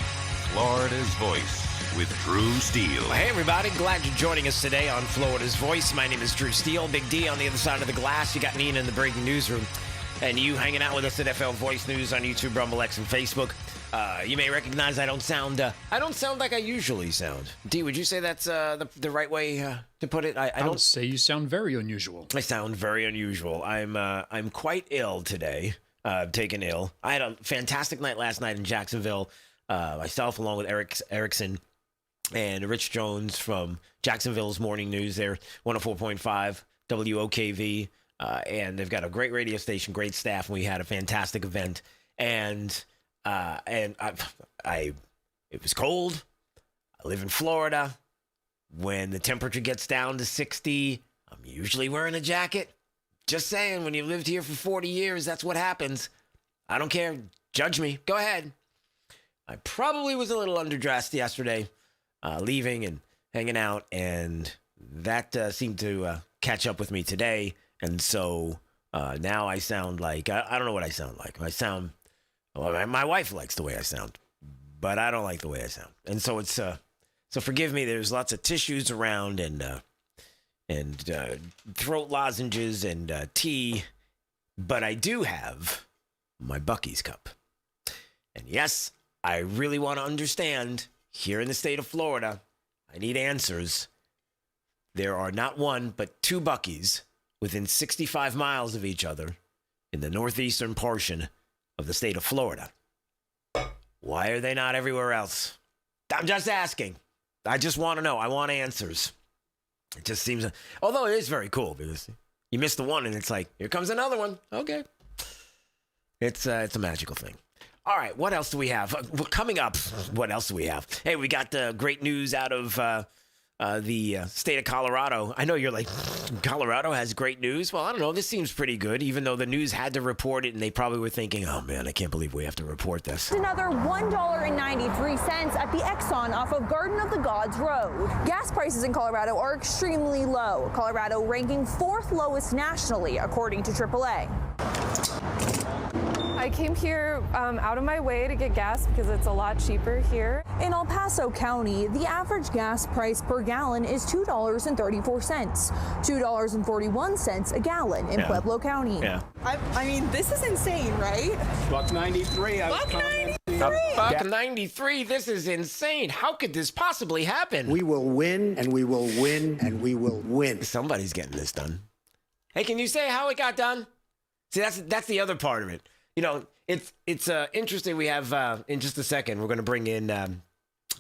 Florida's Voice with Drew Steele. Hey, everybody. Glad you're joining us today on Florida's Voice. My name is Drew Steele. Big D on the other side of the glass. You got Nina in the breaking newsroom. And you hanging out with us at FL Voice News on YouTube, Rumble X, and Facebook. You may recognize I don't sound like I usually sound. D, would you say that's the right way to put it? I would say you sound very unusual. I sound very unusual. I'm quite ill today. Taken ill. I had a fantastic night last night in Jacksonville. Myself, along with Erickson and Rich Jones from Jacksonville's Morning News there, 104.5 WOKV. And they've got a great radio station, great staff, and we had a fantastic event. And it was cold. I live in Florida. When the temperature gets down to 60, I'm usually wearing a jacket. Just saying, when you've lived here for 40 years, that's what happens. I don't care. Judge me. Go ahead. I probably was a little underdressed yesterday, leaving and hanging out, and that seemed to catch up with me today. And so now I sound like, I don't know what I sound like. Well, my wife likes the way I sound, but I don't like the way I sound. And so it's, so forgive me, there's lots of tissues around and throat lozenges and tea, but I do have my Buc-ee's cup. And yes, I really want to understand, here in the state of Florida, I need answers. There are not one, but two Buc-ee's within 65 miles of each other in the northeastern portion of the state of Florida. Why are they not everywhere else? I'm just asking. I just want to know. I want answers. It just seems, although it is very cool because you miss the one and it's like, here comes another one. Okay. It's a magical thing. All right. What else do we have? Coming up, what else do we have? Hey, we got the great news out of the state of Colorado. I know you're like, Colorado has great news. Well, I don't know. This seems pretty good, even though the news had to report it, and they probably were thinking, oh, man, I can't believe we have to report this. Another $1.93 at the Exxon off of Garden of the Gods Road. Gas prices in Colorado are extremely low. Colorado ranking 4th lowest nationally, according to AAA. I came here out of my way to get gas because it's a lot cheaper here. In El Paso County, the average gas price per gallon is $2.34, $2.41 a gallon in Pueblo County. Yeah. I mean, this is insane, right? $1.93. $1.93. This is insane. How could this possibly happen? We will win, and we will win, and we will win. Somebody's getting this done. Hey, can you say how it got done? See, that's the other part of it. You know, it's interesting. We have in just a second, we're going to bring in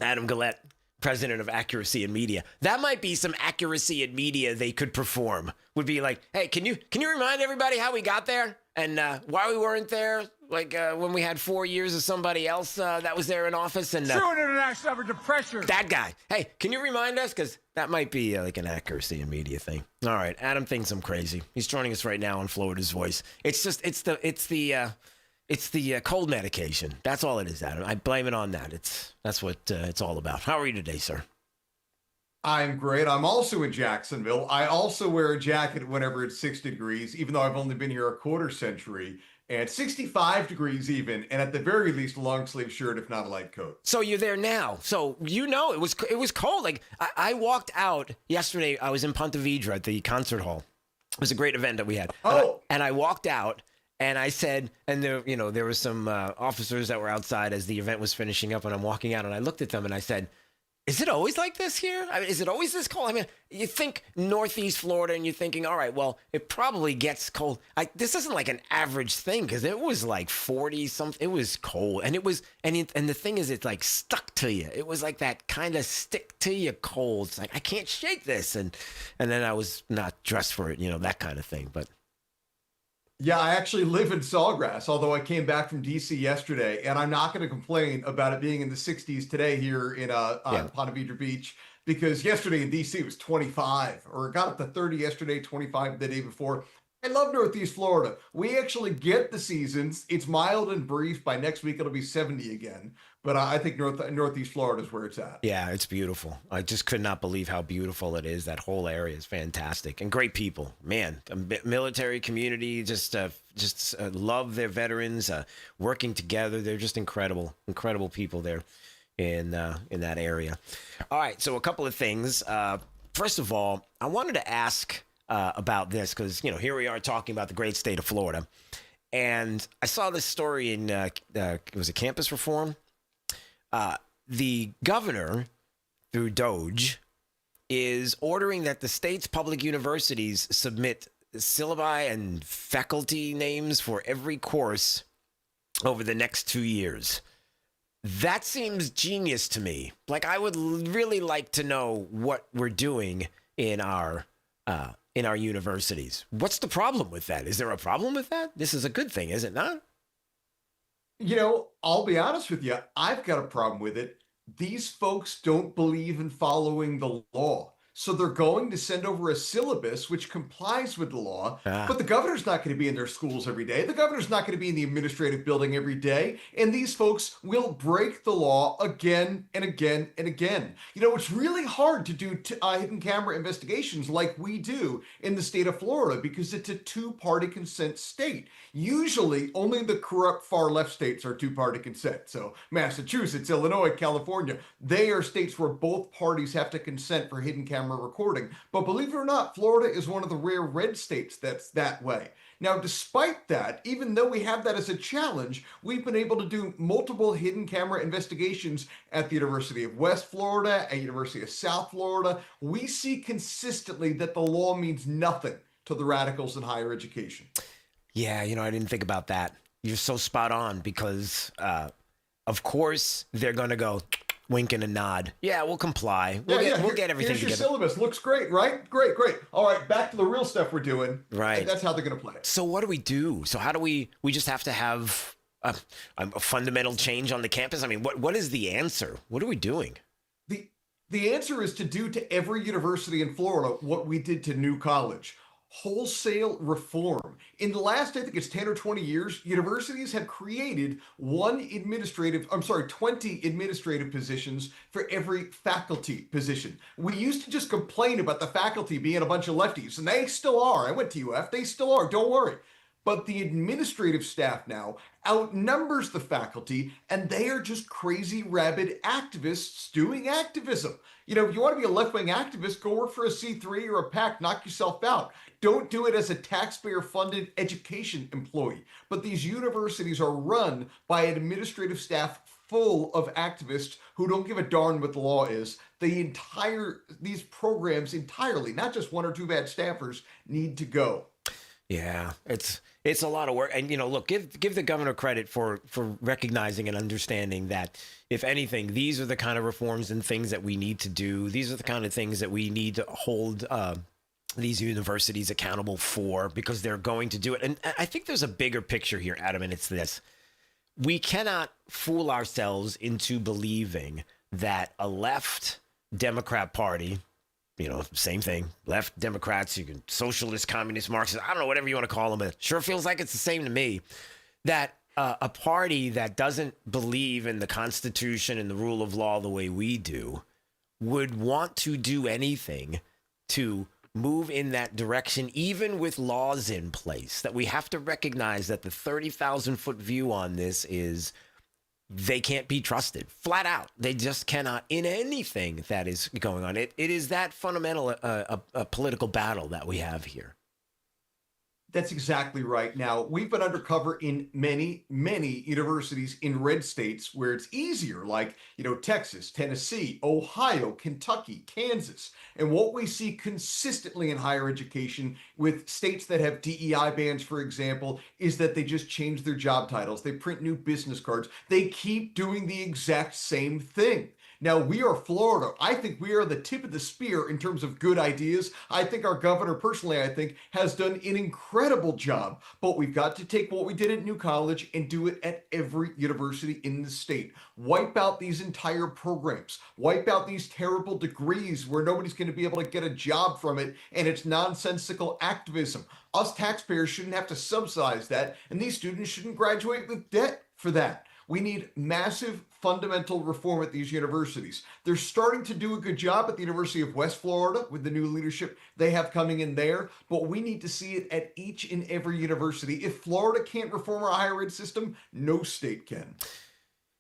Adam Gillette, president of Accuracy in Media. That might be some accuracy in media they could perform. Would be like, hey, can you remind everybody how we got there and why we weren't there? Like when we had 4 years of somebody else that was there in office and True international average of pressure. that guy. Hey, can you remind us? Because that might be like an accuracy in media thing. All right, Adam thinks I'm crazy. He's joining us right now on Florida's Voice. It's the cold medication. That's all it is, Adam. I blame it on that. That's what it's all about. How are you today, sir? I'm great. I'm also in Jacksonville. I also wear a jacket whenever it's 60 degrees, even though I've only been here a quarter century. And 65 degrees even, and at the very least, a long sleeve shirt, if not a light coat. So you're there now. So it was cold. Like I walked out yesterday. I was in Ponte Vedra at the concert hall. It was a great event that we had. And I walked out. And I said, and there were some officers that were outside as the event was finishing up, and I'm walking out, and I looked at them, and I said, is it always like this here? I mean, is it always this cold? I mean, you think Northeast Florida, and you're thinking, all right, well, it probably gets cold. This isn't like an average thing, because it was like 40 something. It was cold, and and the thing is, it's like stuck to you. It was like that kind of stick to you cold. It's like I can't shake this, and then I was not dressed for it, that kind of thing, but. Yeah, I actually live in Sawgrass, although I came back from D.C. yesterday, and I'm not going to complain about it being in the 60s today here in Ponte Vedra Beach, because yesterday in D.C. it was 25, or it got up to 30 yesterday, 25 the day before. I love Northeast Florida. We actually get the seasons. It's mild and brief. By next week, it'll be 70 again. But I think Northeast Florida is where it's at. Yeah, it's beautiful. I just could not believe how beautiful it is. That whole area is fantastic. And great people. Man, military community, just love their veterans, working together. They're just incredible people there in that area. All right, so a couple of things. First of all, I wanted to ask about this because, here we are talking about the great state of Florida. And I saw this story in, was it Campus Reform? The governor, through Doge, is ordering that the state's public universities submit syllabi and faculty names for every course over the next 2 years. That seems genius to me. Like, I would really like to know what we're doing in our universities. What's the problem with that? Is there a problem with that? This is a good thing, is it not? I'll be honest with you. I've got a problem with it. These folks don't believe in following the law. So they're going to send over a syllabus which complies with the law, but the governor's not going to be in their schools every day. The governor's not going to be in the administrative building every day. And these folks will break the law again and again and again. It's really hard to do hidden camera investigations like we do in the state of Florida because it's a two-party consent state. Usually, only the corrupt far left states are two-party consent. So Massachusetts, Illinois, California, they are states where both parties have to consent for hidden camera recording. But believe it or not, Florida is one of the rare red states that's that way. Now, despite that, even though we have that as a challenge, we've been able to do multiple hidden camera investigations at the University of West Florida, at University of South Florida. We see consistently that the law means nothing to the radicals in higher education. Yeah, I didn't think about that. You're so spot on because, of course, they're going to go wink and a nod. Yeah, we'll comply. We'll get everything here's together. Your syllabus looks great, right? Great. All right, back to the real stuff we're doing. Right. And that's how they're going to play it. So what do we do? So how do we just have to have a fundamental change on the campus? I mean, what is the answer? What are we doing? The answer is to do to every university in Florida what we did to New College. Wholesale reform. In the last, I think it's 10 or 20 years, universities have created 20 administrative positions for every faculty position. We used to just complain about the faculty being a bunch of lefties, and they still are. I went to UF, they still are, don't worry. But the administrative staff now outnumbers the faculty, and they are just crazy, rabid activists doing activism. If you want to be a left-wing activist, go work for a C3 or a PAC, knock yourself out. Don't do it as a taxpayer-funded education employee. But these universities are run by an administrative staff full of activists who don't give a darn what the law is. These programs entirely, not just one or two bad staffers, need to go. Yeah, it's a lot of work. And, look, give the governor credit for recognizing and understanding that, if anything, these are the kind of reforms and things that we need to do. These are the kind of things that we need to hold these universities accountable for, because they're going to do it. And I think there's a bigger picture here, Adam, and it's this. We cannot fool ourselves into believing that a left Democrat Party, same thing, left Democrats, you can socialist, communist, Marxist, I don't know, whatever you want to call them, but it sure feels like it's the same to me, that a party that doesn't believe in the Constitution and the rule of law the way we do would want to do anything to move in that direction, even with laws in place. That we have to recognize that the 30,000-foot view on this is they can't be trusted, flat out. They just cannot, in anything that is going on. It is that fundamental a political battle that we have here. That's exactly right. Now, we've been undercover in many, many universities in red states where it's easier, like, Texas, Tennessee, Ohio, Kentucky, Kansas. And what we see consistently in higher education with states that have DEI bans, for example, is that they just change their job titles. They print new business cards. They keep doing the exact same thing. Now, we are Florida. I think we are the tip of the spear in terms of good ideas. I think our governor, personally, has done an incredible job. But we've got to take what we did at New College and do it at every university in the state. Wipe out these entire programs. Wipe out these terrible degrees where nobody's going to be able to get a job from it, and it's nonsensical activism. Us taxpayers shouldn't have to subsidize that, and these students shouldn't graduate with debt for that. We need massive fundamental reform at these universities. They're starting to do a good job at the University of West Florida with the new leadership they have coming in there, but we need to see it at each and every university. If Florida can't reform our higher ed system, no state can.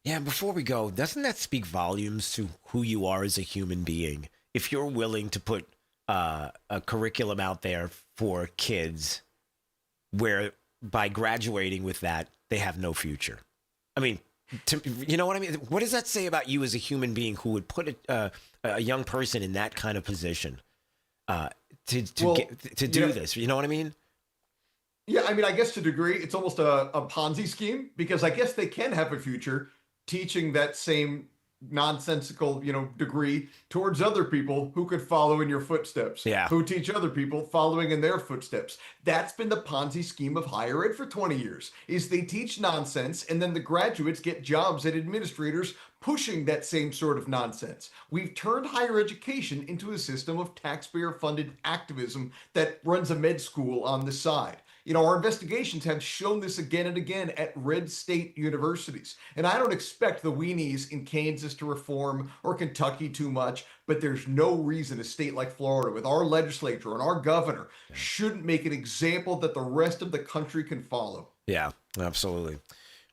Yeah, before we go, doesn't that speak volumes to who you are as a human being? If you're willing to put a curriculum out there for kids where by graduating with that, they have no future. I mean, you know what I mean? What does that say about you as a human being who would put a young person in that kind of position to do this? You know what I mean? Yeah, I mean, I guess to a degree, it's almost a Ponzi scheme, because I guess they can have a future teaching that same nonsensical, degree towards other people who could follow in your footsteps, who teach other people following in their footsteps. That's been the Ponzi scheme of higher ed for 20 years, is they teach nonsense and then the graduates get jobs at administrators pushing that same sort of nonsense. We've turned higher education into a system of taxpayer-funded activism that runs a med school on the side. Our investigations have shown this again and again at red state universities. And I don't expect the weenies in Kansas to reform or Kentucky too much, but there's no reason a state like Florida, with our legislature and our governor, shouldn't make an example that the rest of the country can follow. Yeah, absolutely.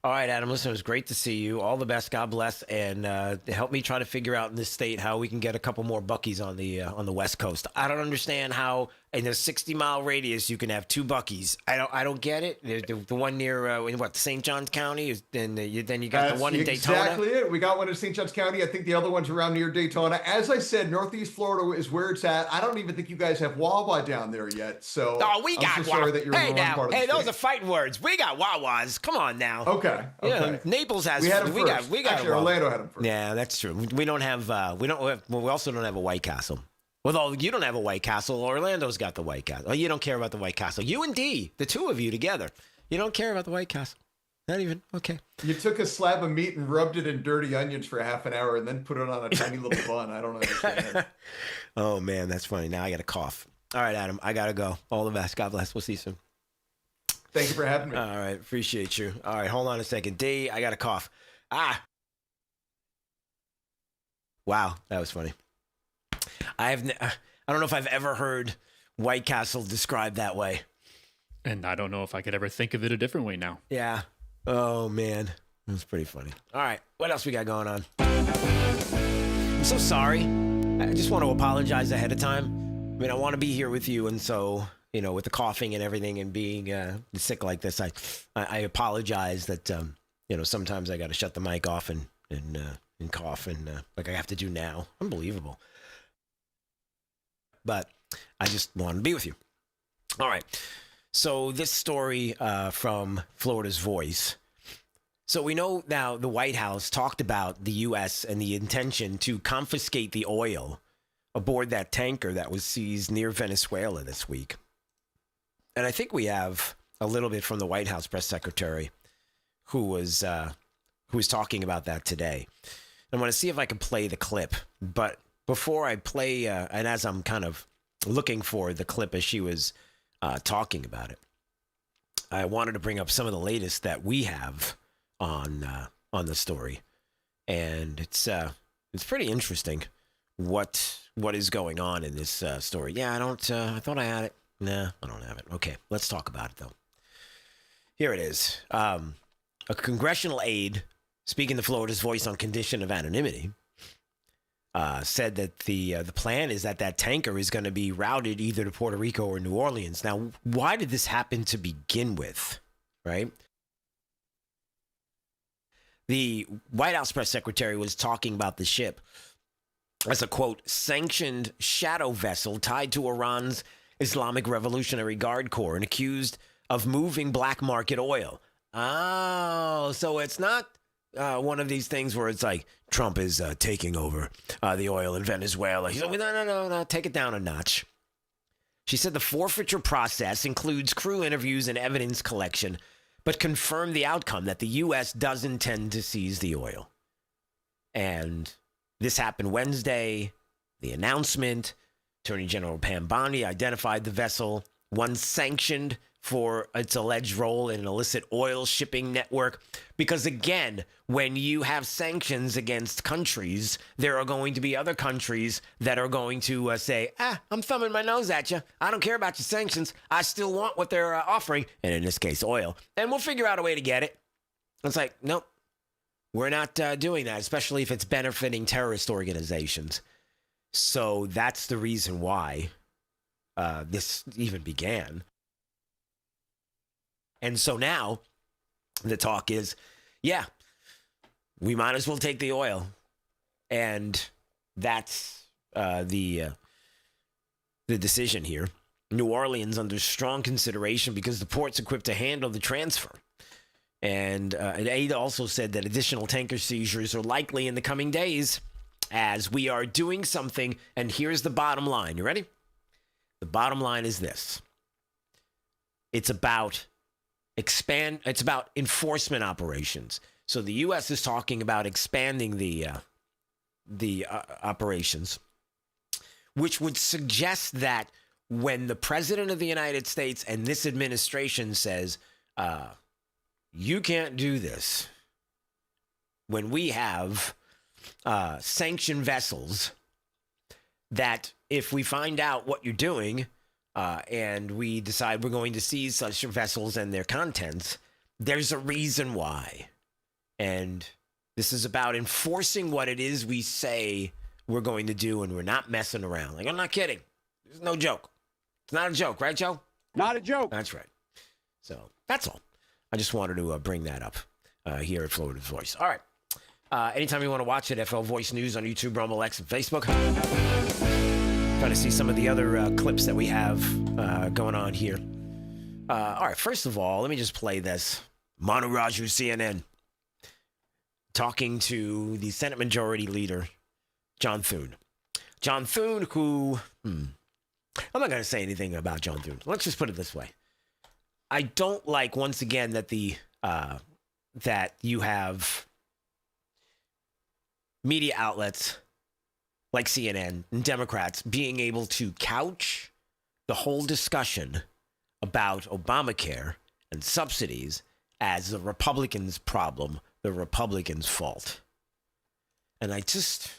All right, Adam, listen, it was great to see you. All the best. God bless. And help me try to figure out in this state how we can get a couple more Buc-ee's on the West Coast. I don't understand how in a 60-mile radius you can have two Buc-ee's. I don't get it. The one near St. Johns County, then you got the one in Daytona. Exactly it. We got one in St. Johns County. I think the other one's around near Daytona. As I said, Northeast Florida is where it's at. I don't even think you guys have Wawa down there yet. So we got I'm so sorry that you're in the wrong part of the state. Those are fighting words. We got Wawas. Come on now. Okay. Naples has. We had them first. We got Actually, Orlando had them first. Yeah, that's true. We don't have. We also don't have a White Castle. Well, you don't have a White Castle. Orlando's got the White Castle. Oh, you don't care about the White Castle. You and D, the two of you together, you don't care about the White Castle. Not even. Okay. You took a slab of meat and rubbed it in dirty onions for half an hour and then put it on a tiny little bun. I don't understand. Oh, man, that's funny. Now I got to cough. All right, Adam, I got to go. All the best. God bless. We'll see you soon. Thank you for having me. All right. Appreciate you. All right. Hold on a second. D, I got a cough. Wow. That was funny. I don't know if I've ever heard White Castle described that way. And I don't know if I could ever think of it a different way now. Yeah. Oh, man. That's pretty funny. All right. What else we got going on? I'm so sorry. I just want to apologize ahead of time. I mean, I want to be here with you. And so, with the coughing and everything and being sick like this, I apologize that, sometimes I got to shut the mic off and cough and like I have to do now. Unbelievable. But I just want to be with you. All right. So this story from Florida's Voice. So we know now the White House talked about the U.S. and the intention to confiscate the oil aboard that tanker that was seized near Venezuela this week. And I think we have a little bit from the White House press secretary who was talking about that today. I want to see if I can play the clip. But before I play, and as I'm kind of looking for the clip as she was talking about it, I wanted to bring up some of the latest that we have on the story, and it's pretty interesting what is going on in this story. Yeah, I thought I had it. Nah, I don't have it. Okay, let's talk about it though. Here it is. A congressional aide speaking to Florida's Voice on condition of anonymity said that the plan is that tanker is going to be routed either to Puerto Rico or New Orleans. Now, why did this happen to begin with, right? The White House press secretary was talking about the ship as a, quote, sanctioned shadow vessel tied to Iran's Islamic Revolutionary Guard Corps and accused of moving black market oil. Oh, so it's not one of these things where it's like Trump is taking over the oil in Venezuela. He's like, no, take it down a notch. She said the forfeiture process includes crew interviews and evidence collection, but confirmed the outcome that the U.S. does intend to seize the oil. And this happened Wednesday. The announcement, Attorney General Pam Bondi identified the vessel, one sanctioned for its alleged role in an illicit oil shipping network. Because again, when you have sanctions against countries, there are going to be other countries that are going to say, I'm thumbing my nose at you. I don't care about your sanctions. I still want what they're offering. And in this case, oil. And we'll figure out a way to get it. It's like, nope, we're not doing that, especially if it's benefiting terrorist organizations. So that's the reason why this even began. And so now the talk is, yeah, we might as well take the oil. And that's the decision here. New Orleans under strong consideration because the port's equipped to handle the transfer. And an aide also said that additional tanker seizures are likely in the coming days as we are doing something. And here's the bottom line. You ready? The bottom line is this. It's about enforcement operations. So the U.S. is talking about expanding the operations, which would suggest that when the president of the United States and this administration says, you can't do this, when we have sanctioned vessels, that if we find out what you're doing, and we decide we're going to seize such vessels and their contents, there's a reason why. And this is about enforcing what it is we say we're going to do, and we're not messing around. Like, I'm not kidding. There's no joke. It's not a joke, right, Joe? Not a joke. That's right. So that's all. I just wanted to bring that up here at Florida's Voice. All right. Anytime you want to watch it, FL Voice News on YouTube, Rumble, X, and Facebook. Trying to see some of the other clips that we have going on here. All right, first of all, let me just play this. Manu Raju, CNN, talking to the Senate Majority Leader, John Thune. John Thune, who, I'm not going to say anything about John Thune. Let's just put it this way. I don't like, once again, that that you have media outlets like CNN and Democrats being able to couch the whole discussion about Obamacare and subsidies as the Republicans' problem, the Republicans' fault. And I just,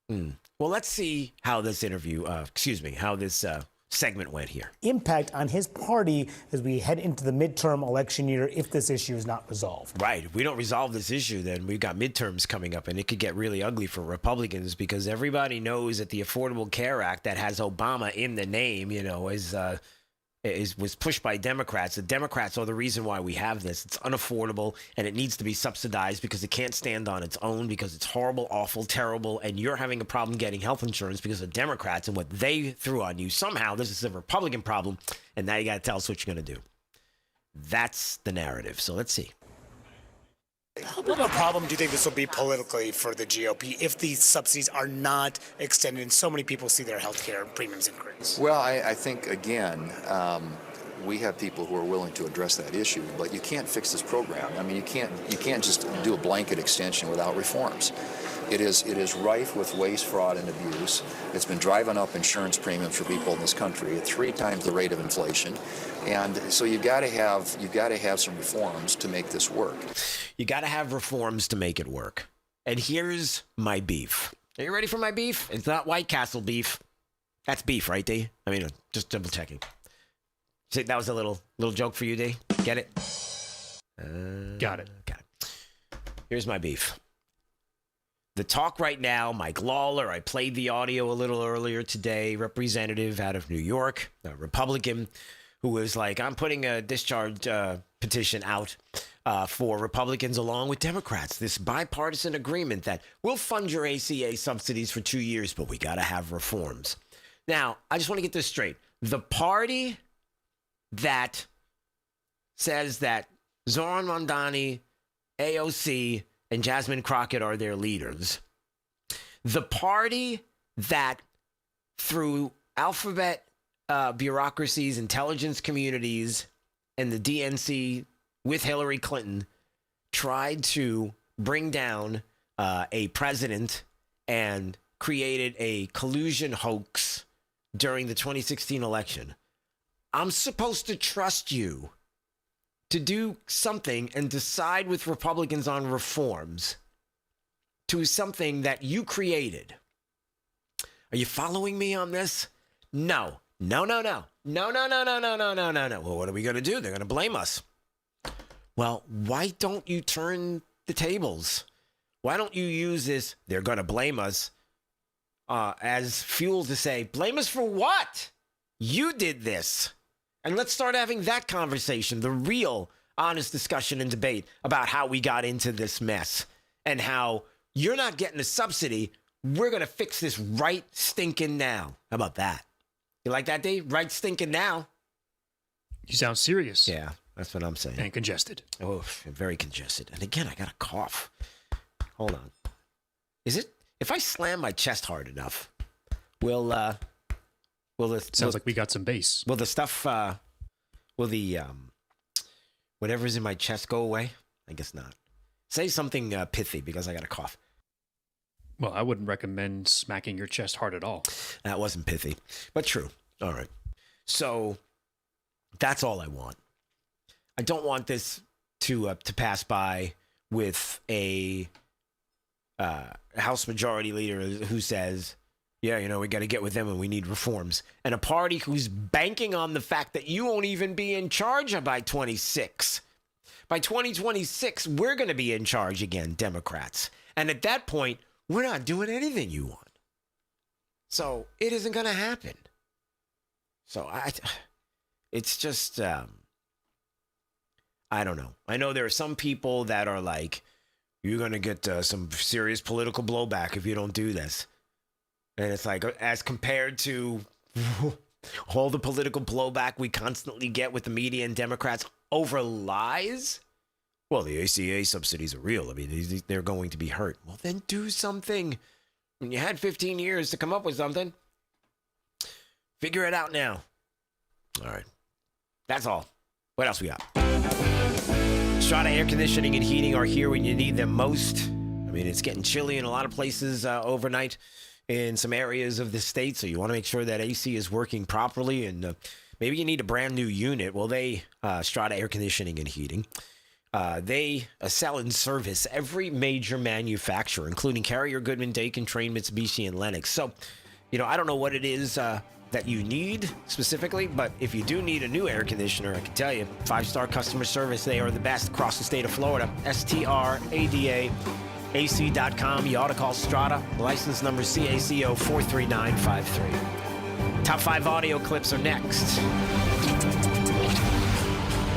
well, let's see how this how this segment went here. Impact on his party as we head into the midterm election year if this issue is not resolved. Right. If we don't resolve this issue, then we've got midterms coming up, and it could get really ugly for Republicans because everybody knows that the Affordable Care Act that has Obama in the name, was pushed by Democrats. The Democrats are the reason why we have this. It's unaffordable, and it needs to be subsidized because it can't stand on its own because it's horrible, awful, terrible, and you're having a problem getting health insurance because of Democrats and what they threw on you. Somehow, this is a Republican problem, and now you got to tell us what you're going to do. That's the narrative. So let's see. How big of a problem do you think this will be politically for the GOP if these subsidies are not extended and so many people see their health care premiums increase? Well, I think, again, we have people who are willing to address that issue, but you can't fix this program. I mean, you can't just do a blanket extension without reforms. It is rife with waste, fraud, and abuse. It's been driving up insurance premiums for people in this country at 3 times the rate of inflation, and so you've got to have some reforms to make this work. You got to have reforms to make it work. And here's my beef. Are you ready for my beef? It's not White Castle beef. That's beef, right, D? I mean, just double checking. See, that was a little joke for you, D. Get it? Got it. Here's my beef. The talk right now, Mike Lawler, I played the audio a little earlier today, representative out of New York, a Republican, who was like, I'm putting a discharge petition out for Republicans along with Democrats. This bipartisan agreement that we'll fund your ACA subsidies for 2 years, but we got to have reforms. Now, I just want to get this straight. The party that says that Zoran Mondani, AOC, and Jasmine Crockett are their leaders. The party that, through alphabet bureaucracies, intelligence communities, and the DNC with Hillary Clinton, tried to bring down a president and created a collusion hoax during the 2016 election. I'm supposed to trust you to do something and decide with Republicans on reforms to something that you created. Are you following me on this? No. Well, what are we going to do? They're going to blame us. Well, why don't you turn the tables? Why don't you use this, they're going to blame us, as fuel to say, blame us for what? You did this. And let's start having that conversation, the real honest discussion and debate about how we got into this mess and how you're not getting a subsidy. We're going to fix this right stinking now. How about that? You like that, Dave? Right stinking now. You sound serious. Yeah, that's what I'm saying. And congested. Oh, very congested. And again, I got a cough. Hold on. Is it, if I slam my chest hard enough, Sounds like we got some bass. Will the stuff, whatever's in my chest go away? I guess not. Say something pithy because I got a cough. Well, I wouldn't recommend smacking your chest hard at all. That wasn't pithy, but true. All right. So that's all I want. I don't want this to pass by with a House Majority Leader who says, yeah, we got to get with them and we need reforms. And a party who's banking on the fact that you won't even be in charge by 26. By 2026, we're going to be in charge again, Democrats. And at that point, we're not doing anything you want. So it isn't going to happen. So it's just, I don't know. I know there are some people that are like, you're going to get some serious political blowback if you don't do this. And it's like, as compared to all the political blowback we constantly get with the media and Democrats over lies, well, the ACA subsidies are real. I mean, they're going to be hurt. Well, then do something. When you had 15 years to come up with something, figure it out now. All right. That's all. What else we got? Strata Air Conditioning and Heating are here when you need them most. I mean, it's getting chilly in a lot of places overnight in some areas of the state, so you want to make sure that AC is working properly, and maybe you need a brand new unit. Well, Strata Air Conditioning and Heating, they sell and service every major manufacturer, including Carrier, Goodman, Daikin, Trane, Mitsubishi, and Lennox. So, I don't know what it is that you need specifically, but if you do need a new air conditioner, I can tell you, 5-star customer service, they are the best across the state of Florida. STRADA.AC.com. You ought to call Strata. License number CACO 43953. Top 5 audio clips are next.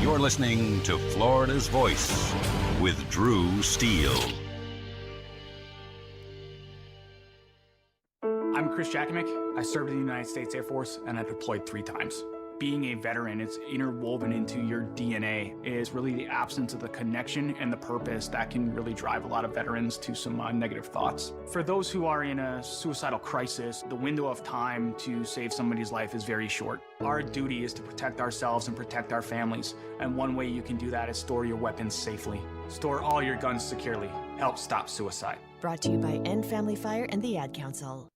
You're listening to Florida's Voice with Drew Steele. I'm Chris Jakimick. I served in the United States Air Force and I deployed 3 times. being a veteran, it's interwoven into your DNA, is really the absence of the connection and the purpose that can really drive a lot of veterans to some negative thoughts. For those who are in a suicidal crisis, the window of time to save somebody's life is very short. Our duty is to protect ourselves and protect our families, and one way you can do that is store your weapons safely. Store all your guns securely. Help stop suicide. Brought to you by End Family Fire and the Ad Council.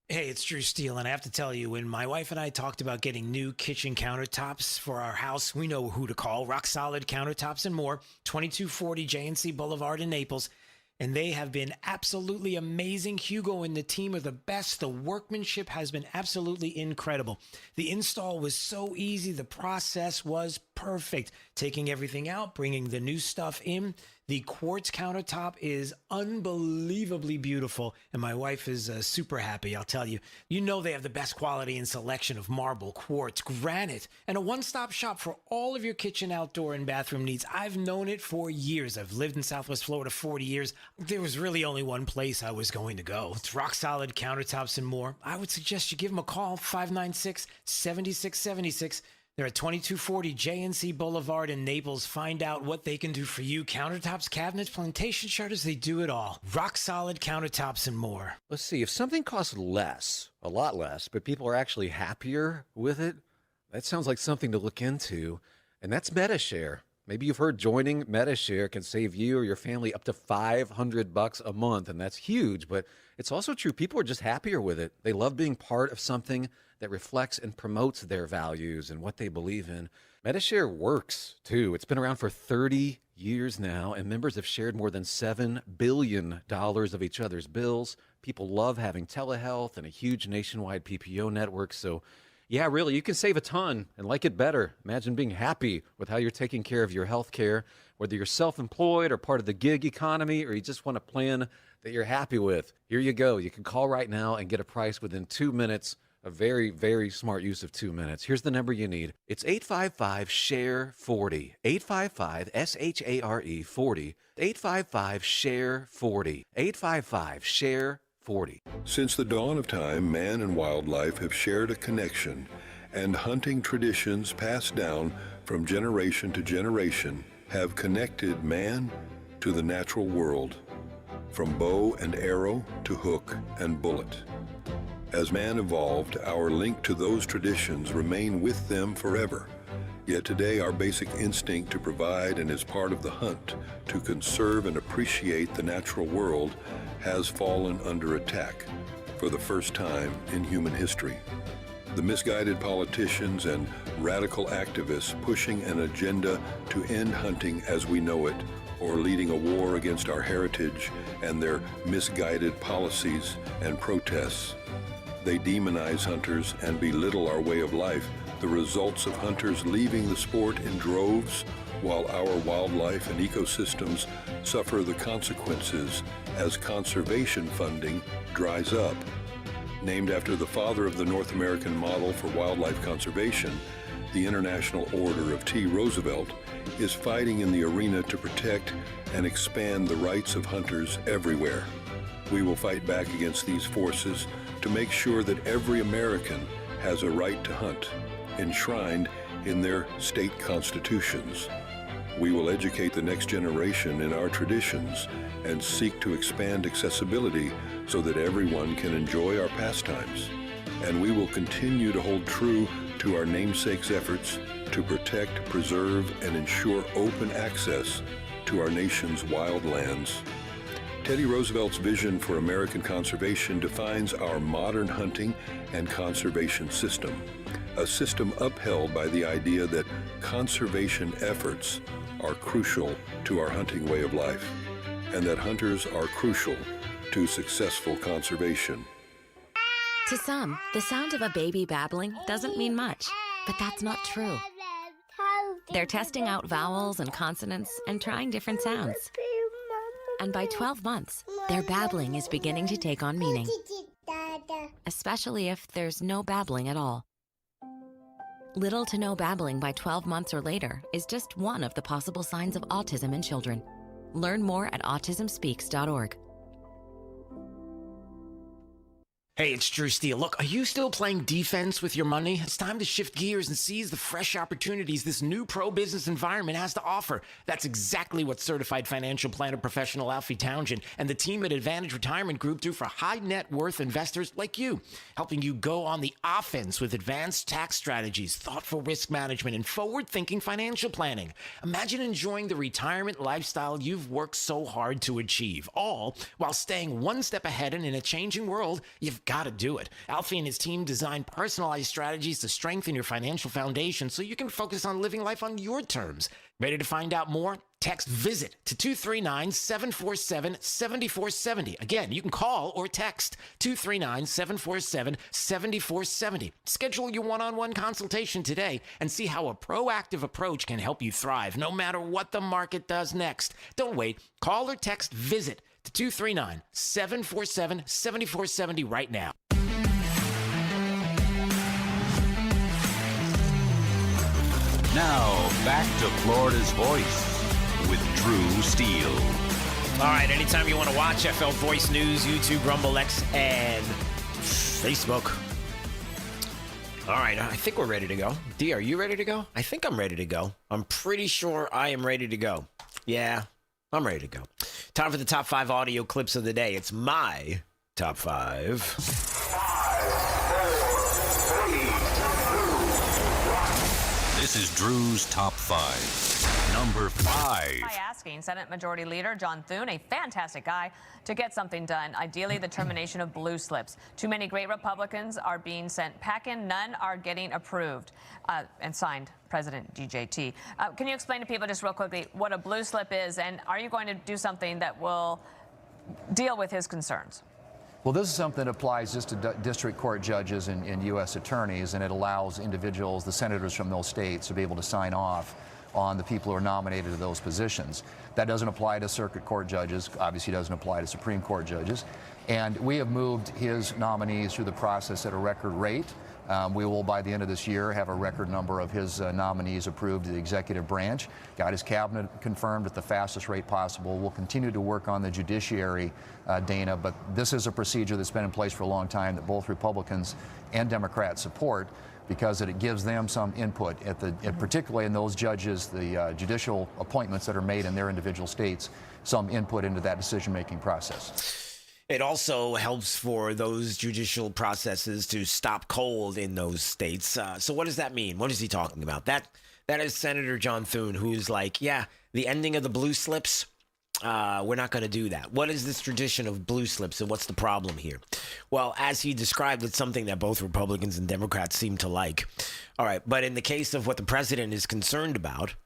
Hey, it's Drew Steele, and I have to tell you, when my wife and I talked about getting new kitchen countertops for our house, we know who to call. Rock Solid Countertops and More, 2240 JNC Boulevard in Naples. And they have been absolutely amazing. Hugo and the team are the best. The workmanship has been absolutely incredible. The install was so easy. The process was perfect. Taking everything out, bringing the new stuff in. The quartz countertop is unbelievably beautiful, and my wife is super happy, I'll tell you. You know they have the best quality and selection of marble, quartz, granite, and a one-stop shop for all of your kitchen, outdoor, and bathroom needs. I've known it for years. I've lived in Southwest Florida 40 years. There was really only one place I was going to go. It's Rock Solid Countertops and More. I would suggest you give them a call, 596-7676. They're at 2240 JNC Boulevard in Naples. Find out what they can do for you. Countertops, cabinets, plantation shutters, they do it all. Rock Solid Countertops and More. Let's see, if something costs less, a lot less, but people are actually happier with it, that sounds like something to look into, and that's MediShare. Maybe you've heard joining MediShare can save you or your family up to $500 a month, and that's huge, but it's also true. People are just happier with it. They love being part of something that reflects and promotes their values and what they believe in. MediShare works, too. It's been around for 30 years now, and members have shared more than $7 billion of each other's bills. People love having telehealth and a huge nationwide PPO network, so yeah, really, you can save a ton and like it better. Imagine being happy with how you're taking care of your health care, whether you're self-employed or part of the gig economy, or you just want a plan that you're happy with. Here you go. You can call right now and get a price within 2 minutes. A very, very smart use of 2 minutes. Here's the number you need. It's 855-SHARE-40. 855-SHARE 40. 855-SHARE-40. 855-SHARE-40. Since the dawn of time, man and wildlife have shared a connection, and hunting traditions passed down from generation to generation have connected man to the natural world, from bow and arrow to hook and bullet. As man evolved, our link to those traditions remain with them forever. Yet today, our basic instinct to provide and as part of the hunt to conserve and appreciate the natural world has fallen under attack for the first time in human history. The misguided politicians and radical activists pushing an agenda to end hunting as we know it, or leading a war against our heritage and their misguided policies and protests. They demonize hunters and belittle our way of life, the results of hunters leaving the sport in droves, while our wildlife and ecosystems suffer the consequences as conservation funding dries up. Named after the father of the North American model for wildlife conservation, the International Order of T. Roosevelt is fighting in the arena to protect and expand the rights of hunters everywhere. We will fight back against these forces to make sure that every American has a right to hunt, enshrined in their state constitutions. We will educate the next generation in our traditions and seek to expand accessibility so that everyone can enjoy our pastimes. And we will continue to hold true to our namesake's efforts to protect, preserve, and ensure open access to our nation's wildlands. Teddy Roosevelt's vision for American conservation defines our modern hunting and conservation system, a system upheld by the idea that conservation efforts are crucial to our hunting way of life, and that hunters are crucial to successful conservation. To some, the sound of a baby babbling doesn't mean much, but that's not true. They're testing out vowels and consonants and trying different sounds. And by 12 months, their babbling is beginning to take on meaning, especially if there's no babbling at all. Little to no babbling by 12 months or later is just one of the possible signs of autism in children. Learn more at autismspeaks.org. Hey, it's Drew Steele. Look, are you still playing defense with your money? It's time to shift gears and seize the fresh opportunities this new pro-business environment has to offer. That's exactly what certified financial planner professional Alfie Townsend and the team at Advantage Retirement Group do for high net worth investors like you, helping you go on the offense with advanced tax strategies, thoughtful risk management, and forward-thinking financial planning. Imagine enjoying the retirement lifestyle you've worked so hard to achieve, all while staying one step ahead in a changing world. You've got to do it. Alfie and his team design personalized strategies to strengthen your financial foundation so you can focus on living life on your terms. Ready to find out more? Text VISIT to 239-747-7470. Again, you can call or text 239-747-7470. Schedule your one-on-one consultation today and see how a proactive approach can help you thrive no matter what the market does next. Don't wait. Call or text VISIT to 239-747-7470 right now. Now, back to Florida's Voice with Drew Steele. All right, anytime you want to watch FL Voice News, YouTube, Rumble, X, and Facebook. All right, I think we're ready to go. D, are you ready to go? I think I'm ready to go. I'm pretty sure I am ready to go. Yeah, I'm ready to go. Time for the top 5 audio clips of the day. It's my top 5. 5, 4, 3, 2, 1. This is Drew's top 5. Number 5. By asking Senate Majority Leader John Thune, a fantastic guy, to get something done, ideally the termination of blue slips. Too many great Republicans are being sent packing. None are getting approved and signed. President DJT. Can you explain to people just real quickly what a blue slip is, and are you going to do something that will deal with his concerns? Well, this is something that applies just to district court judges and U.S. attorneys, and it allows individuals, the senators from those states, to be able to sign off on the people who are nominated to those positions. That doesn't apply to circuit court judges, obviously doesn't apply to Supreme Court judges. And we have moved his nominees through the process at a record rate. We will, by the end of this year, have a record number of his nominees approved to the executive branch. Got his cabinet confirmed at the fastest rate possible. We'll continue to work on the judiciary, Dana, but this is a procedure that's been in place for a long time that both Republicans and Democrats support, because it gives them some input, particularly in those judges, the judicial appointments that are made in their individual states, some input into that decision-making process. It also helps for those judicial processes to stop cold in those states. So what does that mean? What is he talking about? That is Senator John Thune, who's like, yeah, the ending of the blue slips, we're not going to do that. What is this tradition of blue slips, and what's the problem here? Well, as he described, it's something that both Republicans and Democrats seem to like. All right, but in the case of what the president is concerned about,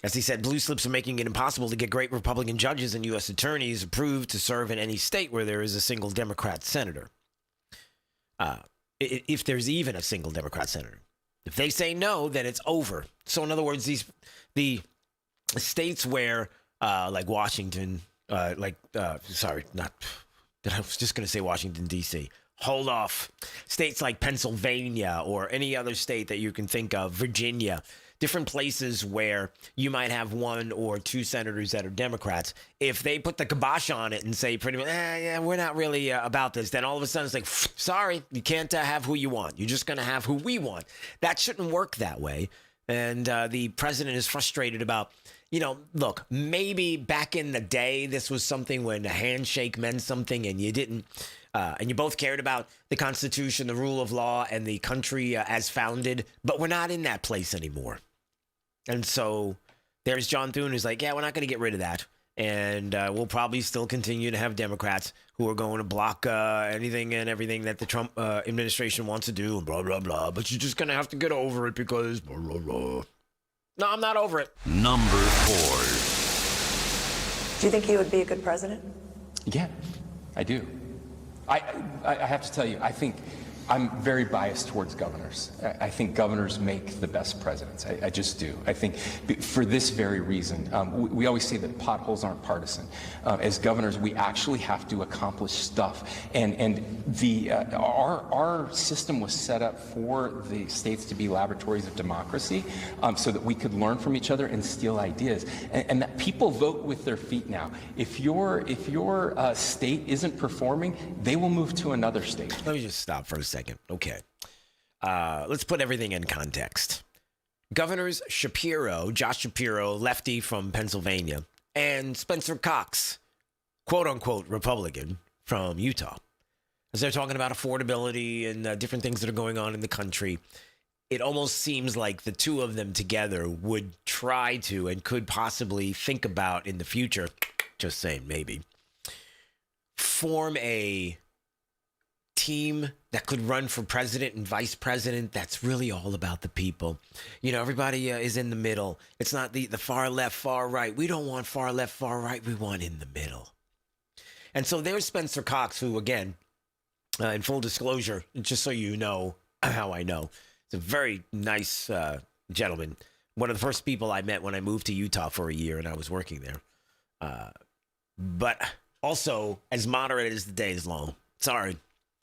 as he said, blue slips are making it impossible to get great Republican judges and U.S. attorneys approved to serve in any state where there is a single Democrat senator. If there's even a single Democrat senator. If they say no, then it's over. So in other words, the states where, like Washington, I was just going to say Washington, D.C. Hold off. States like Pennsylvania or any other state that you can think of, Virginia, different places where you might have 1 or 2 senators that are Democrats. If they put the kibosh on it and say pretty much, yeah, we're not really about this, then all of a sudden it's like, sorry, you can't have who you want. You're just going to have who we want. That shouldn't work that way. And the president is frustrated about, look, maybe back in the day, this was something when a handshake meant something and you didn't, and you both cared about the Constitution, the rule of law, and the country as founded, but we're not in that place anymore. And so there's John Thune who's like, yeah, we're not going to get rid of that. And we'll probably still continue to have Democrats who are going to block anything and everything that the Trump administration wants to do, and blah, blah, blah. But you're just going to have to get over it because blah, blah, blah. No, I'm not over it. Number 4. Do you think he would be a good president? Yeah, I do. I have to tell you, I think I'm very biased towards governors. I think governors make the best presidents. I just do. I think for this very reason, we always say that potholes aren't partisan. As governors, we actually have to accomplish stuff. And our system was set up for the states to be laboratories of democracy, so that we could learn from each other and steal ideas. And that people vote with their feet now. If your state isn't performing, they will move to another state. Let me just stop for a second. Okay. Let's put everything in context. Governors Shapiro, Josh Shapiro, lefty from Pennsylvania, and Spencer Cox, quote-unquote Republican from Utah. As they're talking about affordability and different things that are going on in the country, it almost seems like the two of them together would try to and could possibly think about in the future, just saying maybe, form a team that could run for president and vice president that's really all about the people. You know, everybody is in the middle. It's not the far left, far right. We don't want far left, far right. We want in the middle. And so there's Spencer Cox, who, again, in full disclosure, just so you know how I know, he's a very nice gentleman. One of the first people I met when I moved to Utah for a year and I was working there. But also as moderate as the day is long. Sorry.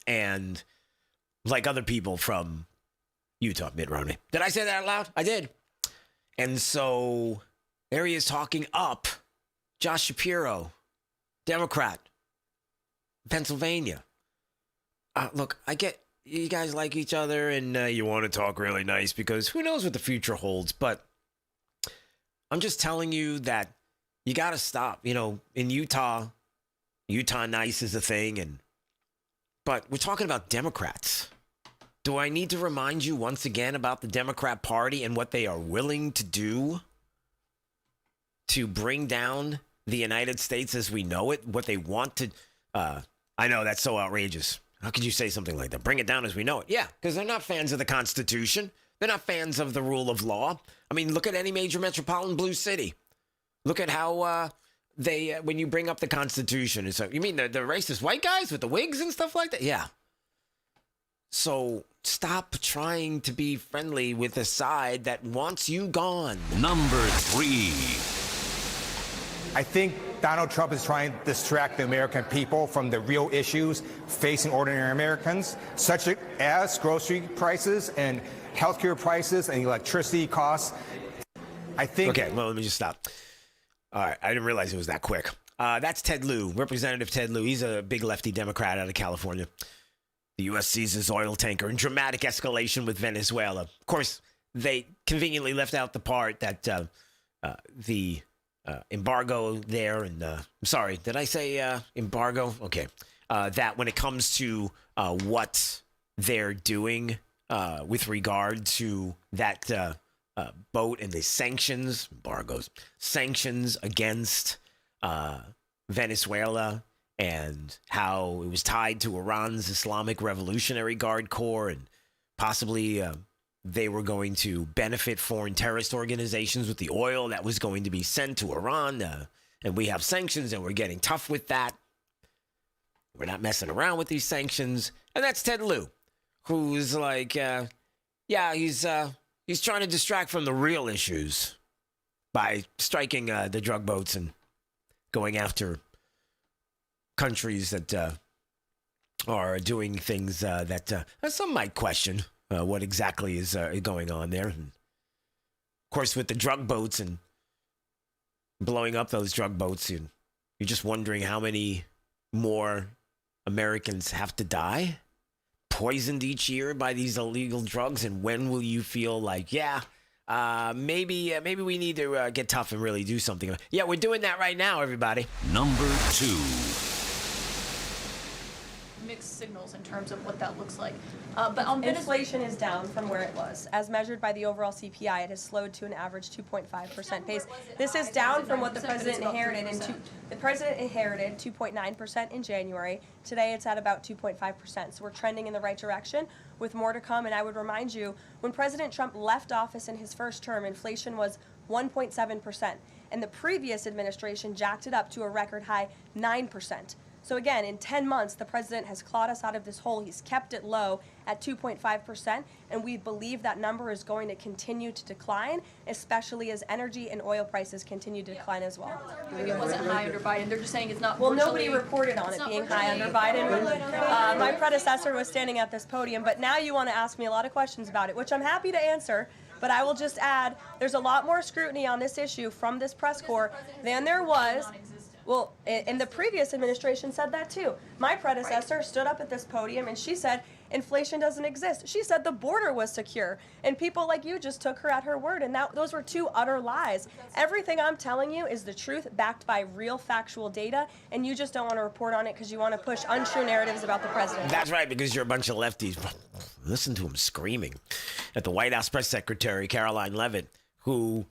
And like other people from Utah, Mitt Romney. Did I say that out loud? I did. And so there he is talking up Josh Shapiro, Democrat, Pennsylvania. Look, I get you guys like each other and you want to talk really nice because who knows what the future holds. But I'm just telling you that you got to stop. You know, in Utah nice is a thing, but we're talking about Democrats. Do I need to remind you once again about the Democrat Party and what they are willing to do to bring down the United States as we know it? What they want to... I know, that's so outrageous. How could you say something like that? Bring it down as we know it. Yeah, because they're not fans of the Constitution. They're not fans of the rule of law. I mean, look at any major metropolitan blue city. Look at how... when you bring up the Constitution, it's like, you mean the racist white guys with the wigs and stuff like that? Yeah. So stop trying to be friendly with a side that wants you gone. Number 3. I think Donald Trump is trying to distract the American people from the real issues facing ordinary Americans, such as grocery prices and healthcare prices and electricity costs. I think... Okay, well, let me just stop. All right, I didn't realize it was that quick. That's Ted Lieu, Representative Ted Lieu. He's a big lefty Democrat out of California. The U.S. seizes oil tanker in dramatic escalation with Venezuela. Of course, they conveniently left out the part that the embargo there, and I'm sorry, did I say embargo? Okay. That when it comes to what they're doing with regard to that boat and the sanctions against Venezuela and how it was tied to Iran's Islamic Revolutionary Guard Corps, and possibly they were going to benefit foreign terrorist organizations with the oil that was going to be sent to Iran. And we have sanctions and we're getting tough with that. We're not messing around with these sanctions. And that's Ted Lieu, who's like, he's trying to distract from the real issues by striking the drug boats and going after countries that are doing things that some might question what exactly is going on there. And of course, with the drug boats and blowing up those drug boats, you're just wondering how many more Americans have to die poisoned each year by these illegal drugs, and when will you feel like, maybe we need to get tough and really do something? Yeah, we're doing that right now, everybody. Number 2. Mixed signals in terms of what that looks like. But inflation is down from where it was. As measured by the overall CPI, it has slowed to an average 2.5% pace. This is down from what the president inherited. The president inherited 2.9% in January. Today it's at about 2.5%. So we're trending in the right direction with more to come. And I would remind you, when President Trump left office in his first term, inflation was 1.7%. And the previous administration jacked it up to a record high 9%. So again, in 10 months, the president has clawed us out of this hole. He's kept it low at 2.5%, and we believe that number is going to continue to decline, especially as energy and oil prices continue to decline as well. It wasn't high under Biden. They're just saying it's not. Well, nobody reported on it being high under Biden. My predecessor was standing at this podium, but now you want to ask me a lot of questions about it, which I'm happy to answer. But I will just add, there's a lot more scrutiny on this issue from this press corps than there was. Well, and the previous administration said that too. My predecessor stood up at this podium and she said inflation doesn't exist. She said the border was secure. And people like you just took her at her word. And those were two utter lies. Everything I'm telling you is the truth backed by real factual data. And you just don't want to report on it because you want to push untrue narratives about the president. That's right, because you're a bunch of lefties. Listen to him screaming at the White House press secretary, Caroline Leavitt, who,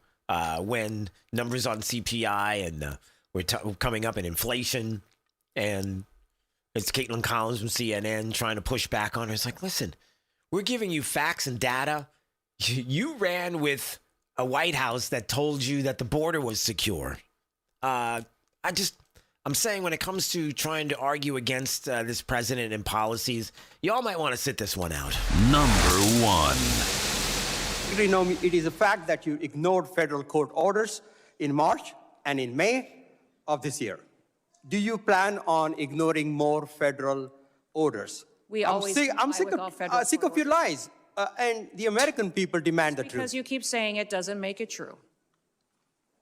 when numbers on CPI and we're coming up in inflation, and it's Caitlin Collins from CNN trying to push back on her. It's like, listen, we're giving you facts and data. You ran with a White House that told you that the border was secure. I'm saying when it comes to trying to argue against this president and policies, y'all might want to sit this one out. Number one. You know, it is a fact that you ignored federal court orders in March and in May of this year. Do you plan on ignoring more federal orders? I'm sick of your lies, and the American people demand the truth. Because you keep saying it doesn't make it true.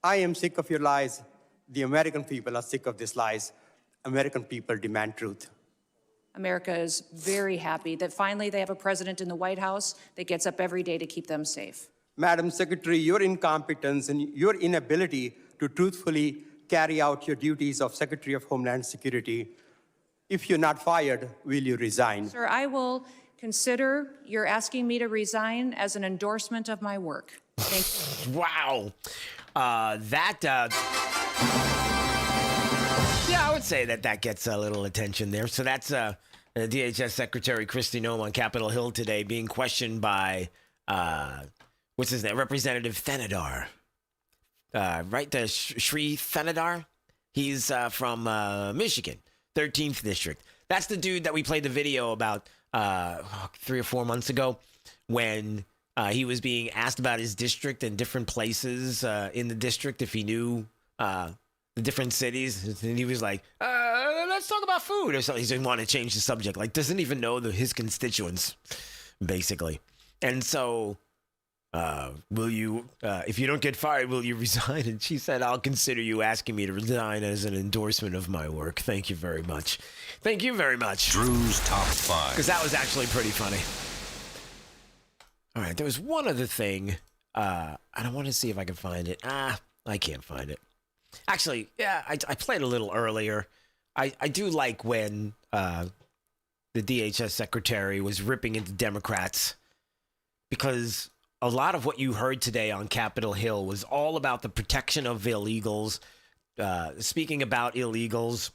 I am sick of your lies. The American people are sick of these lies. American people demand truth. America is very happy that finally they have a president in the White House that gets up every day to keep them safe. Madam Secretary, your incompetence and your inability to truthfully carry out your duties of Secretary of Homeland Security. If you're not fired, will you resign? Sir, I will consider your asking me to resign as an endorsement of my work. Thank you. Wow. Yeah, I would say that gets a little attention there. So that's DHS Secretary Kristi Noem on Capitol Hill today being questioned by, what's his name, Representative Thenadar. Right, the Shri Thenadar? He's from Michigan, 13th District. That's the dude that we played the video about 3 or 4 months ago when he was being asked about his district and different places in the district, if he knew the different cities. And he was like, let's talk about food or something. He didn't want to change the subject. Like, doesn't even know his constituents, basically. And so... will you, if you don't get fired, will you resign? And she said, I'll consider you asking me to resign as an endorsement of my work. Thank you very much. Thank you very much. Drew's Top 5. Because that was actually pretty funny. All right, there was one other thing. I don't want to see if I can find it. I can't find it. Actually, yeah, I played a little earlier. I do like when the DHS secretary was ripping into Democrats, because a lot of what you heard today on Capitol Hill was all about the protection of illegals, speaking about illegals,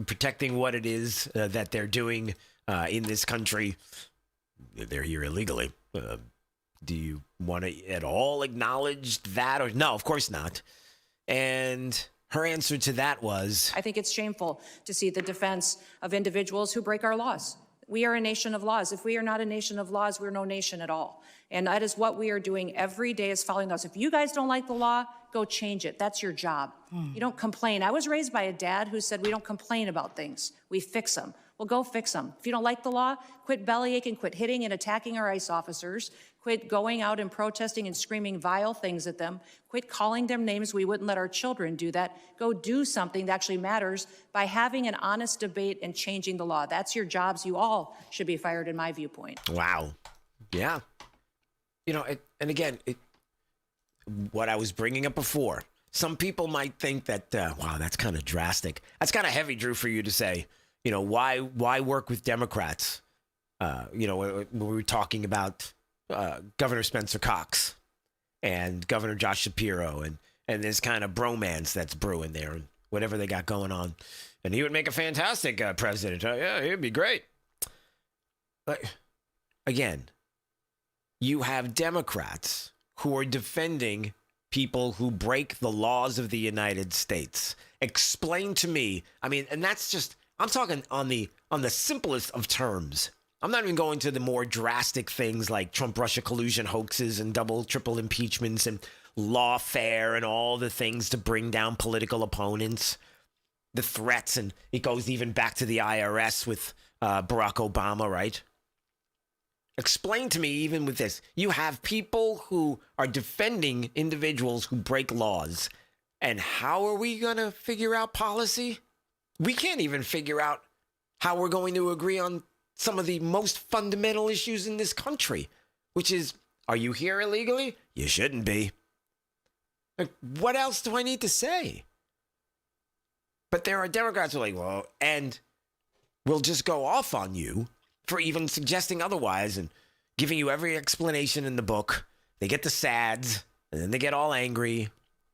protecting what it is that they're doing in this country. They're here illegally. Do you want to at all acknowledge that? Or no, of course not. And her answer to that was, I think it's shameful to see the defense of individuals who break our laws. We are a nation of laws. If we are not a nation of laws, we're no nation at all. And that is what we are doing every day, is following those. If you guys don't like the law, go change it. That's your job. You don't complain. I was raised by a dad who said we don't complain about things. We fix them. Well, go fix them. If you don't like the law, quit bellyaching, quit hitting and attacking our ICE officers, quit going out and protesting and screaming vile things at them, quit calling them names. We wouldn't let our children do that. Go do something that actually matters by having an honest debate and changing the law. That's your jobs. You all should be fired, in my viewpoint. Wow. Yeah. You know, and again, what I was bringing up before, some people might think that, wow, that's kind of drastic. That's kind of heavy, Drew, for you to say. You know, why work with Democrats? You know, when we were talking about Governor Spencer Cox and Governor Josh Shapiro and this kind of bromance that's brewing there and whatever they got going on. And he would make a fantastic president. Yeah, he'd be great. But again, you have Democrats who are defending people who break the laws of the United States. Explain to me. I mean, and that's just, I'm talking on the simplest of terms. I'm not even going to the more drastic things like Trump-Russia collusion hoaxes and double, triple impeachments and lawfare and all the things to bring down political opponents. The threats, and it goes even back to the IRS with Barack Obama, right? Explain to me, even with this, you have people who are defending individuals who break laws. And how are we going to figure out policy? We can't even figure out how we're going to agree on some of the most fundamental issues in this country, which is, are you here illegally? You shouldn't be. Like, what else do I need to say? But there are Democrats who are like, well, and we'll just go off on you for even suggesting otherwise and giving you every explanation in the book. They get the SADs, and then they get all angry.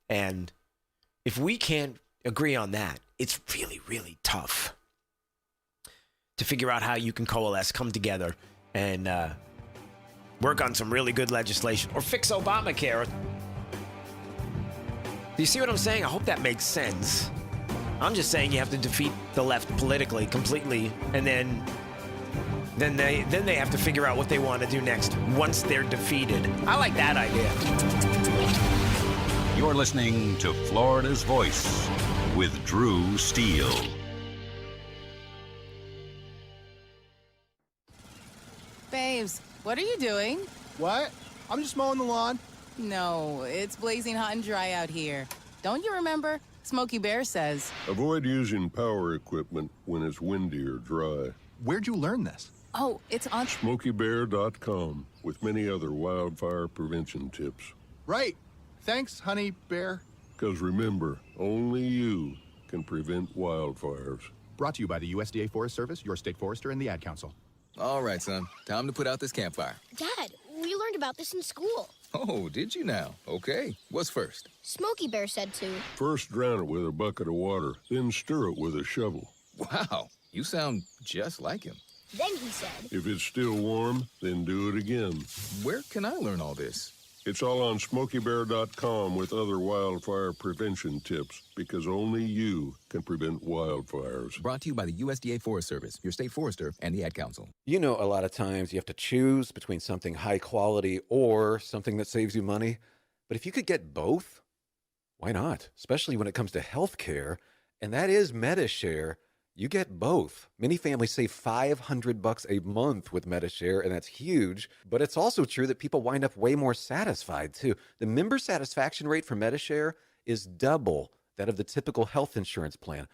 And if we can't agree on that, it's really, really tough to figure out how you can coalesce, come together, and work on some really good legislation or fix Obamacare. Do you see what I'm saying? I hope that makes sense. I'm just saying you have to defeat the left politically, completely, and then they have to figure out what they want to do next once they're defeated. I like that idea. You're listening to Florida's Voice with Drew Steele. Babes, what are you doing? What? I'm just mowing the lawn. No, it's blazing hot and dry out here. Don't you remember? Smokey Bear says. Avoid using power equipment when it's windy or dry. Where'd you learn this? Oh, it's on SmokeyBear.com with many other wildfire prevention tips. Right. Thanks, honey bear. Because remember, only you can prevent wildfires. Brought to you by the USDA Forest Service, your state forester, and the Ad Council. All right, son. Time to put out this campfire. Dad, we learned about this in school. Oh, did you now? Okay. What's first? Smokey Bear said to. First drown it with a bucket of water, then stir it with a shovel. Wow, you sound just like him. Then he said. If it's still warm, then do it again. Where can I learn all this? It's all on SmokeyBear.com with other wildfire prevention tips, because only you can prevent wildfires. Brought to you by the USDA Forest Service, your state forester, and the Ad Council. You know, a lot of times you have to choose between something high quality or something that saves you money. But if you could get both, why not? Especially when it comes to health care, and that is MediShare. You get both. Many families save $500 a month with MediShare, and that's huge. But it's also true that people wind up way more satisfied, too. The member satisfaction rate for MediShare is double that of the typical health insurance plan.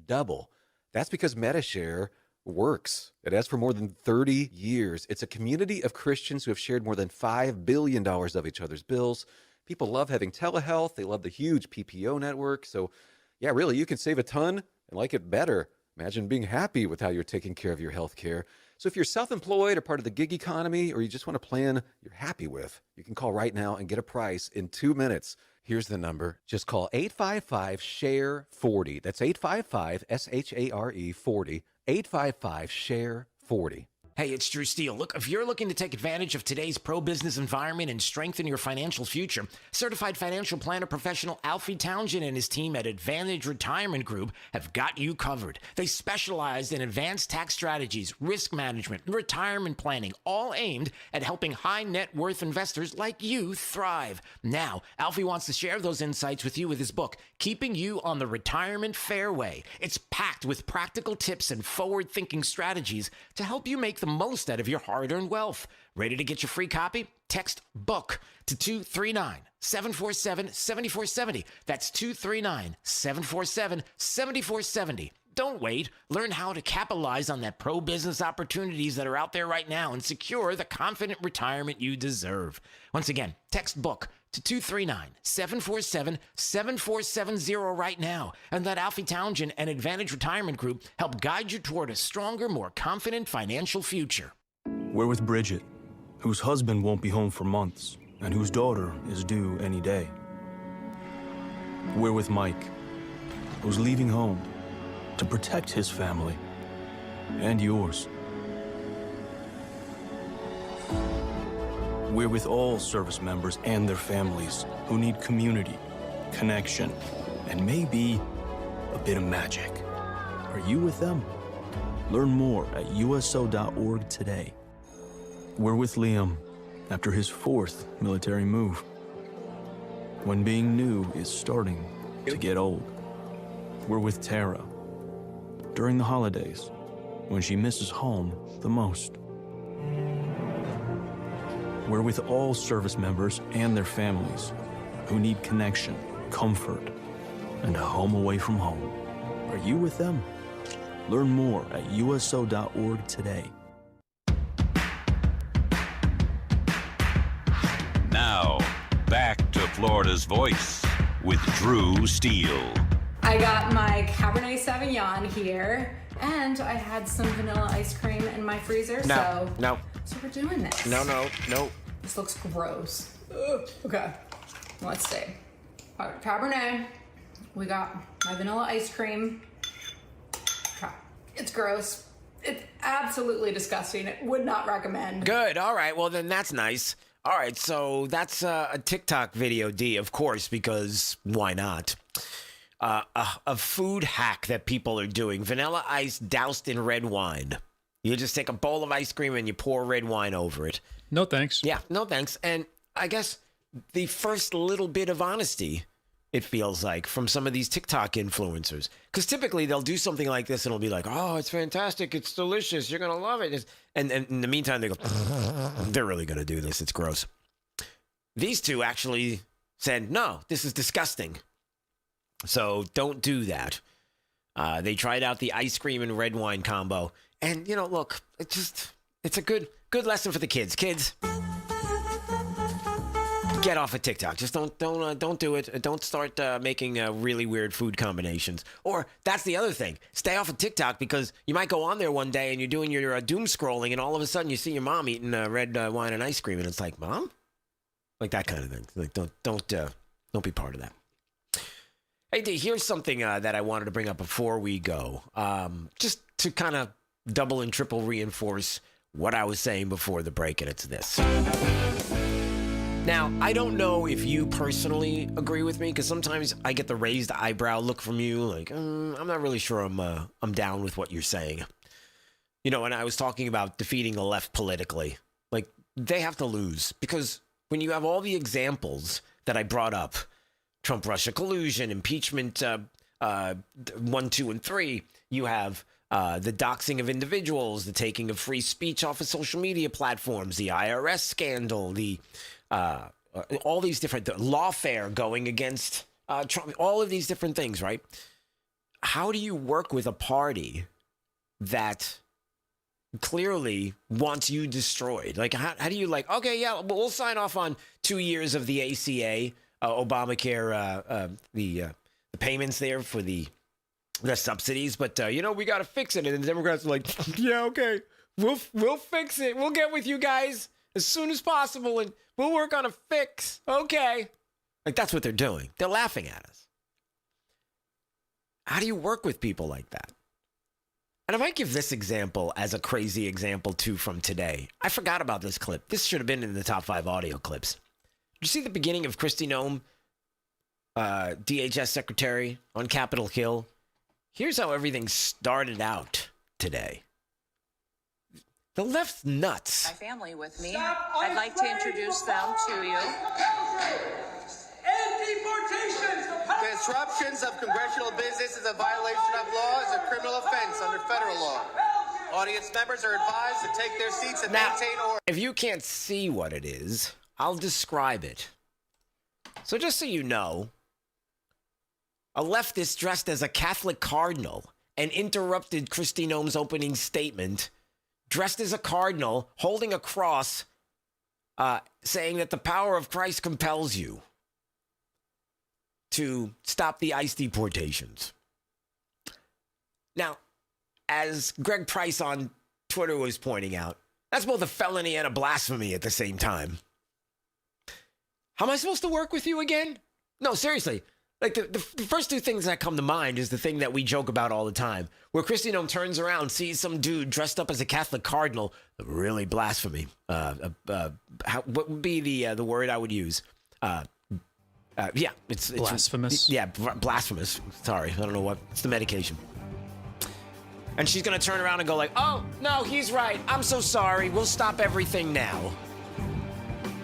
Double. That's because MediShare works. It has for more than 30 years. It's a community of Christians who have shared more than $5 billion of each other's bills. People love having telehealth. They love the huge PPO network. So, yeah, really, you can save a ton and like it better. Imagine being happy with how you're taking care of your health care. So if you're self-employed or part of the gig economy, or you just want a plan you're happy with, you can call right now and get a price in 2 minutes. Here's the number. Just call 855-SHARE-40. That's 855-SHARE-40. 855-SHARE-40. Hey, it's Drew Steele. Look, if you're looking to take advantage of today's pro-business environment and strengthen your financial future, certified financial planner professional Alfie Townsend and his team at Advantage Retirement Group have got you covered. They specialize in advanced tax strategies, risk management, and retirement planning, all aimed at helping high net worth investors like you thrive. Now, Alfie wants to share those insights with you with his book, Keeping You on the Retirement Fairway. It's packed with practical tips and forward-thinking strategies to help you make the most out of your hard-earned wealth. Ready to get your free copy? Text BOOK to 239-747-7470. That's 239-747-7470. Don't wait. Learn how to capitalize on that pro-business opportunities that are out there right now and secure the confident retirement you deserve. Once again, text BOOK to 239-747-7470 right now, and let Alfie Townsend and Advantage Retirement Group help guide you toward a stronger, more confident financial future. We're with Bridget, whose husband won't be home for months, and whose daughter is due any day. We're with Mike, who's leaving home to protect his family and yours. We're with all service members and their families who need community, connection, and maybe a bit of magic. Are you with them? Learn more at USO.org today. We're with Liam after his 4th military move. When being new is starting to get old. We're with Tara during the holidays when she misses home the most. We're with all service members and their families who need connection, comfort, and a home away from home. Are you with them? Learn more at USO.org today. Now, back to Florida's Voice with Drew Steele. I got my Cabernet Sauvignon here, and I had some vanilla ice cream in my freezer, so we're doing this. No. This looks gross. Ugh. Okay, let's see. All right, Cabernet. We got my vanilla ice cream. Okay. It's gross. It's absolutely disgusting. Would not recommend. Good. All right. Well, then that's nice. All right. So that's a TikTok video, D, of course, because why not? A food hack that people are doing. Vanilla ice doused in red wine. You just take a bowl of ice cream and you pour red wine over it. No thanks. Yeah, no thanks. And I guess the first little bit of honesty, it feels like, from some of these TikTok influencers. Because typically they'll do something like this and it'll be like, oh, it's fantastic. It's delicious. You're going to love it. And in the meantime, they go, they're really going to do this. It's gross. These two actually said, no, this is disgusting. So don't do that. They tried out the ice cream and red wine combo. And, look, it's a good lesson for the kids. Kids, get off of TikTok. Just don't do it. Don't start making really weird food combinations. Or that's the other thing. Stay off of TikTok because you might go on there one day and you're doing your doom scrolling and all of a sudden you see your mom eating red wine and ice cream and it's like, Mom? Like that kind of thing. Like don't be part of that. Hey, D, here's something that I wanted to bring up before we go. Just to kind of double and triple reinforce what I was saying before the break, and it's this. Now, I don't know if you personally agree with me, because sometimes I get the raised eyebrow look from you, like, I'm not really sure I'm down with what you're saying. And I was talking about defeating the left politically. Like, they have to lose, because when you have all the examples that I brought up, Trump-Russia collusion, impeachment 1, 2, and 3. You have the doxing of individuals, the taking of free speech off of social media platforms, the IRS scandal, the all these different lawfare going against Trump, all of these different things, right? How do you work with a party that clearly wants you destroyed? Like, how do you okay, yeah, we'll sign off on 2 years of the ACA, Obamacare, the payments there for the subsidies, but we got to fix it. And the Democrats are like, yeah, okay, we'll fix it. We'll get with you guys as soon as possible, and we'll work on a fix. Okay, like that's what they're doing. They're laughing at us. How do you work with people like that? And I might give this example as a crazy example too from today. I forgot about this clip. This should have been in the top 5 audio clips. Did you see the beginning of Kristi Noem, DHS secretary on Capitol Hill? Here's how everything started out today. The left's nuts. My family with me. I'd like to introduce them to you. Disruptions of congressional business is a violation of law, is a criminal offense under federal law. Audience members are advised to take their seats and maintain order. If you can't see what it is, I'll describe it. So just so you know, a leftist dressed as a Catholic cardinal and interrupted Kristi Noem's opening statement, dressed as a cardinal, holding a cross, saying that the power of Christ compels you to stop the ICE deportations. Now, as Greg Price on Twitter was pointing out, that's both a felony and a blasphemy at the same time. How am I supposed to work with you again? No, seriously. Like the first two things that come to mind is the thing that we joke about all the time, where Kristi Noem turns around, sees some dude dressed up as a Catholic cardinal, really blasphemy. What would be the word I would use? Yeah, it's blasphemous. Yeah, blasphemous. Sorry, I don't know what. It's the medication. And she's gonna turn around and go like, "Oh no, he's right. I'm so sorry. We'll stop everything now."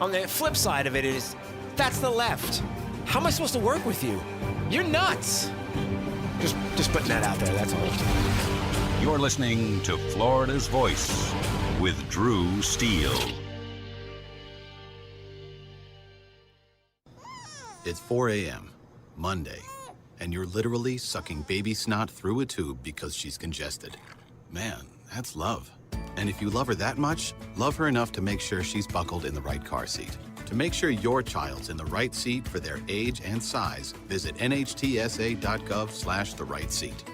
On the flip side of it is, that's the left. How am I supposed to work with you? You're nuts. Just putting that out there, that's all. You're listening to Florida's Voice with Drew Steele. It's 4 a.m., Monday, and you're literally sucking baby snot through a tube because she's congested. Man, that's love. And if you love her that much, love her enough to make sure she's buckled in the right car seat. To make sure your child's in the right seat for their age and size, visit nhtsa.gov/the right seat.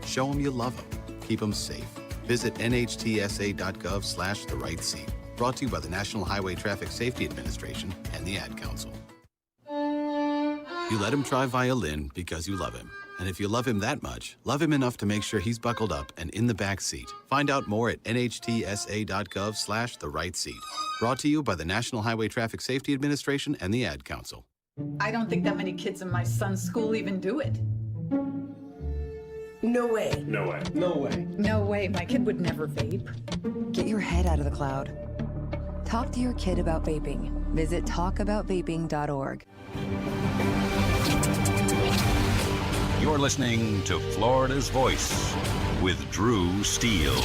Show them you love them. Keep them safe. Visit nhtsa.gov/the right seat. Brought to you by the National Highway Traffic Safety Administration and the Ad Council. You let him try violin because you love him. And if you love him that much, love him enough to make sure he's buckled up and in the back seat. Find out more at nhtsa.gov/the right seat. Brought to you by the National Highway Traffic Safety Administration and the Ad Council. I don't think that many kids in my son's school even do it. No way. No way. No way. No way, my kid would never vape. Get your head out of the cloud. Talk to your kid about vaping. Visit talkaboutvaping.org. You're listening to Florida's Voice with Drew Steele.